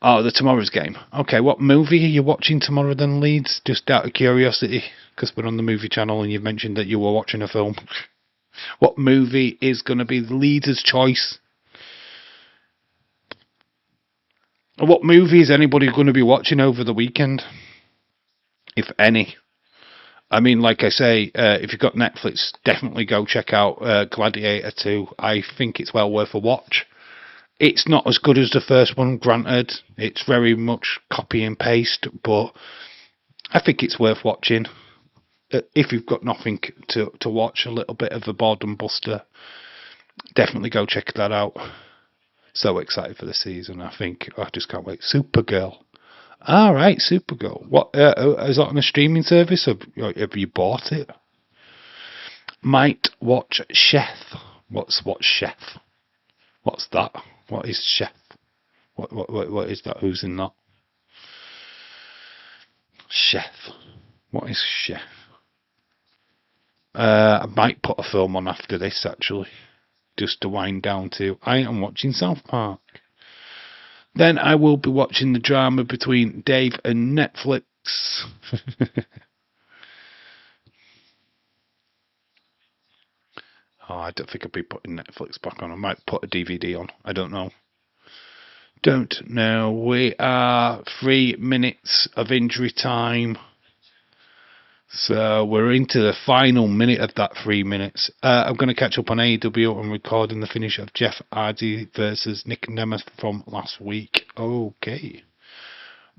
Oh, the tomorrow's game. Okay, what movie are you watching tomorrow then, Leeds? Just out of curiosity, because we're on the movie channel and you mentioned that you were watching a film. What movie is going to be the Leeds' choice? What movie is anybody going to be watching over the weekend? If any. I mean, like I say, if you've got Netflix, definitely go check out Gladiator 2. I think it's well worth a watch. It's not as good as the first one, granted. It's very much copy and paste, but I think it's worth watching. If you've got nothing to watch, a little bit of a boredom buster, definitely go check that out. So excited for the season, I think. I just can't wait. Supergirl. All right, Supergirl. What is that on a streaming service? Have you bought it? Might watch Chef. What's Chef? What's that? What is Chef? What is that? Who's in that? Chef. What is Chef? I might put a film on after this, actually, just to wind down to. I am watching South Park. Then I will be watching the drama between Dave and Netflix. Oh, I don't think I'll be putting Netflix back on. I might put a DVD on. I don't know. Don't know. We are 3 minutes of injury time. So we're into the final minute of that 3 minutes. I'm going to catch up on AEW and recording the finish of Jeff Hardy versus Nick Nemeth from last week. Okay.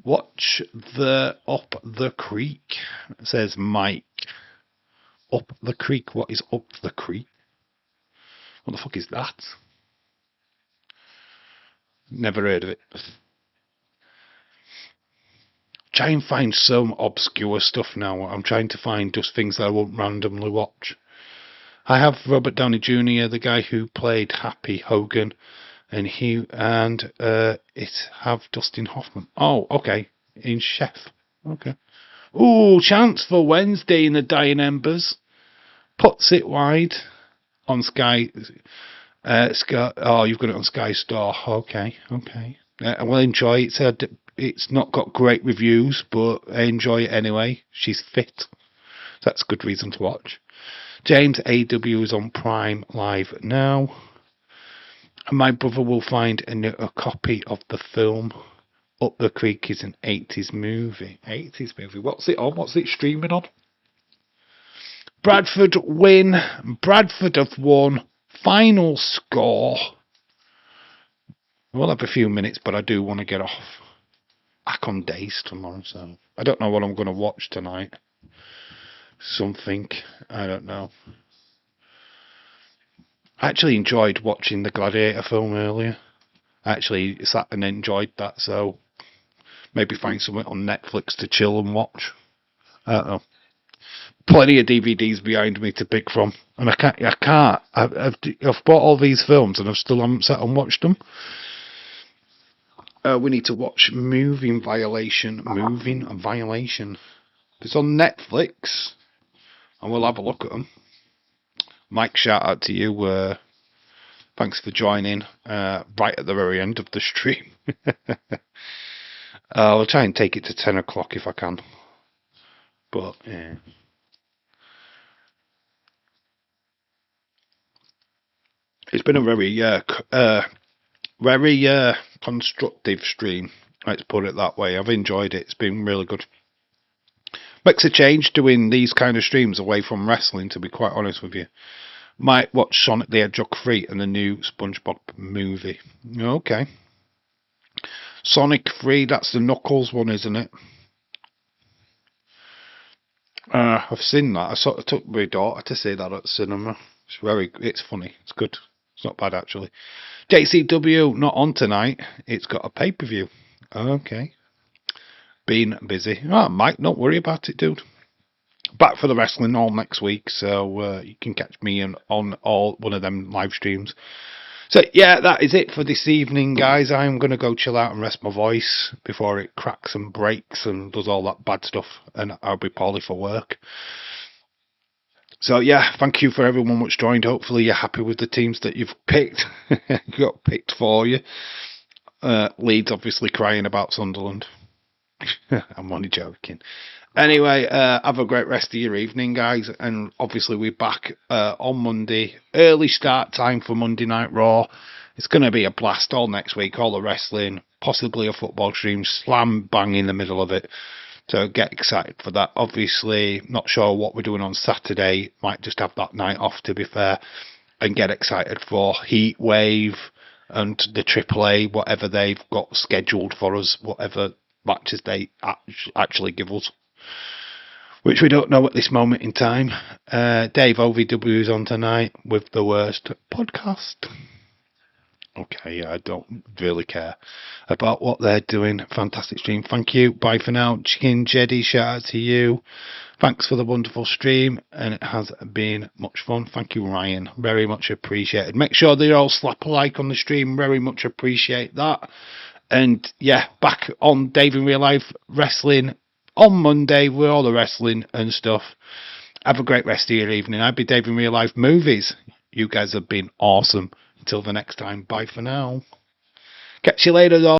Watch the Up the Creek, says Mike. Up the Creek? What is Up the Creek? What the fuck is that? Never heard of it. Try and find some obscure stuff now. I'm trying to find just things that I won't randomly watch. I have Robert Downey Jr., the guy who played Happy Hogan, and it have Dustin Hoffman. Oh, okay, in Chef. Okay. Ooh, chance for Wednesday in the Dying Embers. Puts it wide on Sky. Sky. Oh, you've got it on Sky Store. Okay. I will enjoy it. It's not got great reviews, but I enjoy it anyway. She's fit. That's a good reason to watch. James AW is on Prime Live now. And my brother will find a copy of the film. Up the Creek is an 80s movie. 80s movie? What's it on? What's it streaming on? Bradford win. Bradford have won. Final score. We'll have a few minutes, but I do want to get off. Back on days tomorrow, so I don't know what I'm going to watch tonight. something. I don't know. I actually enjoyed watching the Gladiator film earlier. I actually sat and enjoyed that, so maybe find something on Netflix to chill and watch. I don't know. Plenty of DVDs behind me to pick from, and I can't. I've bought all these films, and I still haven't sat and watched them. We need to watch Moving Violation. Moving Violation. It's on Netflix, and we'll have a look at them. Mike, shout out to you. Thanks for joining right at the very end of the stream. I'll try and take it to 10 o'clock if I can. But, yeah. It's been a very constructive stream. Let's put it that way. I've enjoyed it. It's been really good. Makes a change doing these kind of streams away from wrestling, to be quite honest with you. Might watch Sonic the Hedgehog 3 and the new SpongeBob movie. Okay. Sonic 3, that's the Knuckles one, isn't it? I've seen that. I sort of took my daughter to see that at the cinema. It's funny. It's good. It's not bad, actually. JCW, not on tonight. It's got a pay-per-view. Okay. Been busy. Oh, Mike, don't worry about it, dude. Back for the wrestling all next week, so you can catch me on all one of them live streams. So yeah, that is it for this evening, guys. I'm going to go chill out and rest my voice before it cracks and breaks and does all that bad stuff, and I'll be poorly for work. So yeah, thank you for everyone that's joined. Hopefully you're happy with the teams that you've picked. Got picked for you. Leeds obviously crying about Sunderland. I'm only joking. Anyway, have a great rest of your evening, guys. And obviously we're back on Monday. Early start time for Monday Night Raw. It's going to be a blast all next week. All the wrestling, possibly a football stream, slam bang in the middle of it. So get excited for that. Obviously, not sure what we're doing on Saturday. Might just have that night off, to be fair. And get excited for Heat Wave and the AAA, whatever they've got scheduled for us, whatever matches they actually give us, which we don't know at this moment in time. Dave OVW is on tonight with the worst podcast. Okay, I don't really care about what they're doing. Fantastic stream. Thank you. Bye for now. Chicken Jedi, shout out to you. Thanks for the wonderful stream, and it has been much fun. Thank you, Ryan. Very much appreciated. Make sure that you all slap a like on the stream. Very much appreciate that. And yeah, back on Dave in Real Life Wrestling on Monday with all the wrestling and stuff. Have a great rest of your evening. I've been Dave in Real Life Movies. You guys have been awesome. Until the next time, bye for now. Catch you later, though.